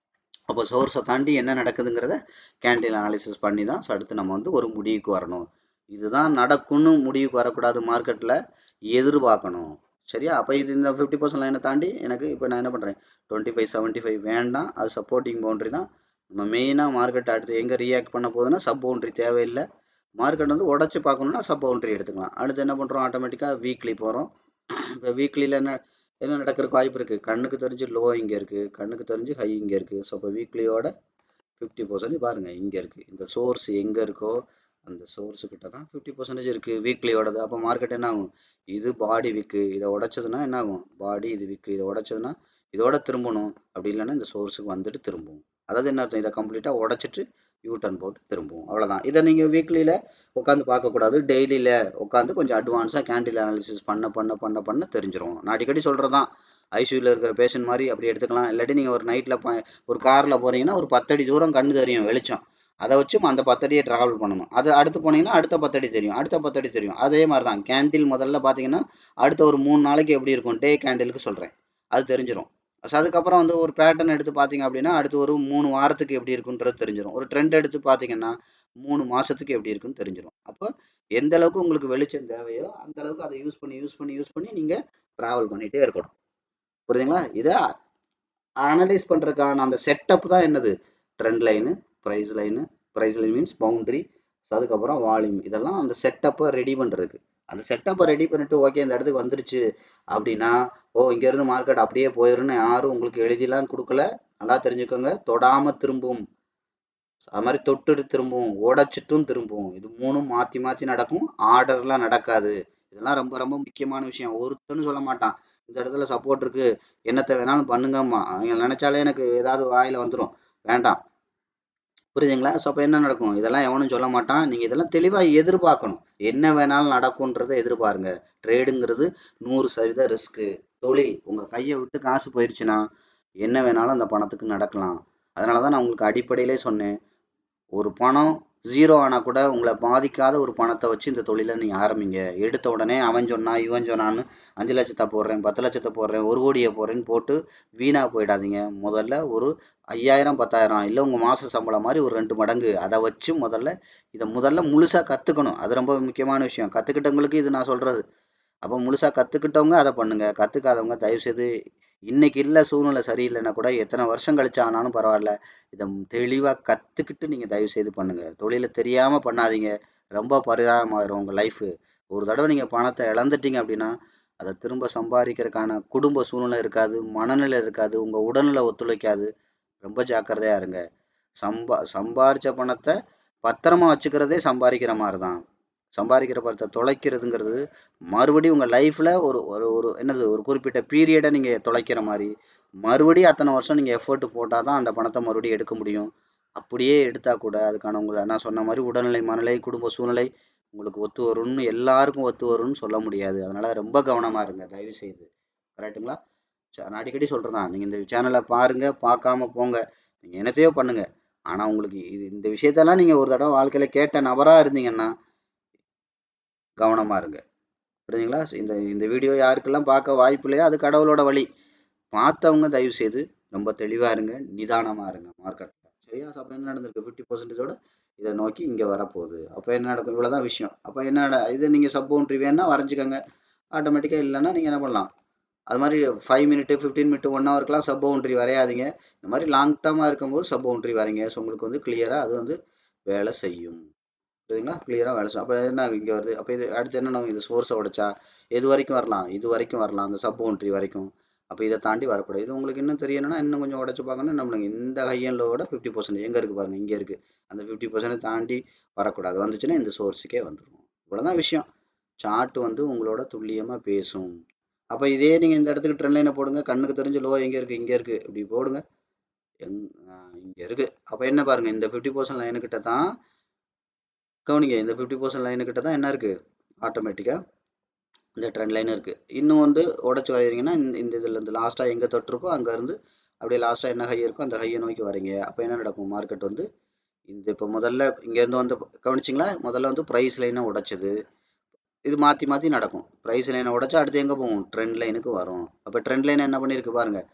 அப்போ சோர்ஸை தாண்டி என்ன நடக்குதுங்கிறத கேண்டில் அனாலிசிஸ் பண்ணி தான் அடுத்து நம்ம வந்து ஒரு முடிவுக்கு வரணும். இதுதான் நடக்கும்னு முடிவுக்கு வரக்கூடாது, மார்க்கெட்டில் எதிர்பார்க்கணும். சரியா? அப்போ இது இந்த 50% லைனை தாண்டி எனக்கு இப்போ நான் என்ன பண்ணுறேன், 25 75 வேண்டாம், அது சப்போர்ட்டிங் பவுண்டரி தான். நம்ம மெயினாக மார்க்கெட் அடுத்து எங்கே ரியாக்ட் பண்ண போகுதுன்னா சப் பவுண்டரி தேவையில்லை. மார்க்கெட் வந்து உடச்சி பார்க்கணுன்னா சப் பவுண்டரி எடுத்துக்கலாம். அடுத்து என்ன பண்ணுறோம், ஆட்டோமேட்டிக்காக வீக்லி போகிறோம். இப்போ வீக்லியில் என்ன என்ன நடக்கிறதுக்கு வாய்ப்பு இருக்குது, கண்ணுக்கு தெரிஞ்சு லோ இங்கே இருக்குது, கண்ணுக்கு தெரிஞ்சு ஹை இங்கே இருக்குது. ஸோ இப்போ வீக்லியோட 50% பாருங்கள் இங்கே இருக்குது. இந்த சோர்ஸ் எங்கே இருக்கோ அந்த சோர்ஸுக்கிட்ட தான் 50% இருக்குது வீக்லியோடது. அப்போ மார்க்கெட் என்ன ஆகும், இது பாடி விக்கு, இதை உடைச்சதுன்னா என்ன ஆகும், பாடி இது விக்கு, இதை உடைச்சதுன்னா இதோட திரும்பணும். அப்படி இல்லைன்னா இந்த சோர்ஸுக்கு வந்துட்டு திரும்பும். அதாவது என்ன அர்த்தம், இதை கம்ப்ளீட்டாக உடைச்சிட்டு யூட்டர்ன் போட்டு திரும்பும். அவ்வளோதான். இதை நீங்கள் வீக்லியில் உட்காந்து பார்க்கக்கூடாது, டெய்லியில் உட்காந்து கொஞ்சம் அட்வான்ஸாக கேண்டில் அனாலிசிஸ் பண்ண பண்ண பண்ண பண்ண தெரிஞ்சிடும். நான் அடிக்கடி சொல்கிறது தான், ஐசியூவில் இருக்கிற பேஷண்ட் மாதிரி அப்படி எடுத்துக்கலாம். இல்லாட்டி நீங்கள் ஒரு நைட்டில் ஒரு காரில் போகிறீங்கன்னா ஒரு 10 அடி தூரம் கண்ணு தெரியும் வெளிச்சம், அதை வச்சு அந்த 10 அடியை ட்ராவல் பண்ணணும். அது அடுத்து போனீங்கன்னா அடுத்த 10 அடி தெரியும், அடுத்த 10 அடி தெரியும். அதே மாதிரி தான் கேண்டில் முதல்ல பார்த்தீங்கன்னா அடுத்த ஒரு 3 நாளைக்கு எப்படி இருக்கும், டே கேண்டிலுக்கு சொல்கிறேன், அது தெரிஞ்சிடும். ஸோ அதுக்கப்புறம் வந்து ஒரு பேட்டர்ன் எடுத்து பார்த்தீங்க அப்படின்னா அடுத்து ஒரு 3 வாரத்துக்கு எப்படி இருக்குன்றது தெரிஞ்சிடும். ஒரு ட்ரெண்ட் எடுத்து பார்த்தீங்கன்னா 3 மாதத்துக்கு எப்படி இருக்குன்னு தெரிஞ்சிடும். அப்போ எந்த அளவுக்கு உங்களுக்கு வெளிச்சம் தேவையோ அந்த அளவுக்கு அதை யூஸ் பண்ணி நீங்கள் ட்ராவல் பண்ணிகிட்டே இருக்கணும். புரியுதுங்களா? இதை அனலைஸ் பண்ணுறதுக்கான அந்த செட்டப் தான் என்னது, trend line, price line, price line means boundary, அதுக்கப்புறம் வால்யூம். இதெல்லாம் அந்த செட்டப்பை ரெடி பண்ணுறதுக்கு. அந்த செட்டப்பை ரெடி பண்ணிட்டு ஓகே இந்த இடத்துக்கு வந்துருச்சு அப்படின்னா, ஓ இங்கேருந்து மார்க்கெட் அப்படியே போயிருன்னு யாரும் உங்களுக்கு எழுதிலாம் கொடுக்கல. நல்லா தெரிஞ்சுக்கோங்க, தொடாமல் திரும்பும், அது மாதிரி தொட்டுட்டு திரும்பும், உடைச்சிட்டும் திரும்பும். இது மூணும் மாற்றி மாற்றி நடக்கும், ஆர்டர்லாம் நடக்காது. இதெல்லாம் ரொம்ப ரொம்ப முக்கியமான விஷயம். ஒருத்தன்னு சொல்ல மாட்டான் இந்த இடத்துல சப்போர்ட் இருக்கு, என்னத்தை வேணாலும் பண்ணுங்கம்மா, அவங்க நினைச்சாலே எனக்கு ஏதாவது வாயில வந்துடும், வேண்டாம். புரியுதுங்களா? ஸோ அப்போ என்ன நடக்கும், இதெல்லாம் எவனும் சொல்ல மாட்டான். நீங்கள் இதெல்லாம் தெளிவாக எதிர்பார்க்கணும். என்ன வேணாலும் நடக்கும்ன்றதை எதிர்பாருங்க. ட்ரேடுங்கிறது 100% ரிஸ்க்கு. தொழில் உங்கள் கையை விட்டு காசு போயிடுச்சுன்னா என்ன வேணாலும் அந்த பணத்துக்கு நடக்கலாம். அதனால தான் நான் உங்களுக்கு அடிப்படையிலே சொன்னேன், ஒரு பணம் ஜீரோ ஆனால் கூட உங்களை பாதிக்காத ஒரு பணத்தை வச்சு இந்த தொழிலை நீங்கள் ஆரம்பிங்க. எடுத்த உடனே அவன் சொன்னா இவன் சொன்னான்னு 5 லட்சத்தை போடுறேன், 10 லட்சத்தை போடுறேன், 1 கோடியை போடுறேன்னு போட்டு வீணாக போயிடாதீங்க. முதல்ல ஒரு 5000 10,000 இல்லை உங்கள் மாத சம்பளம் மாதிரி ஒரு 2 மடங்கு அதை வச்சு முதல்ல முழுசாக கற்றுக்கணும். அது ரொம்ப முக்கியமான விஷயம். கற்றுக்கிட்டவங்களுக்கு இது நான் சொல்கிறது. அப்போ முழுசாக கற்றுக்கிட்டவங்க அதை பண்ணுங்கள், கற்றுக்காதவங்க தயவுசெய்து இன்னைக்கு இல்லை சூழ்நிலை சரியில்லைன்னா கூட எத்தனை வருஷம் கழிச்சு ஆனாலும் பரவாயில்ல, இதை தெளிவாக கற்றுக்கிட்டு நீங்கள் தயவுசெய்து பண்ணுங்கள். தொழிலை தெரியாமல் பண்ணாதீங்க, ரொம்ப பரிதாபமாயிரும் உங்கள் லைஃபு. ஒரு தடவை நீங்கள் பணத்தை இழந்துட்டீங்க அப்படின்னா அதை திரும்ப சம்பாதிக்கிறதுக்கான குடும்ப சூழ்நிலை இருக்காது, மனநிலை இருக்காது, உங்கள் உடல்நிலை ஒத்துழைக்காது. ரொம்ப ஜாக்கிரதையாக இருங்க. சம்பாரித்த பணத்தை பத்திரமா வச்சுக்கிறதே சம்பாதிக்கிற மாதிரி தான். சம்பாதிக்கிற பணத்தை தொலைக்கிறதுங்கிறது மறுபடியும் உங்கள் லைஃப்பில் ஒரு ஒரு ஒரு என்னது ஒரு குறிப்பிட்ட பீரியடை நீங்கள் தொலைக்கிற மாதிரி, மறுபடியும் அத்தனை வருஷம் நீங்கள் எஃபர்ட் போட்டால் தான் அந்த பணத்தை மறுபடியும் எடுக்க முடியும். அப்படியே எடுத்தால் கூட அதுக்கான உங்களை நான் சொன்ன மாதிரி உடல்நிலை, மனநிலை, குடும்ப சூழ்நிலை உங்களுக்கு ஒத்து வரும்னு எல்லாருக்கும் ஒத்து வரும்னு சொல்ல முடியாது. அதனால் ரொம்ப கவனமாக இருங்க தயவு செய்து. கரெக்டுங்களா? நான் அடிக்கடி சொல்கிறேன் தான், நீங்கள் இந்த சேனலை பாருங்கள், பார்க்காம போங்க, நீங்கள் என்னத்தையோ பண்ணுங்கள். ஆனால் உங்களுக்கு இந்த விஷயத்தெல்லாம் நீங்கள் ஒரு தடவை வாழ்க்கையில் கேட்ட நபராக இருந்தீங்கன்னா கவனமாக இருங்க. புரியுதுங்களா? இந்த இந்த வீடியோ யாருக்கெல்லாம் பார்க்க வாய்ப்பு இல்லையோ அது கடவுளோட வழி. பார்த்தவங்க தயவு செய்து ரொம்ப தெளிவாக இருங்க, நிதானமாக இருங்க மார்க்கெட்டில். சரியா? அப்புறம் என்ன நடந்திருக்கு, 50%ஓட இதை நோக்கி இங்கே வரப்போகுது. அப்போ என்ன நடக்கும், இவ்வளோதான் விஷயம். அப்போ என்ன இது, நீங்கள் சப் பவுண்ட்ரி வேணால் வரைஞ்சிக்கோங்க, ஆட்டோமேட்டிக்காக இல்லைன்னா நீங்கள் என்ன பண்ணலாம், அது மாதிரி 5 மினிட்டு 15 மினிட்டு 1 ஹவருக்குலாம் சப் பவுண்ட்ரி வரையாதீங்க. இந்த மாதிரி லாங் டேர்மாக இருக்கும்போது சப் பவுண்ட்ரி வரைங்க. ஸோ உங்களுக்கு வந்து கிளியராக அது வந்து வேலை செய்யும். புரியுதுங்களா? கிளியராக வேலை செய்யும். அப்போ என்ன இங்கே வருது, அப்போ இது அடுத்து என்ன, இது சோர்ஸை உடைச்சா எது வரைக்கும் வரலாம், இது வரைக்கும் வரலாம், அந்த சப் பவுண்ட்ரி வரைக்கும். அப்போ இதை தாண்டி வரக்கூடாது. இது உங்களுக்கு இன்னும் தெரியணும்னா இன்னும் கொஞ்சம் உடச்சி பார்க்கணும். நம்மளுக்கு இந்த ஹை அண்ட் லோவோட 50% எங்கே இருக்குது பாருங்கள், இங்கே இருக்குது. அந்த 50% தாண்டி வரக்கூடாது. வந்துச்சுன்னா இந்த சோர்ஸுக்கே வந்துடும். இவ்வளோதான் விஷயம். சார்ட் வந்து உங்களோட துல்லியமாக பேசும். அப்போ இதே நீங்கள் இந்த இடத்துக்கு ட்ரெண்ட் லைனை போடுங்க, கண்ணுக்கு தெரிஞ்ச லோ எங்கே இருக்குது, இங்கே இருக்குது, இப்படி போடுங்க, இங்கே இருக்குது. அப்போ என்ன பாருங்கள், இந்த 50% லைனுக்கிட்ட தான் கவனிங்க, இந்த 50% லைனுக்கிட்ட தான் என்ன இருக்குது, ஆட்டோமேட்டிக்காக இந்த ட்ரெண்ட் லைன் இருக்குது. இன்னும் வந்து உடச்சி வரைகிறீங்கன்னா இந்த இதில் இருந்து லாஸ்ட்டாக எங்கே தொட்டிருக்கோ அங்கேருந்து அப்படியே லாஸ்ட்டாக என்ன ஹை இருக்கோ அந்த ஹையை நோக்கி வரீங்க. அப்போ என்ன நடக்கும், மார்க்கெட் வந்து இந்த இப்போ முதல்ல இங்கேருந்து வந்து கவனிச்சிங்களா, முதல்ல வந்து ப்ரைஸ் லைனை உடைச்சது, இது மாற்றி மாற்றி நடக்கும். ப்ரைஸ் லைனை உடைச்சா அடுத்து எங்கே போகும், ட்ரெண்ட் லைனுக்கு வரும். அப்போ ட்ரெண்ட் லைனை என்ன பண்ணியிருக்கு பாருங்கள்,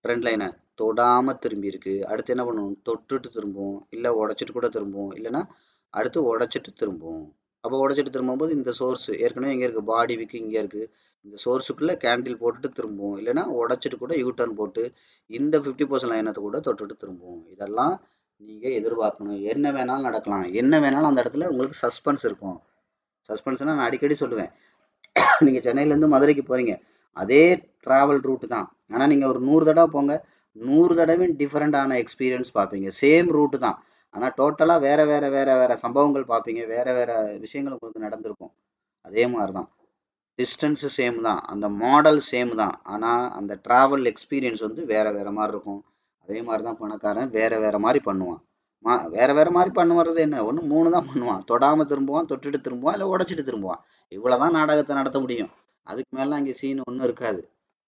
ட்ரெண்ட் லைனை தொடாமல் திரும்பி இருக்கு. அடுத்து என்ன பண்ணுவோம், தொட்டுட்டு திரும்பும், இல்லை உடச்சிட்டு கூட திரும்பும், இல்லைன்னா அடுத்து உடச்சிட்டு திரும்பும். அப்போ உடச்சிட்டு திரும்பும்போது இந்த சோர்ஸ் ஏற்கனவே எங்கே இருக்குது, பாடி விக்கு இங்கே இருக்குது, இந்த சோர்ஸுக்குள்ளே கேண்டில் போட்டுட்டு திரும்பும், இல்லைன்னா உடச்சிட்டு கூட யூட்டர்ன் போட்டு இந்த 50% லைனத்தை கூட தொட்டுட்டு திரும்பும். இதெல்லாம் நீங்கள் எதிர்பார்க்கணும். என்ன வேணாலும் நடக்கலாம், என்ன வேணாலும் அந்த இடத்துல உங்களுக்கு சஸ்பென்ஸ் இருக்கும். சஸ்பென்ஸ்னால் நான் அடிக்கடி சொல்லுவேன், நீங்கள் சென்னையிலேருந்து மதுரைக்கு போகிறீங்க, அதே ட்ராவல் ரூட்டு தான், ஆனால் நீங்கள் ஒரு 100 தடவை போங்க, 100 தடவையும் டிஃப்ரெண்டான எக்ஸ்பீரியன்ஸ் பார்ப்பீங்க. சேம் ரூட்டு தான், ஆனால் டோட்டலாக வேறு வேறு வேறு வேறு சம்பவங்கள் பார்ப்பீங்க, வேறு வேறு விஷயங்கள் உங்களுக்கு நடந்திருக்கும். அதே மாதிரி தான், டிஸ்டன்ஸு சேம் தான், அந்த மாடல் சேம் தான், ஆனால் அந்த ட்ராவல் எக்ஸ்பீரியன்ஸ் வந்து வேறு வேறு மாதிரி இருக்கும். அதே மாதிரி தான் பணக்காரன் வேறு வேறு மாதிரி பண்ணுவான். வேறு வேறு மாதிரி பண்ணுறது என்ன, ஒன்று 3 தான் பண்ணுவான், தொடாமல் திரும்புவான், தொட்டுட்டு திரும்புவான், இல்லை உடச்சிட்டு திரும்புவான். இவ்வளோ தான் நாடகத்தை நடத்த முடியும். அதுக்கு மேலாம் அங்கே சீன் ஒன்றும் இருக்காது.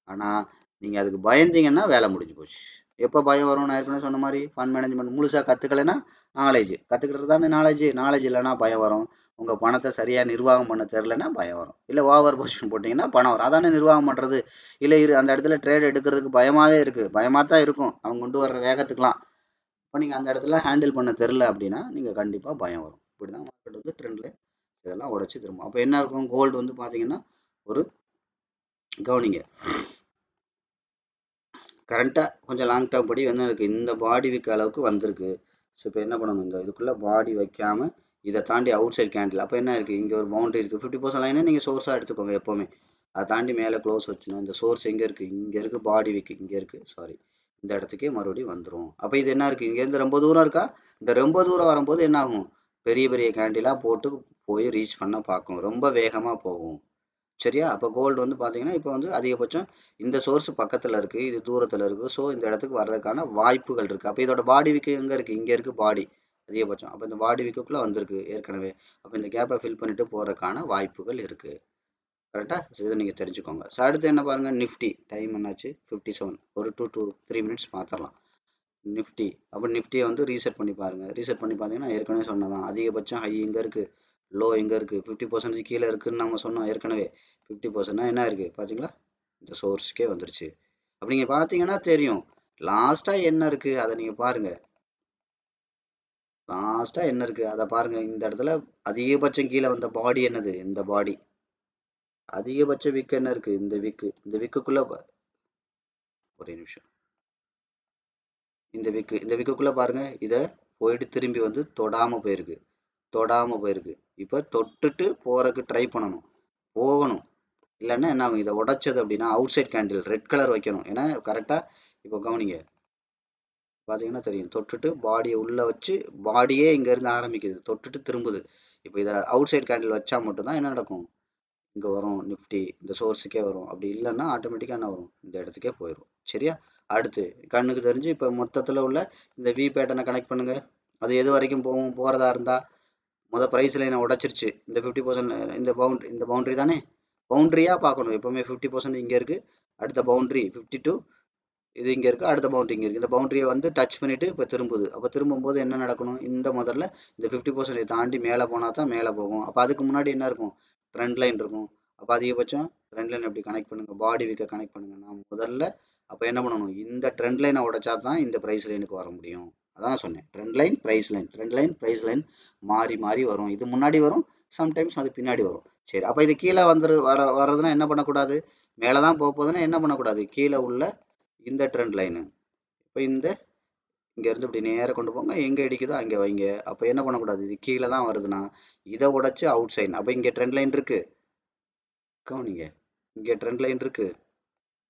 ஆனால் நீங்கள் அதுக்கு பயந்தீங்கன்னா வேலை முடிஞ்சு போச்சு. எப்போ பயம் வரும், நான் ஏற்கனவே சொன்ன மாதிரி ஃபண்ட் மேனேஜ்மெண்ட் முழுசாக கற்றுக்கலைன்னா நாலேஜ், கற்றுக்கிட்டு தானே நாலேஜ் இல்லைன்னா பயம் வரும். உங்கள் பணத்தை சரியாக நிர்வாகம் பண்ண தெரிலனா பயம் வரும். இல்லை ஓவர் பொசிஷன் போட்டிங்கன்னா பணம் வரும். அதானே நிர்வாகம் பண்ணுறது. இல்லை அந்த இடத்துல ட்ரேட் எடுக்கிறதுக்கு பயமாகவே இருக்குது, பயமாக தான் இருக்கும் அவங்க கொண்டு வர்ற வேகத்துக்கெலாம். இப்போ நீங்கள் அந்த இடத்துல ஹேண்டில் பண்ண தெரில அப்படின்னா நீங்கள் கண்டிப்பாக பயம் வரும். இப்படி தான் மார்க்கெட் வந்து ட்ரெண்டில் இதெல்லாம் உடச்சி திரும்பும். அப்போ என்ன இருக்கும், கோல்டு வந்து பார்த்தீங்கன்னா ஒரு கவனிங்க, கரண்ட்டாக கொஞ்சம் லாங் டேர்ம் படி வந்து இருக்குது, இந்த பாடி விற்க அளவுக்கு வந்திருக்கு. ஸோ இப்போ என்ன பண்ணணும், இந்த இதுக்குள்ளே பாடி வைக்காமல் இதை தாண்டி அவுட் சைட் கேண்டில், அப்போ என்ன இருக்குது, இங்கே ஒரு பவுண்டரி இருக்குது, 50% லைனை நீங்கள் சோர்ஸாக எடுத்துக்கோங்க எப்போவுமே. அதை தாண்டி மேலே க்ளோஸ் வச்சுனா இந்த சோர்ஸ் எங்கே இருக்குது, இங்கே இருக்குது, பாடி விக்கு இங்கே இருக்குது, சாரி இந்த இடத்துக்கே மறுபடியும் வந்துடும். அப்போ இது என்ன இருக்குது, இங்கேருந்து ரொம்ப தூரம் இருக்கா, இந்த ரொம்ப தூரம் வரும்போது என்ன ஆகும், பெரிய பெரிய கேண்டிலாக போட்டு போய் ரீச் பண்ண பார்க்கும், ரொம்ப வேகமாக போகும். சரியா. அப்போ கோல்டு வந்து பார்த்தீங்கன்னா இப்போ வந்து அதிகபட்சம் இந்த சோர்ஸ் பக்கத்தில் இருக்குது, இது தூரத்தில் இருக்குது. ஸோ இந்த இடத்துக்கு வர்றதுக்கான வாய்ப்புகள் இருக்குது. அப்போ இதோட பாடி விக்கு எங்கே இருக்குது, இங்கே இருக்குது பாடி அதிகபட்சம். அப்போ இந்த பாடி விக்குள்ளே வந்திருக்கு ஏற்கனவே. அப்போ இந்த கேப்பை ஃபில் பண்ணிட்டு போகிறதுக்கான வாய்ப்புகள் இருக்குது. கரெக்டாக. ஸோ இதை நீங்கள் தெரிஞ்சுக்கோங்க. ஸோ அடுத்து என்ன பாருங்கள், நிஃப்டி டைம் என்னாச்சு 57, ஒரு 2 to 3 மினிட்ஸ் பார்த்துடலாம். நிஃப்டி, அப்போ நிஃப்டியை வந்து ரீசெட் பண்ணி பாருங்கள். ரீசெட் பண்ணி பார்த்தீங்கன்னா ஏற்கனவே சொன்னதான், அதிகபட்சம் ஹை இங்கே இருக்குது, லோ எங்கே இருக்குது, 50% கீழே இருக்குதுன்னு நம்ம சொன்னோம் ஏற்கனவே. 50% என்ன இருக்குது பார்த்தீங்களா, இந்த சோர்ஸுக்கே வந்துருச்சு. அப்படி நீங்கள் பார்த்தீங்கன்னா தெரியும் லாஸ்ட்டாக என்ன இருக்குது, அதை நீங்கள் பாருங்கள். லாஸ்ட்டாக என்ன இருக்குது அதை பாருங்கள். இந்த இடத்துல அதிகபட்சம் கீழே வந்த பாடி என்னது, இந்த பாடி. அதிகபட்ச விக்கு என்ன இருக்குது, இந்த விக்கு. இந்த விக்குக்குள்ளே ஒரே நிமிஷம், இந்த விக்குக்குள்ளே பாருங்கள், இதை போயிட்டு திரும்பி வந்து தொடாமல் போயிருக்கு, தொடாமல் போயிருக்கு. இப்போ தொட்டுட்டு போகிறதுக்கு ட்ரை பண்ணணும், போகணும். இல்லைன்னா என்ன ஆகும், இதை உடைச்சது அப்படின்னா outside candle red colour வைக்கணும். ஏன்னா கரெக்டாக இப்போ கவனிங்க, பார்த்தீங்கன்னா தெரியும், தொட்டுட்டு பாடியை உள்ளே வச்சு பாடியே இங்கேருந்து ஆரம்பிக்குது, தொட்டுட்டு திரும்புது. இப்போ இதை அவுட் சைட் கேண்டில் வச்சா மட்டும்தான் என்ன நடக்கும், இங்கே வரும் நிஃப்டி, இந்த சோர்ஸுக்கே வரும். அப்படி இல்லைன்னா ஆட்டோமேட்டிக்காக என்ன வரும், இந்த இடத்துக்கே போயிடும். சரியா. அடுத்து கண்ணுக்கு தெரிஞ்சு இப்போ மொத்தத்தில் உள்ள இந்த வி பேட்டர்னை கனெக்ட் பண்ணுங்கள். அது எது வரைக்கும் போகிறதா இருந்தால், ப்ரைஸ் லைனை உடச்சிருச்சு, இந்த 50% இந்த பவுண்ட்ரி தானே, பவுண்ட்ரியாக பார்க்கணும் எப்போவுமே. 50% இங்கே இருக்குது, அடுத்த பவுண்ட்ரி 52 இது இங்கே இருக்குது, அடுத்த பவுண்ட்ரி இங்கே இருக்குது. இந்த பவுண்ட்ரியை வந்து டச் பண்ணிவிட்டு இப்போ திரும்புது. அப்போ திரும்பும்போது என்ன நடக்கணும், இந்த முதல்ல இந்த 50% தாண்டி மேலே போனால் தான் மேலே போகும். அப்போ அதுக்கு முன்னாடி என்ன இருக்கும், ட்ரெண்ட் லைன் இருக்கும். அப்போ அதிகபட்சம் ட்ரெண்ட் லைன் எப்படி கனெக்ட் பண்ணுங்கள், பாடி வீக்கை கனெக்ட் பண்ணுங்கள். நான் முதல்ல அப்போ என்ன பண்ணணும், இந்த ட்ரெண்ட் லைனை உடைச்சா தான் இந்த ப்ரைஸ் லைனுக்கு வர முடியும். அதான் நான் சொன்னேன், trend line price line, trend line price line மாறி மாறி வரும். இது முன்னாடி வரும், சம்டைம்ஸ் அது பின்னாடி வரும். சரி, அப்போ இது கீழே வர்றதுன்னா என்ன பண்ணக்கூடாது, மேலே தான் போகுதுன்னா என்ன பண்ணக்கூடாது, கீழே உள்ள இந்த ட்ரெண்ட் லைனு இப்போ இங்கேருந்து இப்படி நேராக கொண்டு போங்க, எங்கே அடிக்குதோ அங்கே வைங்க. அப்போ என்ன பண்ணக்கூடாது, இது கீழே தான் வருதுன்னா இதை உடச்சி அவுட் சைன். அப்போ இங்கே ட்ரெண்ட் லைன் இருக்குது, கவனிங்க, இங்கே ட்ரெண்ட் லைன் இருக்குது,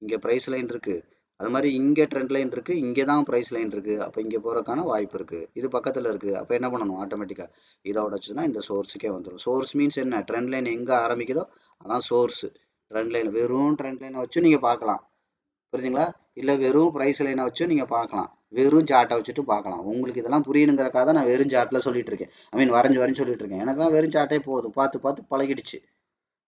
இங்கே ப்ரைஸ் லைன் இருக்குது, அது மாதிரி இங்கே ட்ரெண்ட் லைன் இருக்குது, இங்கே தான் ப்ரைஸ் லைன் இருக்குது. அப்போ இங்கே போகிறதுக்கான வாய்ப்பு இருக்குது. இது பக்கத்தில் இருக்குது. அப்போ என்ன பண்ணணும், ஆட்டோமேட்டிக்காக இதை உடச்சுன்னா இந்த சோர்ஸுக்கே வந்துடும். சோர்ஸ் மீன்ஸ் என்ன, ட்ரெண்ட் லைன் எங்கே ஆரம்பிக்குதோ அதான் சோர்ஸு. ட்ரெண்ட் லைன் வெறும் ட்ரெண்ட் லைனை வச்சு நீங்கள் பார்க்கலாம், புரியுதுங்களா? இல்லை வெறும் ப்ரைஸ் லைனை வச்சு நீங்கள் பார்க்கலாம், வெறும் சார்ட்டை வச்சுட்டு பார்க்கலாம். உங்களுக்கு இதெல்லாம் புரியணுங்கிறக்காக தான் நான் வெறும் சார்ட்டில் சொல்லிட்டு இருக்கேன். வரைஞ்சு சொல்லிட்டு இருக்கேன். எனக்குலாம் வெறும் சார்ட்டே போதும், பார்த்து பழகிடுச்சு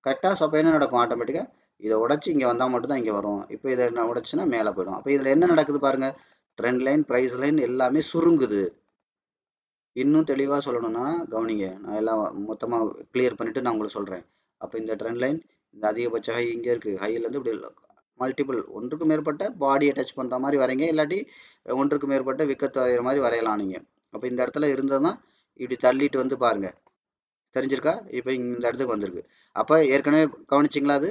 கரெக்டாக. ஸோ அப்போ என்ன நடக்கும், ஆட்டோமேட்டிக்காக இதை உடச்சி இங்கே வந்தால் மட்டும்தான் இங்கே வரும். இப்போ இதை என்ன உடச்சுன்னா மேலே போயிடும். அப்போ இதில் என்ன நடக்குது பாருங்கள், ட்ரெண்ட் லைன் ப்ரைஸ் லைன் எல்லாமே சுருங்குது. இன்னும் தெளிவாக சொல்லணும்னா கவனிங்க, நான் எல்லாம் மொத்தமாக கிளியர் பண்ணிவிட்டு நான் உங்களுக்கு சொல்கிறேன். அப்போ இந்த ட்ரெண்ட் லைன், இந்த அதிகபட்ச ஹை இங்கே இருக்குது, ஹையிலேருந்து இப்படி மல்டிபிள் ஒன்றுக்கு மேற்பட்ட பாடியை டச் பண்ணுற மாதிரி வரைங்க, இல்லாட்டி ஒன்றுக்கு மேற்பட்ட விக்கத்து வரைகிற மாதிரி வரையலாம் நீங்கள். அப்போ இந்த இடத்துல இருந்ததுன்னா இப்படி தள்ளிட்டு வந்து பாருங்கள், தெரிஞ்சிருக்கா? இப்போ இந்த இடத்துக்கு வந்திருக்கு. அப்போ ஏற்கனவே கவனிச்சிங்களா, அது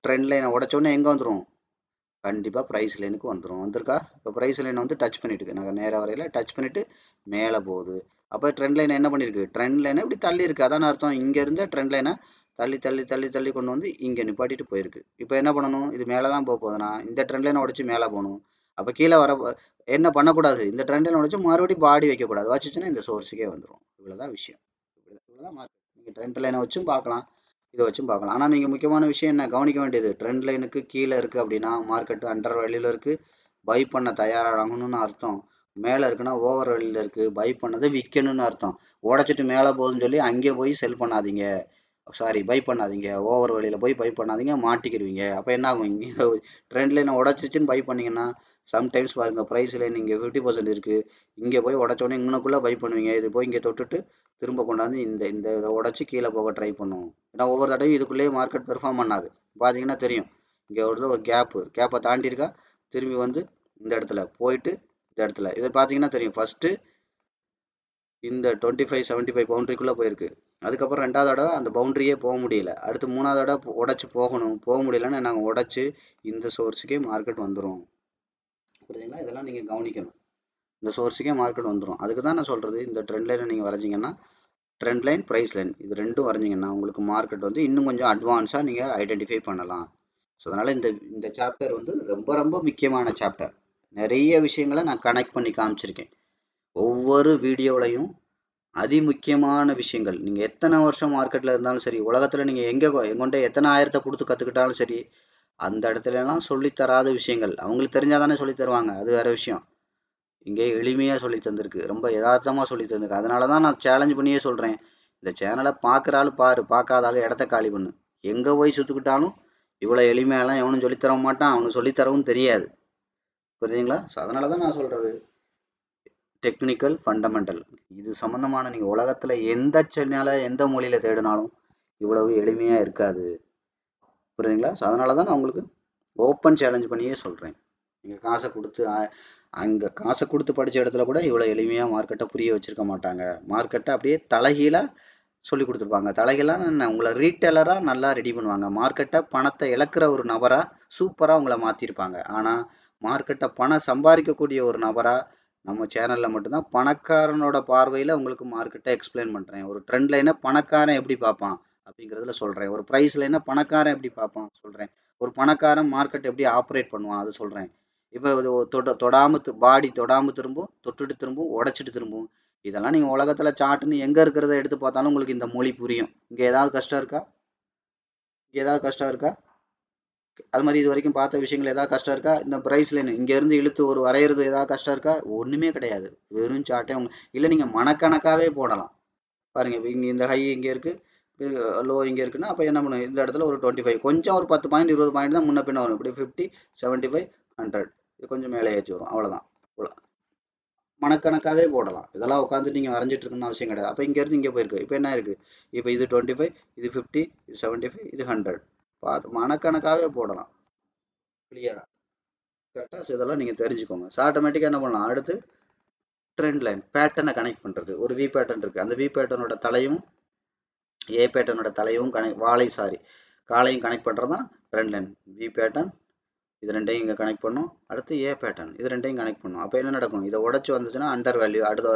ட்ரெண்ட் லைனை உடச்சோடனே எங்கே வந்துடும், கண்டிப்பாக ப்ரைஸ் லைனுக்கு வந்திருக்கா? இப்போ ப்ரைஸ் லைனை வந்து டச் பண்ணிட்டு நாங்கள் நேராக வரையில் டச் பண்ணிவிட்டு மேலே போகுது. அப்போ ட்ரெண்ட் லைனை என்ன பண்ணியிருக்கு, ட்ரெண்ட் லைனை இப்படி தள்ளி இருக்குது. அதான் அர்த்தம், இங்கே இருந்த ட்ரெண்ட் லைனை தள்ளி கொண்டு வந்து இங்கே நிப்பாட்டிட்டு போயிருக்கு. இப்போ என்ன பண்ணணும், இது மேலே தான் போகுதுன்னா இந்த ட்ரெண்ட் லைனை உடச்சி மேலே போகணும். அப்போ கீழே வர என்ன பண்ணக்கூடாது, இந்த ட்ரெண்ட் லைனை உடச்சி மறுபடியும் பாடி வைக்கக்கூடாது, வச்சுச்சுன்னா இந்த சோர்ஸுக்கே வந்துடும். இவ்வளோதான் விஷயம், இவ்வளோதான் மார்க்கெட். நீங்கள் ட்ரெண்ட் லைனை வச்சும் பார்க்கலாம், இதை வச்சும் பார்க்கலாம். ஆனால் நீங்கள் முக்கியமான விஷயம் என்ன கவனிக்க வேண்டியது, ட்ரெண்ட் லைனுக்கு கீழே இருக்குது அப்படின்னா மார்க்கெட்டு அண்டர் வேல்யூவில் இருக்குது, பை பண்ண தயாராகணும்னு அர்த்தம். மேலே இருக்குன்னா ஓவர் வேல்யூவில் இருக்குது, பை பண்ணதை விற்கணும்னு அர்த்தம். உடச்சிட்டு மேலே போகுதுன்னு சொல்லி அங்கே போய் செல் பண்ணாதீங்க, பை பண்ணாதீங்க. ஓவர் வேலையில் போய் பை பண்ணாதீங்க, மாட்டிக்கிடுவீங்க. அப்போ என்ன ஆகும், இங்கே ட்ரெண்ட் லைனை உடச்சிச்சின்னு பை பண்ணிங்கன்னா சம்டைம்ஸ் பாருங்கள், ப்ரைஸ் லைன் இங்கே 50% இருக்குது, இங்கே போய் உடச்சோடனே இங்கனக்குள்ளே பை பண்ணுவீங்க. இது போய் இங்கே தொட்டுட்டு திரும்ப கொண்டாந்து இந்த இதை உடச்சி கீழே போக ட்ரை பண்ணுவோம். ஏன்னா ஒவ்வொரு தடவையும் இதுக்குள்ளேயே மார்க்கெட் பெர்ஃபார்ம் பண்ணாது. பார்த்தீங்கன்னா தெரியும், இங்கே ஒரு கேப்பை தாண்டி இருக்கா, திரும்பி வந்து இந்த இடத்துல போயிட்டு இந்த இடத்துல இதை பார்த்தீங்கன்னா தெரியும். ஃபஸ்ட்டு இந்த 25-75 பவுண்டரிக்குள்ளே போயிருக்கு. அதுக்கப்புறம் ரெண்டாவது தடவை அந்த பவுண்டரியே போக முடியல. அடுத்து மூணாவது தடவை உடச்சி போக முடியலன்னு நாங்கள் உடச்சி இந்த சோர்ஸுக்கே மார்க்கெட் வந்துடும். புரியுதுங்களா? இதெல்லாம் நீங்கள் கவனிக்கணும். இந்த சோர்ஸுக்கே மார்க்கெட் வந்துடும். அதுக்கு தான் நான் சொல்கிறது, இந்த ட்ரெண்ட் லைனை நீங்கள் வரைஞ்சிங்கன்னா, ட்ரெண்ட் லைன் ப்ரைஸ் லைன் இது ரெண்டும் வரைஞ்சிங்கன்னா உங்களுக்கு மார்க்கெட் வந்து இன்னும் கொஞ்சம் அட்வான்ஸாக நீங்கள் ஐடென்டிஃபை பண்ணலாம். ஸோ அதனால் இந்த சாப்டர் வந்து ரொம்ப ரொம்ப முக்கியமான சாப்டர். நிறைய விஷயங்களை நான் கனெக்ட் பண்ணி காமிச்சிருக்கேன். ஒவ்வொரு வீடியோவிலையும் அதிமுக்கியமான விஷயங்கள், நீங்கள் எத்தனை வருஷம் மார்க்கெட்டில் இருந்தாலும் சரி, உலகத்தில் நீங்கள் எங்கொண்டே எத்தனை ஆயிரத்தை கொடுத்து கற்றுக்கிட்டாலும் சரி, அந்த இடத்துலலாம் சொல்லித்தராத விஷயங்கள் அவங்களுக்கு தெரிஞ்சால் தானே சொல்லி தருவாங்க, அது வேறு விஷயம். இங்கே எளிமையாக சொல்லி தந்திருக்கு, ரொம்ப யதார்த்தமாக சொல்லி தந்திருக்கு. அதனால தான் நான் சேலஞ்ச் பண்ணியே சொல்கிறேன், இந்த சேனலை பார்க்குற ஆள் பாரு, பார்க்காத ஆள் இடத்த காலி பண்ணு. எங்கே போய் சுற்றுக்கிட்டாலும் இவ்வளோ எளிமையாலாம் எவனும் சொல்லித்தர மாட்டான், அவனுக்கு சொல்லித்தரவும் தெரியாது. புரியுதுங்களா? ஸோ அதனால தான் நான் சொல்கிறது, டெக்னிக்கல் ஃபண்டமெண்டல் இது சம்மந்தமான நீங்கள் உலகத்தில் எந்த சேனலை எந்த மொழியில் தேடினாலும் இவ்வளவு எளிமையாக இருக்காது. புரியுதுங்களா? ஸோ அதனால தான் நான் உங்களுக்கு ஓப்பன் சேலஞ்ச் பண்ணியே சொல்கிறேன். நீங்கள் காசை கொடுத்து அங்கே காசை கொடுத்து படித்த இடத்துல கூட இவ்வளோ எளிமையாக மார்க்கெட்டை புரிய வச்சுருக்க மாட்டாங்க. மார்க்கெட்டை அப்படியே தலைகீழாக சொல்லி கொடுத்துருப்பாங்க. தலைகீழாக உங்களை ரீட்டைலராக நல்லா ரெடி பண்ணுவாங்க. மார்க்கெட்டை பணத்தை இழக்கிற ஒரு நபராக சூப்பராக உங்களை மாற்றிருப்பாங்க. ஆனால் மார்க்கெட்டை பணம் சம்பாதிக்கக்கூடிய ஒரு நபராக நம்ம சேனலில் மட்டும்தான் பணக்காரனோட பார்வையில் உங்களுக்கு மார்க்கெட்டை எக்ஸ்பிளைன் பண்ணுறேன். ஒரு ட்ரெண்ட் லைனை பணக்காரன் எப்படி பார்ப்பான் அப்படிங்கிறதுல சொல்கிறேன். ஒரு ப்ரைஸ் லைனை பணக்காரன் எப்படி பார்ப்பான் சொல்கிறேன். ஒரு பணக்காரன் மார்க்கெட் எப்படி ஆப்ரேட் பண்ணுவான் அது சொல்கிறேன். இப்போ பாடி தொடாமல் திரும்பும், தொட்டுட்டு திரும்பும், உடச்சிட்டு திரும்பும். இதெல்லாம் நீங்கள் உலகத்தில் சாட்டுன்னு எங்கே இருக்கிறத எடுத்து பார்த்தாலும் உங்களுக்கு இந்த மொழி புரியும். இங்கே ஏதாவது கஷ்டம் இருக்கா? அது மாதிரி இது வரைக்கும் பார்த்த விஷயங்கள் ஏதாவது கஷ்டம் இருக்கா? இந்த ப்ரைஸ் லைன் இங்கேருந்து இழுத்து ஒரு வரைகிறது ஏதாவது கஷ்டம் இருக்கா? ஒன்றுமே கிடையாது. வெறும் சார்ட்டே இல்லை, நீங்கள் மனக்கணக்காகவே போடலாம். பாருங்கள், இங்கே இந்த ஹை இங்கே இருக்குது, லோ இங்கே இருக்குன்னா அப்போ என்ன பண்ணும், இந்த இடத்துல ஒரு 25 கொஞ்சம் ஒரு 10 பாயிண்ட் 20 பாயிண்ட் தான் முன்ன பின்ன வரும். இப்படி 50, 75, 100 இது கொஞ்சம் மேலே ஏற்றி வரும், அவ்வளோதான். மனக்கணக்காகவே போடலாம். இதெல்லாம் உட்காந்துட்டு நீங்கள் வரைஞ்சிட்டு இருக்கணும்னு அவசியம் கிடையாது. அப்போ இங்கேருந்து இங்கே போயிருக்கு. இப்போ என்ன இருக்குது, இப்போ இது 25, இது 50, இது 75, இது 100 பார்த்து மனக்கணக்காகவே போடலாம் கிளியராக, கரெக்டாக. ஸோ இதெல்லாம் நீங்கள் தெரிஞ்சுக்கோங்க. ஸோ ஆட்டோமேட்டிக்காக என்ன பண்ணலாம், அடுத்து ட்ரெண்ட் லைன் பேட்டர்னை கனெக்ட் பண்ணுறது. ஒரு வி பேட்டர்ன் இருக்குது, அந்த வி பேட்டர்னோட தலையும் ஏ பேட்டர்னோட தலையும் காலையும் கனெக்ட் பண்ணுறது தான் ட்ரெண்ட் லைன். வி பேட்டர்ன் இது ரெண்டையும் இங்கே கனெக்ட் பண்ணும், அடுத்து ஏ பேட்டர்ன் இது ரெண்டையும் கனெக்ட் பண்ணும். அப்போ என்ன நடக்கும், இதை உடச்சி வந்துச்சுன்னா அண்டர் வேல்யூ, அடுத்த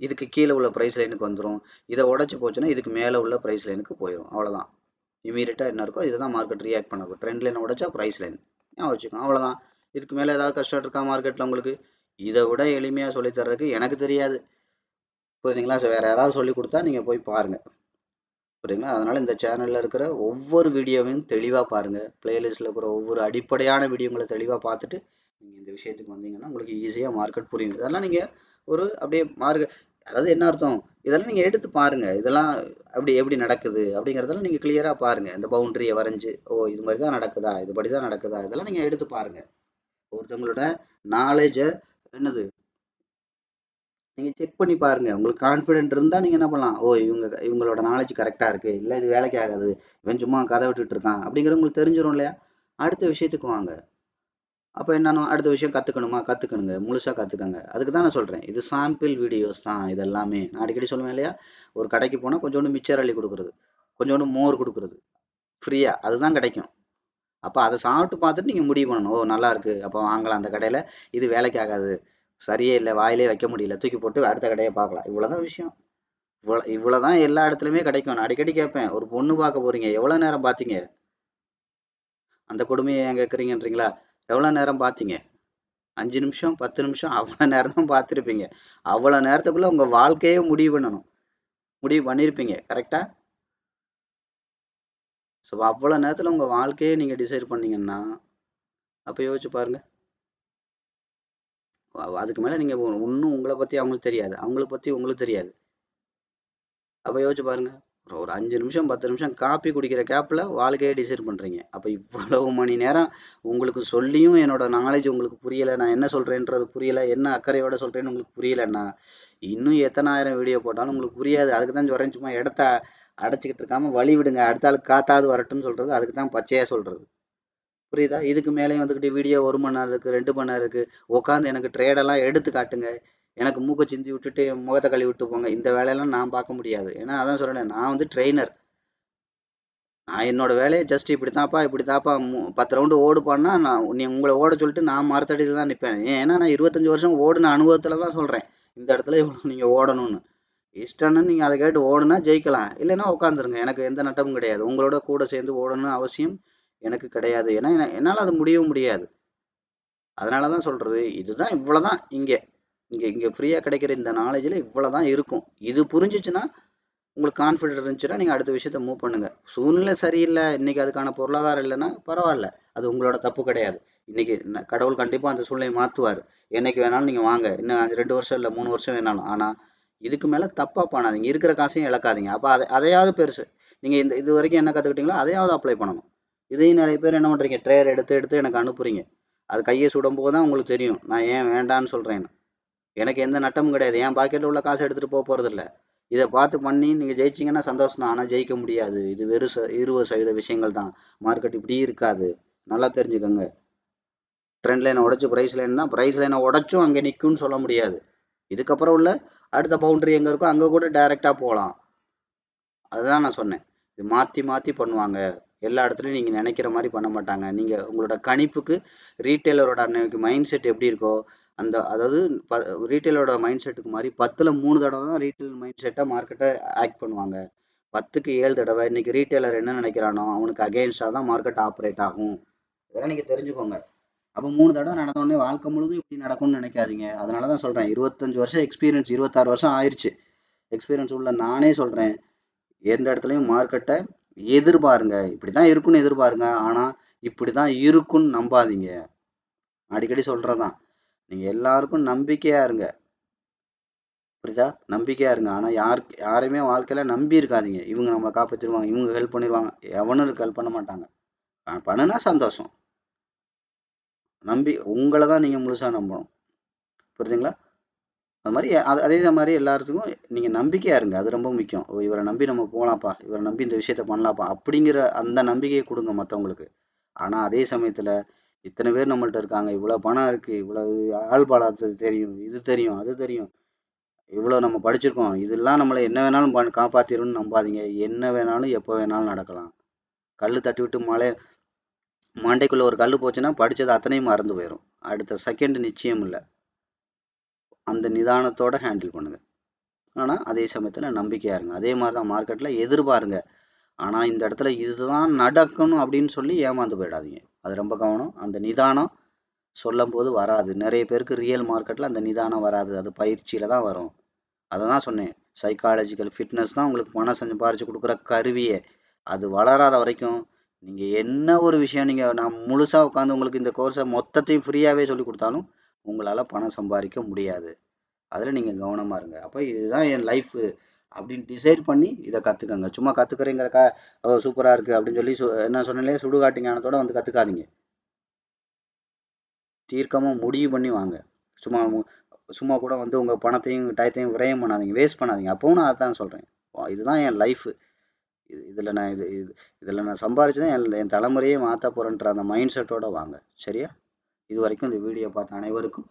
இதுக்கு கீழே உள்ள ப்ரைஸ் லைனுக்கு வந்துடும். இதை உடச்சி போச்சுன்னா இதுக்கு மேலே உள்ள ப்ரைஸ் லைனுக்கு போயிடும், அவ்வளோதான். இமீடியட்டாக என்ன இருக்கோ இதுதான் மார்க்கெட் ரியாக்ட் பண்ணப்போ. ட்ரெண்ட் லைனை உடச்சா ப்ரைஸ் லைன், ஞாபகம் வச்சுக்கோங்க. அவ்வளோதான். இதுக்கு மேலே ஏதாவது கஷ்டம் இருக்கா மார்க்கெட்டில் உங்களுக்கு? இதை விட எளிமையாக சொல்லித்தர்றதுக்கு எனக்கு தெரியாது. புரியுதுங்களா? வேறு யாராவது சொல்லி கொடுத்தா நீங்கள் போய் பாருங்கள். புரியுதுங்களா? அதனால் இந்த சேனலில் இருக்கிற ஒவ்வொரு வீடியோவையும் தெளிவாக பாருங்கள். பிளேலிஸ்ட்டில் இருக்கிற ஒவ்வொரு அடிப்படையான வீடியோங்களை தெளிவாக பார்த்துட்டு நீங்கள் இந்த விஷயத்துக்கு வந்தீங்கன்னா உங்களுக்கு ஈஸியாக மார்க்கெட் புரியும். இதெல்லாம் நீங்கள் ஒரு அப்படியே அதாவது என்ன அர்த்தம்? இதெல்லாம் நீங்கள் எடுத்து பாருங்கள். இதெல்லாம் அப்படி எப்படி நடக்குது அப்படிங்கிறதெல்லாம் நீங்கள் கிளியராக பாருங்கள். இந்த பவுண்டரியை வரைஞ்சி, ஓ இது மாதிரி தான் நடக்குதா, இதுபடி தான் நடக்குதா, இதெல்லாம் நீங்கள் எடுத்து பாருங்கள். ஒருத்தவங்களோட நாலேஜை என்னது நீங்கள் செக் பண்ணி பாருங்க. உங்களுக்கு கான்ஃபிடென்ட் இருந்தால் நீங்கள் என்ன பண்ணலாம், ஓ இவங்களோட நாலேஜ் கரெக்டாக இருக்குது, இல்லை இது வேலைக்கு ஆகாது, இவன் சும்மா கதை விட்டுட்டு இருக்கான் அப்படிங்கிறது உங்களுக்கு தெரிஞ்சிடும் இல்லையா? அடுத்த விஷயத்துக்கு வாங்க. அப்போ என்னன்னு அடுத்த விஷயம் கற்றுக்கணுமா, கற்றுக்கணுங்க, முழுசாக கற்றுக்கங்க. அதுக்கு தான் நான் சொல்கிறேன், இது சாம்பிள் வீடியோஸ் தான். இது எல்லாமே நான் அடிக்கடி சொல்லுவேன் இல்லையா? ஒரு கடைக்கு போனால் கொஞ்சோண்டு மிச்சர் அள்ளி கொடுக்குறது, கொஞ்சோண்டு மோர் கொடுக்குறது ஃப்ரீயாக, அதுதான் கிடைக்கும். அப்போ அதை சாப்பிட்டு பார்த்துட்டு நீங்கள் முடிவு பண்ணணும், ஓ நல்லா இருக்குது, அப்போ வாங்கலாம் அந்த கடையில், இது வேலைக்கு ஆகாது, சரியே இல்லை, வாயிலே வைக்க முடியல, தூக்கி போட்டு அடுத்த கடையை பார்க்கலாம். இவ்வளோதான் விஷயம். இவ்வளோதான் எல்லா இடத்துலையுமே கிடைக்கும். நான் அடிக்கடி கேட்பேன், ஒரு பொண்ணு பார்க்க போறீங்க, எவ்வளோ நேரம் பார்த்தீங்க? அந்த கொடுமையை ஏன் கேட்குறீங்கன்றீங்களா? எவ்வளோ நேரம் பார்த்தீங்க? 5 நிமிஷம், 10 நிமிஷம், அவ்வளோ நேரம் தான் பார்த்துருப்பீங்க. அவ்வளோ நேரத்துக்குள்ள உங்கள் வாழ்க்கையே முடிவு பண்ணணும், முடிவு பண்ணியிருப்பீங்க. கரெக்டா? ஸோ அவ்வளோ நேரத்தில் உங்கள் வாழ்க்கையே நீங்கள் டிசைட் பண்ணீங்கன்னா அப்போ யோசிச்சு பாருங்க. அதுக்கு மேலே நீங்கள் இன்னும் உங்களை பற்றி அவங்களுக்கு தெரியாது, அவங்கள பற்றி உங்களுக்கு தெரியாது. அப்போ யோசிச்சு பாருங்க. ஒரு 5 நிமிஷம் 10 நிமிஷம் காப்பி குடிக்கிற கேப்பில் வாழ்க்கையே டிசைட் பண்ணுறீங்க. அப்போ இவ்வளவு மணி நேரம் உங்களுக்கு சொல்லியும் என்னோட நாலேஜ் உங்களுக்கு புரியலை, நான் என்ன சொல்கிறேன்றது புரியலை, என்ன அக்கறையோட சொல்கிறேன்னு உங்களுக்கு புரியலைன்னா இன்னும் எத்தனாயிரம் வீடியோ போட்டாலும் உங்களுக்கு புரியாது. அதுக்கு தான் சொல்கிறேன், சும்மா இடத்த அடைச்சிக்கிட்டு இருக்காம வழி விடுங்க, அடுத்த ஆளுக்கு காத்தாது வரட்டும்னு சொல்கிறது. அதுக்கு தான் பச்சையாக சொல்கிறது. புரியுதா? இதுக்கு மேலேயும் வந்துக்கிட்டு வீடியோ 1 மணி நேரம் இருக்குது, 2 மணி நேரம் இருக்குது, உட்காந்து எனக்கு ட்ரேடெல்லாம் எடுத்து காட்டுங்க, எனக்கு மூக்கை சிந்தி விட்டுட்டு முகத்தை கழுவி விட்டு போங்க, இந்த வேலையெல்லாம் நான் பார்க்க முடியாது. ஏன்னா அதான் சொல்கிறேன், நான் வந்து ட்ரெயினர். நான் என்னோட வேலையை ஜஸ்ட் இப்படி தாப்பா 10 ரவுண்டு ஓடுப்பான்னா நீ உங்களை ஓட சொல்லிட்டு நான் மரத்தடியில் தான் நிற்பேன். ஏன்னா நான் 25 வருஷம் ஓடின அனுபவத்தில் தான் சொல்கிறேன், இந்த இடத்துல இவ்வளோ நீங்கள் ஓடணும்னு. இஷ்டம்னு நீங்கள் அதை கேட்டு ஓடுனா ஜெயிக்கலாம், இல்லைன்னா உட்காந்துருங்க. எனக்கு எந்த நட்டமும் கிடையாது. உங்களோட கூட சேர்ந்து ஓடணும்னு அவசியம் எனக்கு கிடையாது. ஏன்னா என்னால் அது முடியவும் முடியாது. அதனால தான் சொல்கிறது, இதுதான் இவ்வளோதான். இங்கே இங்கே இங்கே ஃப்ரீயாக கிடைக்கிற இந்த நாலேஜில் இவ்வளோ தான் இருக்கும். இது புரிஞ்சிச்சுன்னா உங்களுக்கு கான்ஃபிடென்ட் இருந்துச்சுன்னா நீங்கள் அடுத்த விஷயத்த மூவ் பண்ணுங்கள். சூழ்நிலை சரியில்லை, இன்றைக்கி அதுக்கான பொருளாதாரம் இல்லைன்னா பரவாயில்ல, அது உங்களோட தப்பு கிடையாது. இன்றைக்கி கடவுள் கண்டிப்பாக அந்த சூழ்நிலையை மாற்றுவார். என்னைக்கு வேணாலும் நீங்கள் வாங்க, இன்னும் 2 வருஷம் இல்லை 3 வருஷம் வேணாலும். ஆனால் இதுக்கு மேலே தப்பாக பண்ணாதீங்க, இருக்கிற காசையும் இழக்காதீங்க. அப்போ அதையாவது பெருசு. நீங்கள் இது வரைக்கும் என்ன கற்றுக்கிட்டீங்களோ அதையாவது அப்ளை பண்ணணும். இதையும் நிறைய பேர் என்ன பண்ணுறீங்க, ட்ரேயர் எடுத்து எனக்கு அனுப்புகிறீங்க. அது கையை சுடும்போது தான் உங்களுக்கு தெரியும் நான் ஏன் வேண்டான்னு சொல்கிறேன்னு. எனக்கு எந்த நட்டமும் கிடையாது, என் பாக்கெட்டில் உள்ள காசை எடுத்துகிட்டு போகிறதில்ல. இதை பார்த்து பண்ணி நீங்கள் ஜெயிச்சிங்கன்னா சந்தோஷம் தான், ஆனால் ஜெயிக்க முடியாது. இது வெறும் 20% விஷயங்கள் தான். மார்க்கெட் இப்படி இருக்காது, நல்லா தெரிஞ்சுக்கோங்க. ட்ரெண்ட் லைனை உடச்சி ப்ரைஸ் லைன் தான், ப்ரைஸ் லைனை உடச்சும் அங்கே நிற்கும்னு சொல்ல முடியாது. இதுக்கப்புறம் உள்ள அடுத்த பவுண்டரி எங்கே இருக்கோ அங்கே கூட டைரெக்டாக போகலாம். அதுதான் நான் சொன்னேன், இது மாற்றி மாற்றி பண்ணுவாங்க. எல்லா இடத்துலையும் நீங்கள் நினைக்கிற மாதிரி பண்ண மாட்டாங்க. நீங்கள் உங்களோட கணிப்புக்கு ரீட்டைலரோட அன்னைக்கு மைண்ட் செட் எப்படி இருக்கோ அதாவது ரீட்டைலரோட மைண்ட் செட்டுக்கு மாதிரி 10ல் 3 தடவை தான் ரீட்டைல் மைண்ட் செட்டை மார்க்கெட்டை ஆக்ட் பண்ணுவாங்க. 10க்கு 7 தடவை இன்னைக்கு ரீட்டைலர் என்ன நினைக்கிறானோ அவனுக்கு அகெயின்ஸ்டாக தான் மார்க்கெட் ஆப்ரேட் ஆகும். இதெல்லாம் நீங்கள் தெரிஞ்சுக்கோங்க. அப்போ 3 தடவை நடந்தோடனே வாழ்க்கை முழுதும் இப்படி நடக்கும்னு நினைக்காதீங்க. அதனால தான் சொல்கிறேன், 25 வருஷம் எக்ஸ்பீரியன்ஸ், 26 வருஷம் ஆயிடுச்சு எக்ஸ்பீரியன்ஸ் உள்ள நானே சொல்கிறேன், எந்த இடத்துலையும் மார்க்கெட்டை எதிர்பாருங்க, இப்படி தான் இருக்குன்னு எதிர்பாருங்க, ஆனால் இப்படி தான் இருக்குன்னு நம்பாதீங்க. அடிக்கடி சொல்கிறதான், நீங்கள் எல்லாருக்கும் நம்பிக்கையாக இருங்க. புரியுதா? நம்பிக்கையாக இருங்க. ஆனால் யாரையுமே வாழ்க்கையில் நம்பி இருக்காதீங்க. இவங்க நம்மளை காப்பாற்றிடுவாங்க, இவங்க ஹெல்ப் பண்ணிடுவாங்க, எவனும் ஹெல்ப் பண்ண மாட்டாங்க. பண்ணுனா சந்தோஷம், நம்பி உங்களை தான் நீங்கள் முழுசாக நம்பணும். புரியுதுங்களா? அது மாதிரி அதே மாதிரி எல்லாத்துக்கும் நீங்கள் நம்பிக்கையாக இருங்க, அது ரொம்ப முக்கியம். இவரை நம்பி நம்ம போகலாம்ப்பா, இவரை நம்பி இந்த விஷயத்த பண்ணலாம்ப்பா அப்படிங்கிற அந்த நம்பிக்கையை கொடுங்க மற்றவங்களுக்கு. ஆனால் அதே சமயத்தில் இத்தனை பேர் நம்மள்ட்ட இருக்காங்க, இவ்வளோ பணம் இருக்குது, இவ்வளோ ஆள் பாலாத்து தெரியும், இது தெரியும், அது தெரியும், இவ்வளோ நம்ம படிச்சிருக்கோம், இதெல்லாம் நம்மளை என்ன வேணாலும் காப்பாற்றிடும்னு நம்பாதீங்க. என்ன வேணாலும் எப்போ வேணாலும் நடக்கலாம். கல் தட்டி விட்டு மண்டைக்குள்ளே ஒரு கல் போச்சுன்னா படித்தது அத்தனையும் மறந்து போயிடும். அடுத்த செகண்ட் நிச்சயம் இல்லை. அந்த நிதானத்தோடு ஹேண்டில் பண்ணுங்கள். ஆனால் அதே சமயத்தில் நம்பிக்கையாக இருங்க. அதே மாதிரி தான் மார்க்கெட்டில் எதிர்பாருங்க. ஆனால் இந்த இடத்துல இதுதான் நடக்கணும் அப்படின்னு சொல்லி ஏமாந்து போயிடாதீங்க. அது ரொம்ப கவனம். அந்த நிதானம் சொல்லும்போது வராது. நிறைய பேருக்கு ரியல் மார்க்கெட்டில் அந்த நிதானம் வராது. அது பயிற்சியில் தான் வரும். அதை தான் சொன்னேன். சைக்காலஜிக்கல் ஃபிட்னஸ் தான் உங்களுக்கு பணம் சம்பாரிச்சு கொடுக்குற கருவியே. அது வளராத வரைக்கும் நீங்கள் என்ன ஒரு விஷயம் நான் முழுசாக உட்காந்து உங்களுக்கு இந்த கோர்ஸை மொத்தத்தையும் ஃப்ரீயாகவே சொல்லி கொடுத்தாலும் உங்களால் பணம் சம்பாதிக்க முடியாது. அதில் நீங்கள் கவனமாக இருங்க. அப்போ இதுதான் என் லைஃபு அப்படின்னு டிசைட் பண்ணி இதை கற்றுக்கங்க. சும்மா கற்றுக்குறேங்கிறக்கா சூப்பராக இருக்குது அப்படின்னு சொல்லி என்ன சொன்னாலே சுடுகாட்டு ஞானத்தோட வந்து கற்றுக்காதீங்க. தீர்க்கமாக முடிவு பண்ணி வாங்க. சும்மா சும்மா கூட வந்து உங்கள் பணத்தையும் டயத்தையும் விரயம் பண்ணாதீங்க, வேஸ்ட் பண்ணாதீங்க. அப்பவும் நான் அதான் சொல்கிறேன். இதுதான் என் லைஃபு. இதில் நான் இதில் நான் சம்பாரிச்சு தான் என் தலைமுறையே மாற்ற போகிறேன்ற அந்த மைண்ட் செட்டோட வாங்க. சரியா? இது வரைக்கும் இந்த வீடியோ பார்த்த அனைவருக்கும்